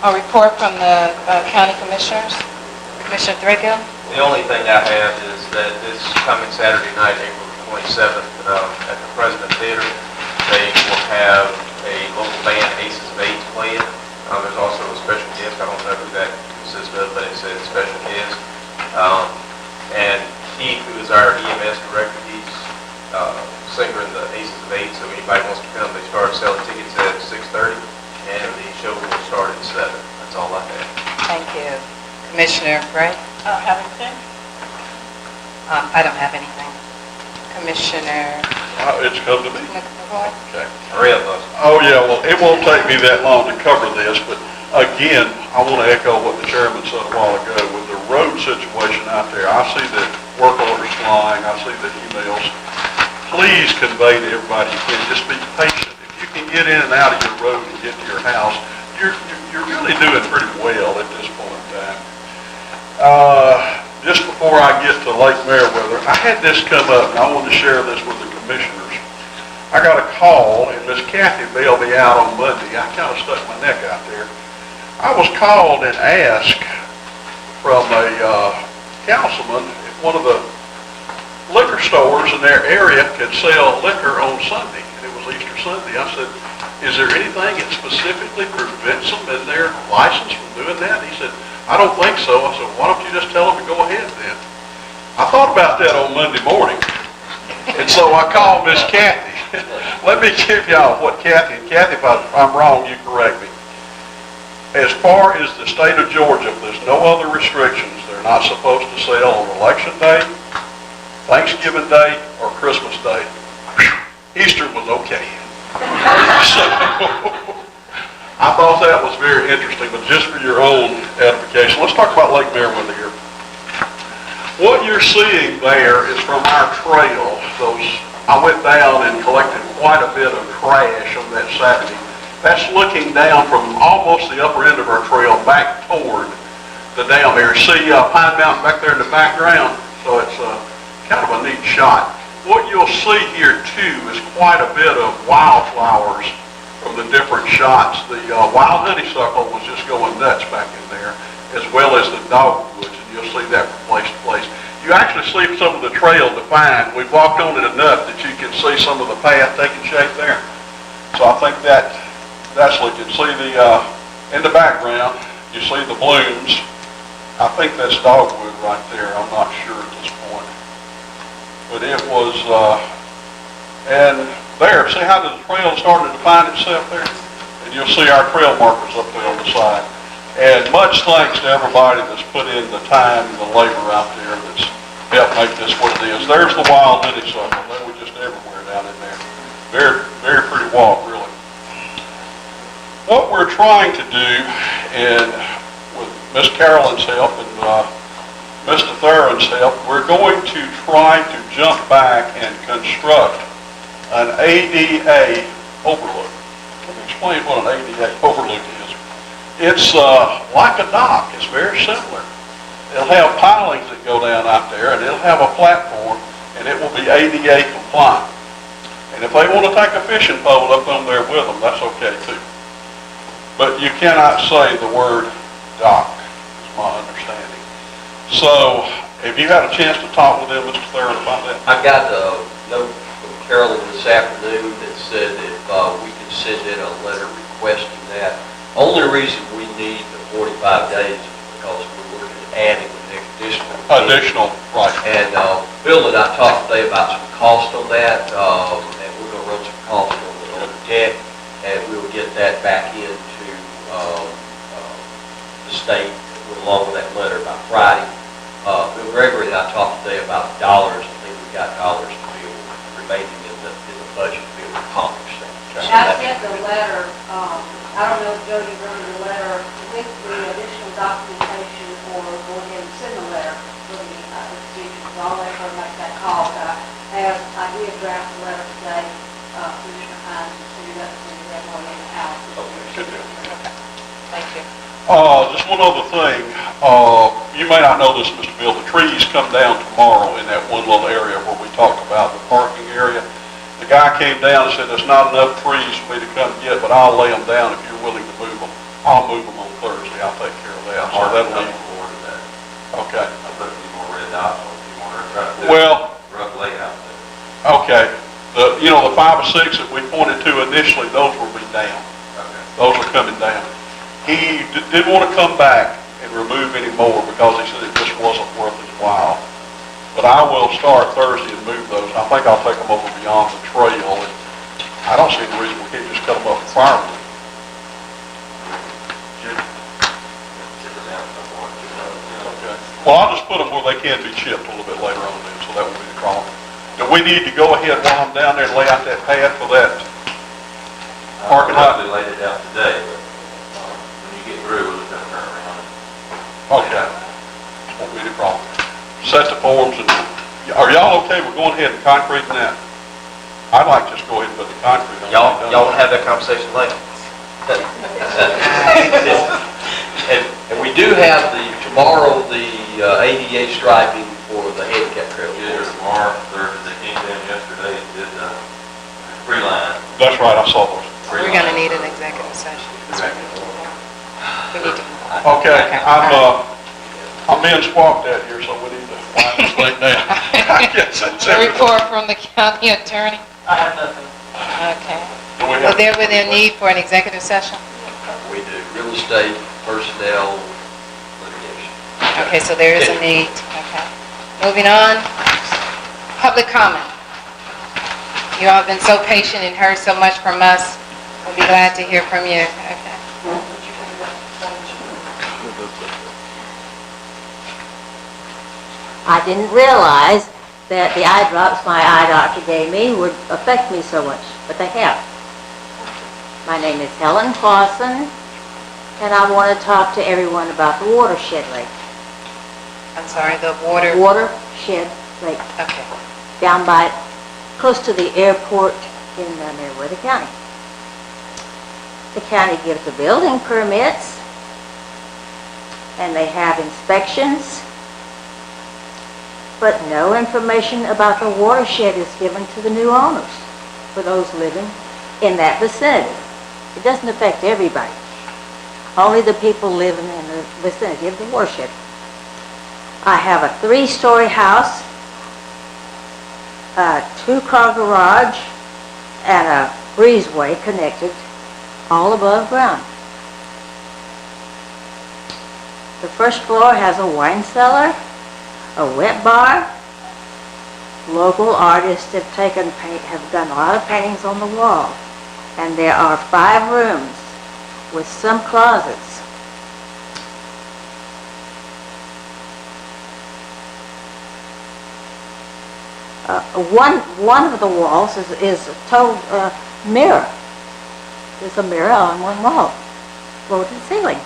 A report from the county commissioners. Commissioner Threadgill? The only thing I have is that this coming Saturday night, April 27th, at the President Theater, they will have a local band, Aces of Eight, playing. There's also a special guest. I don't know who that consists of, but it says special guest. And Keith, who is our EMS director, he's singer in the Aces of Eight, so anybody wants to come, they start selling tickets at 6:30, and the show will start at 7. That's all I have. Thank you. Commissioner Gray? I don't have anything. I don't have anything. Commissioner It's come to me. McCoy? Okay. Three of us. Oh, yeah, well, it won't take me that long to cover this, but again, I want to echo what the chairman said a while ago. With the road situation out there, I see the work orders flying, I see the emails. Please convey to everybody you can, just be patient. If you can get in and out of your road and get to your house, you're really doing pretty well at this point in time. Just before I get to Lake Meriwether, I had this come up, and I wanted to share this with the commissioners. I got a call, and Miss Kathy bailed me out on Monday. I kind of stuck my neck out there. I was called and asked from a councilman if one of the liquor stores in their area could sell liquor on Sunday, and it was Easter Sunday. I said, is there anything that specifically prevents them in their license from doing that? He said, I don't think so. I said, why don't you just tell them to go ahead then? I thought about that on Monday morning, and so I called Miss Kathy. Let me give y'all what Kathy, if I'm wrong, you correct me. As far as the state of Georgia, if there's no other restrictions, they're not supposed to sell on Election Day, Thanksgiving Day, or Christmas Day. Easter was okay. So, I thought that was very interesting, but just for your own edification, let's talk about Lake Meriwether here. What you're seeing there is from our trail. I went down and collected quite a bit of trash on that Saturday. That's looking down from almost the upper end of our trail back toward the dam area. See Pine Mountain back there in the background? So it's kind of a neat shot. What you'll see here too is quite a bit of wildflowers from the different shots. The wild honeysuckle was just going nuts back in there, as well as the dogwoods, and you'll see that from place to place. You actually see some of the trail defined. We've walked on it enough that you can see some of the path taking shape there. So I think that's what you can see in the background. You see the blooms. I think that's dogwood right there. I'm not sure at this point. But it was, and there, see how the trail is starting to define itself there? And you'll see our trail markers up there on the side. And much thanks to everybody that's put in the time and the labor out there that's helped make this what it is. There's the wild honeysuckle. They were just everywhere down in there. Very, very pretty walk, really. What we're trying to do, and with Miss Carolyn's help and Mr. Theron's help, we're going to try to jump back and construct an ADA overlook. Let me explain what an ADA overlook is. It's like a dock. It's very similar. It'll have pilings that go down out there, and it'll have a platform, and it will be ADA compliant. And if they want to take a fishing pole up on there with them, that's okay too. But you cannot say the word dock, is my understanding. So, have you had a chance to talk with them, Mr. Theron, about that? I got a note from Carolyn this afternoon that said if we could send in a letter requesting that. Only reason we need the 45 days is because we're looking at adding an Additional, right. And Bill and I talked today about some cost on that, and we're going to run some cost on the deck, and we'll get that back into the state along with that letter by Friday. Bill Gregory and I talked today about dollars. I think we've got dollars to be able to remaining in the budget to be able to accomplish that. And I sent the letter, I don't know if Jody wrote the letter with the additional documentation or go ahead and send the letter for the institutions. I'll let her make that call. But I did draft the letter today, Commissioner Hines, and send it up to everyone in the house. Good deal. Thank you. Just one other thing. You may not know this, Mr. Bill, the trees come down tomorrow in that one little area where we talked about the parking area. The guy came down and said, there's not enough trees for me to come get, but I'll lay them down if you're willing to move them. I'll move them on Thursday. I'll take care of that. So that'll leave. Okay. I put a few more red dots on if you want to try to do Well, rough layout. okay. The 5 or 6 that we pointed to initially, those will be down. Okay. Those are coming down. He didn't want to come back and remove any more because he said it just wasn't worth his while. But I will start Thursday and move those. I think I'll take them over beyond the trail. And I don't see any reason we can't just cut them up and fire them. Okay. Well, I'll just put them where they can be chipped a little bit later on then, so that won't be the problem. Do we need to go ahead while I'm down there and lay out that pad for that parking lot? I laid it out today, but when you get through, we'll just have to turn around. Okay. Won't be any problem. Set the forms and, are y'all okay with going ahead and concreting that? I'd like to just go ahead and put the concrete on. Y'all want to have that conversation later? And we do have tomorrow, the ADA striping for the handicap trail. Tomorrow, Thursday, they came in yesterday and did the free line. That's right, I saw those. We're going to need an executive session. We need to. Okay, I'm being swapped at here, so we need to wind this thing down. I guess that's A it. report from the county attorney? I have nothing. Okay. Do we Will have- there be a need for an executive session? We do real estate, personnel, litigation. Okay, so there is a need. Okay. Moving on, public comment. You all have been so patient and heard so much from us. We'll be glad to hear from you. Okay. I didn't realize that the eye drops my eye doctor gave me would affect me so much, but they have. My name is Helen Clausen, and I want to talk to everyone about the watershed lake. I'm sorry, the water? Watershed lake. Okay. Down by, close to the airport in Meriwether County. The county gives the building permits, and they have inspections, but no information about the watershed is given to the new owners for those living in that vicinity. It doesn't affect everybody. Only the people living in the vicinity of the watershed. I have a 3-story house, a 2-car garage, and a breezeway connected all above ground. The first floor has a wine cellar, a wet bar. Local artists have done a lot of paintings on the wall. And there are 5 rooms with some closets. One of the walls is a total mirror. There's a mirror on one wall, floor to the ceiling.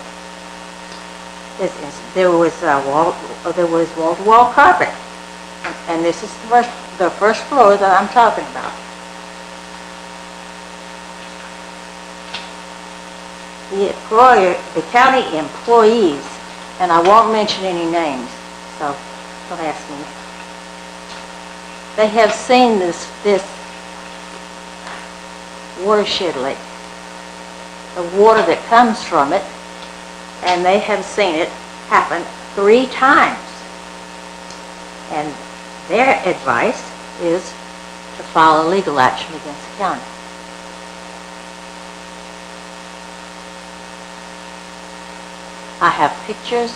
There was wall-to-wall carpet, and this is the first floor that I'm talking about. The county employees, and I won't mention any names, so don't ask me. They have seen this watershed lake, the water that comes from it, and they have seen it happen 3 times. And their advice is to file legal action against the county. I have pictures.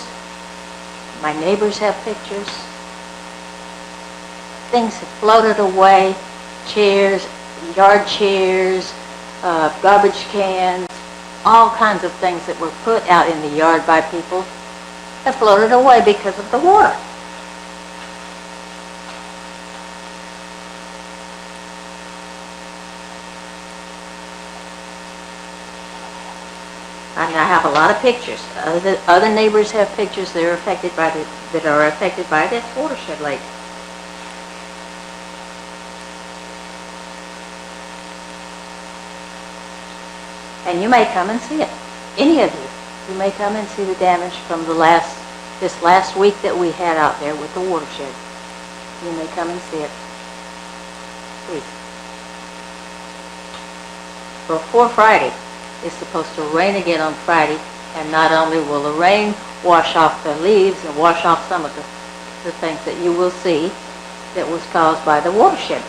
My neighbors have pictures. Things have floated away, chairs, yard chairs, garbage cans, all kinds of things that were put out in the yard by people have floated away because of the water. And I have a lot of pictures. Other neighbors have pictures that are affected by that watershed lake. And you may come and see it. Any of you. You may come and see the damage from this last week that we had out there with the watershed. You may come and see it. Please. Before Friday, it's supposed to rain again on Friday, and not only will the rain wash off the leaves and wash off some of the things that you will see that was caused by the watershed.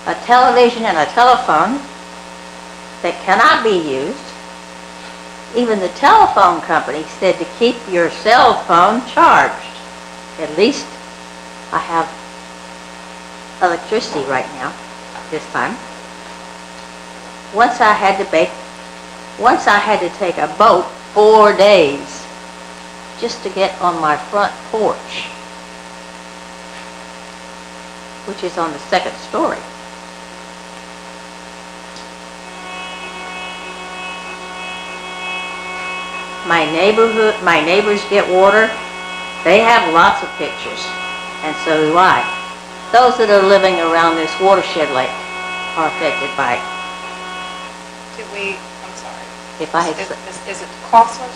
A television and a telephone that cannot be used. Even the telephone company said to keep your cell phone charged. At least I have electricity right now, this time. Once I had to take a boat 4 days just to get on my front porch, which is on the second story. My neighbors get water. They have lots of pictures, and so do I. Those that are living around this watershed lake are affected by it. I'm sorry. If I had Is it Clausen?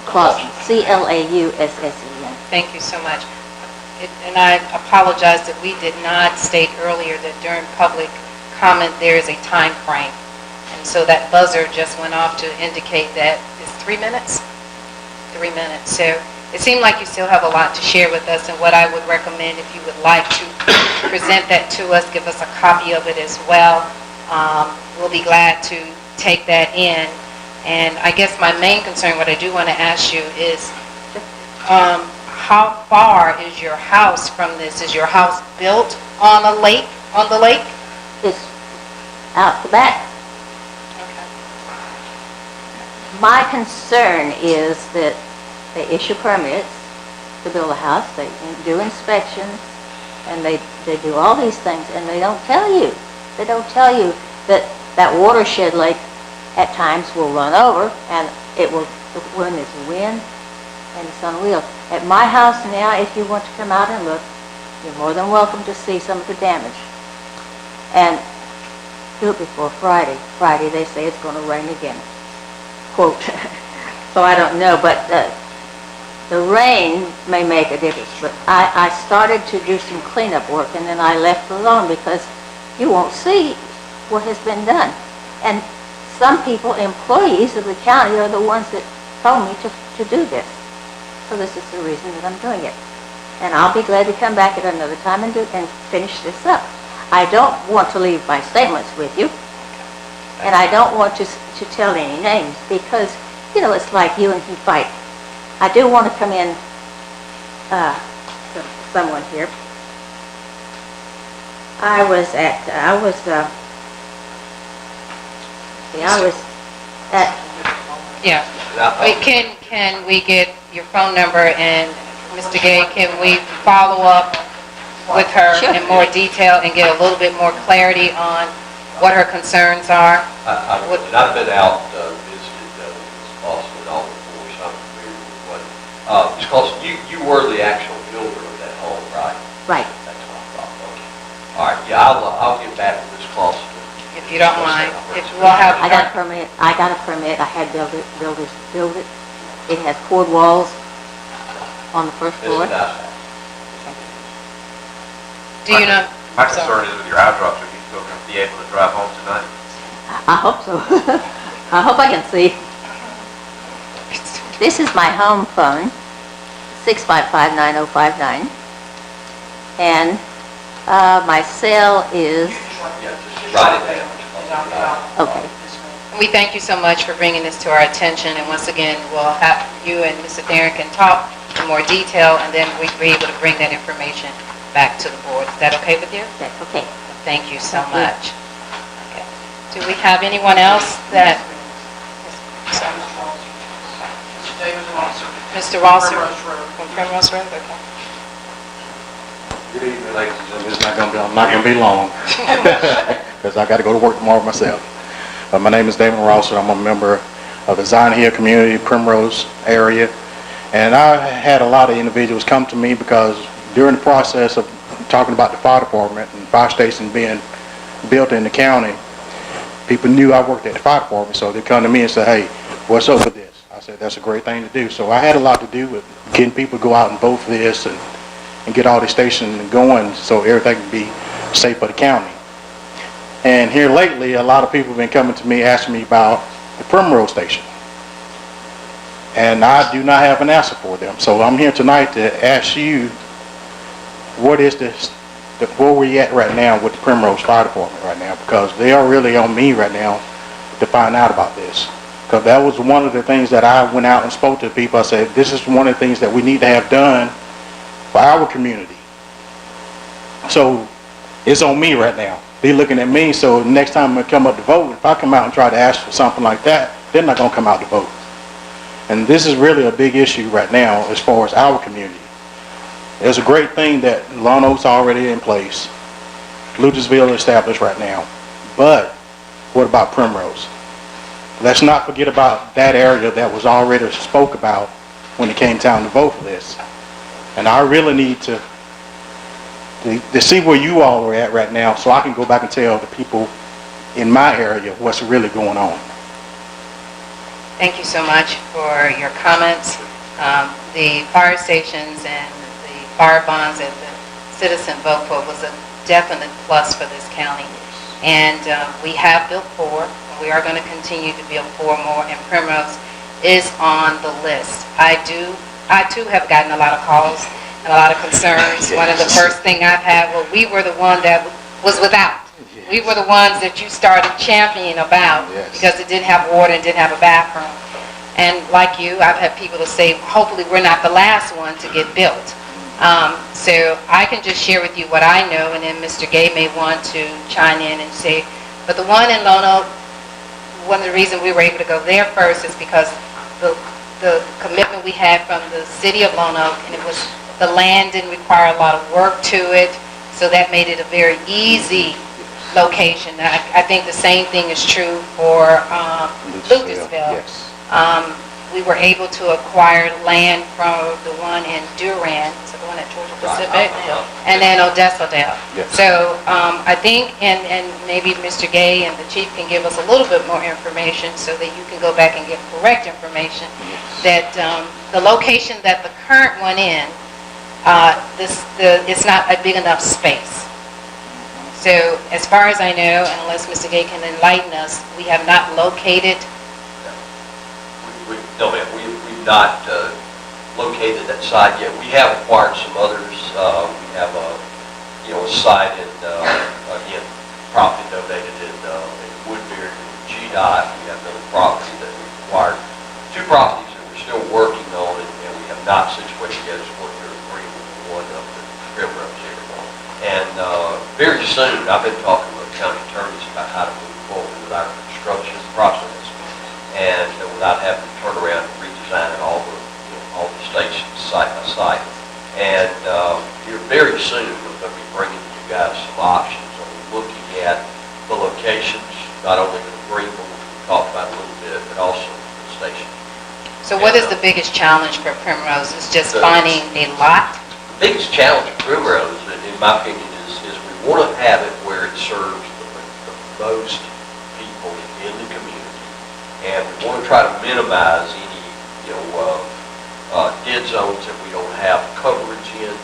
Clausen, C-L-A-U-S-S-E-N. Thank you so much. And I apologize that we did not state earlier that during public comment there is a time frame. And so that buzzer just went off to indicate that it's 3 minutes? 3 minutes. So it seemed like you still have a lot to share with us, and what I would recommend, if you would like to present that to us, give us a copy of it as well. We'll be glad to take that in. And I guess my main concern, what I do want to ask you is, how far is your house from this? Is your house built on a lake, on the lake? It's out the back. My concern is that they issue permits to build a house, they do inspections, and they do all these things, and they don't tell you. They don't tell you that that watershed lake at times will run over, and when there's wind, and it's unreal. At my house now, if you want to come out and look, you're more than welcome to see some of the damage. And do it before Friday. Friday, they say it's going to rain again. Quote. So I don't know, but the rain may make a difference. But I started to do some cleanup work, and then I left it alone because you won't see what has been done. And some people, employees of the county, are the ones that told me to do this. So this is the reason that I'm doing it. And I'll be glad to come back at another time and finish this up. I don't want to leave my statements with you. And I don't want to tell any names because, you know, it's like you and he fight. I do want to come in to someone here. I was at Yeah. Wait, can we get your phone number, and Mr. Gay, can we follow up with her in more detail and get a little bit more clarity on what her concerns are? I've been out, visited Ms. Clausen and all before, so I'm familiar with what, Ms. Clausen, you were the actual builder of that home, right? Right. That's what I thought, okay. All right, yeah, I'll get back with Ms. Clausen. If you don't mind, if we'll have. I got a permit. I had builders build it. It has cord walls on the first floor. Do you know? My concern is with your eye drops, are you still going to be able to drive home tonight? I hope so. I hope I can see. This is my home phone, 655-9059. And my cell is... Yeah, just write it down. Okay. We thank you so much for bringing this to our attention, and once again, we'll have you and Mr. Darren can talk in more detail, and then we'll be able to bring that information back to the board. Is that okay with you? That's okay. Thank you so much. Okay. Do we have anyone else that? David Rosser. Mr. Rosser? Primrose Road. From Primrose Road, okay. Good evening, ladies and gentlemen. I'm not gonna be long, because I gotta go to work tomorrow myself. My name is David Rosser. I'm a member of the Zion Hill community, Primrose area. And I had a lot of individuals come to me because during the process of talking about the fire department and fire station being built in the county, people knew I worked at the fire department, so they come to me and say, hey, what's up with this? I said, that's a great thing to do. So I had a lot to do with getting people to go out and vote for this and get all the stations going so everything can be safe for the county. And here lately, a lot of people have been coming to me asking me about the Primrose station. And I do not have an answer for them. So I'm here tonight to ask you, what is this, where we at right now with the Primrose Fire Department right now? Because they are really on me right now to find out about this. Because that was one of the things that I went out and spoke to people. I said, this is one of the things that we need to have done for our community. So it's on me right now. They're looking at me, so next time I come up to vote, if I come out and try to ask for something like that, they're not going to come out to vote. And this is really a big issue right now as far as our community. There's a great thing that Lone Oak's already in place. Lucasville is established right now. But what about Primrose? Let's not forget about that area that was already spoke about when it came time to vote for this. And I really need to see where you all are at right now so I can go back and tell the people in my area what's really going on. Thank you so much for your comments. The fire stations and the fire bonds that the citizen vote for was a definite plus for this county. And we have built 4. We are going to continue to build 4 more, and Primrose is on the list. I too have gotten a lot of calls and a lot of concerns. One of the first thing I've had, well, we were the one that was without. We were the ones that you started championing about because it didn't have water and didn't have a bathroom. And like you, I've had people to say, hopefully we're not the last one to get built. So I can just share with you what I know, and then Mr. Gay may want to chime in and say, but the one in Lone Oak, one of the reasons we were able to go there first is because the commitment we had from the city of Lone Oak, and it was the land didn't require a lot of work to it, so that made it a very easy location. I think the same thing is true for Lucasville. Yes. We were able to acquire land from the one in Durand, so the one at Georgia Pacific, and then Odessa-Dale. Yes. So I think, and maybe Mr. Gay and the chief can give us a little bit more information so that you can go back and get correct information, that the location that the current one in, it's not a big enough space. So as far as I know, unless Mr. Gay can enlighten us, we have not located. No, ma'am, we've not located that site yet. We have acquired some others. We have a site in, again, property donated in Woodbury to GDOT. We have another property that we acquired. 2 properties that we're still working on, and we have not situated yet as what they're agreeing with one of the Primrose area. And very soon, I've been talking with county attorneys about how to move forward with our construction process, and without having to turn around and redesign all the stations site by site. And here very soon, we're going to be bringing you guys some options on looking at the locations, not only the Greenville, which we talked about a little bit, but also the station. So what is the biggest challenge for Primrose? Is just finding a lot? The biggest challenge for Primrose, in my opinion, is we want to have it where it serves the most people in the community, and we want to try to minimize any dead zones that we don't have coverage in,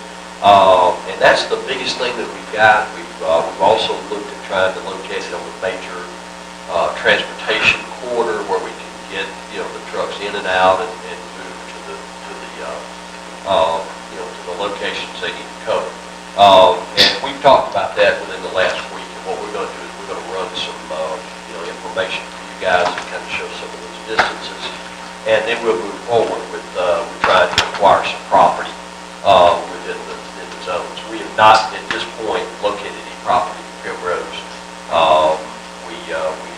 and that's the biggest thing that we've got. We've also looked at trying to locate it on a major transportation corridor where we can get the trucks in and out and move to the locations they need to cover. And we've talked about that within the last week. And what we're going to do is we're going to run some information for you guys then we'll move forward with, we tried to acquire some property, within the zones. We have not, at this point, located any property in Primrose. We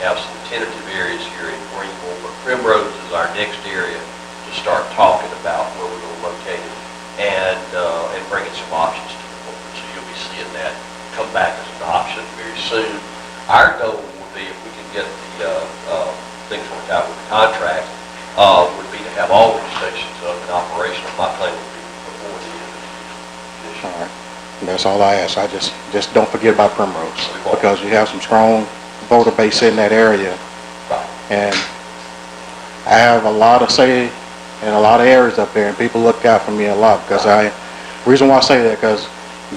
have some tentative areas here in Greenville, but Primrose is our next area to start talking about where we're going to locate it and bringing some options to the board. So you'll be seeing that come back as an option very soon. Our goal would be, if we can get the things worked out with the contract, would be to have all these stations up and operational. My plan would be before the end of this year. All right. And that's all I ask. I just don't forget about Primrose, because you have some strong voter base in that area. And I have a lot of say in a lot of areas up there, and people look out for me a lot, because reason why I say that, because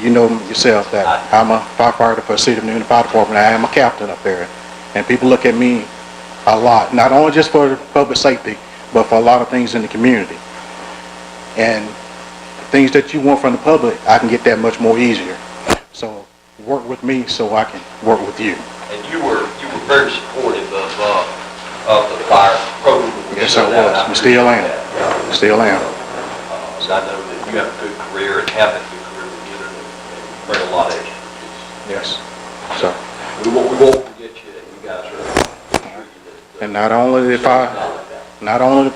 you know yourself that I'm a firefighter for the City of Newnan Fire Department. I am a captain up there, and people look at me a lot, not only just for public safety, but for a lot of things in the community. And things that you want from the public, I can get that much more easier. So work with me so I can work with you. And you were very supportive of the fire program. Yes, I was. I still am. Still am. So I know that you have a good career and have a good career together and bring a lot of expertise. Yes. So. We won't forget you, and you guys are. And not only the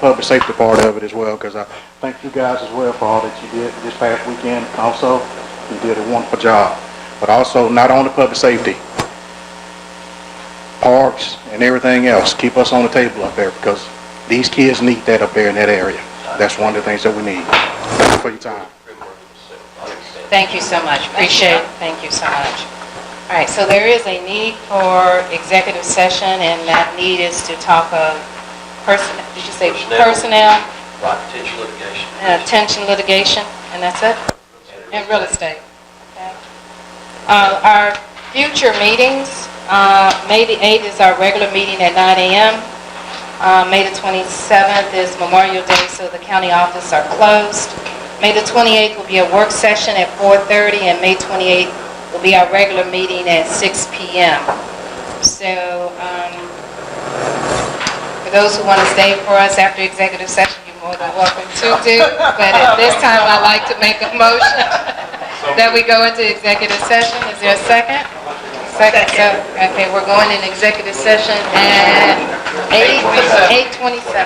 public safety part of it as well, because I thank you guys as well for all that you did this past weekend. Also, you did a wonderful job. But also, not only public safety, parks and everything else, keep us on the table up there, because these kids need that up there in that area. That's one of the things that we need. Thank you for your time. Thank you so much. Appreciate it. Thank you so much. All right, so there is a need for executive session, and that need is to talk of did you say personnel? Right, detention litigation. Detention litigation, and that's it? And real estate. Okay. Our future meetings, May the 8th is our regular meeting at 9 a.m. May the 27th is Memorial Day, so the county offices are closed. May the 28th will be a work session at 4:30, and May 28th will be our regular meeting at 6 p.m. So, for those who want to stay for us after executive session, you're more than welcome to do. But at this time, I'd like to make a motion that we go into executive session. Is there a second? Second. So, okay, we're going in executive session at 8:27.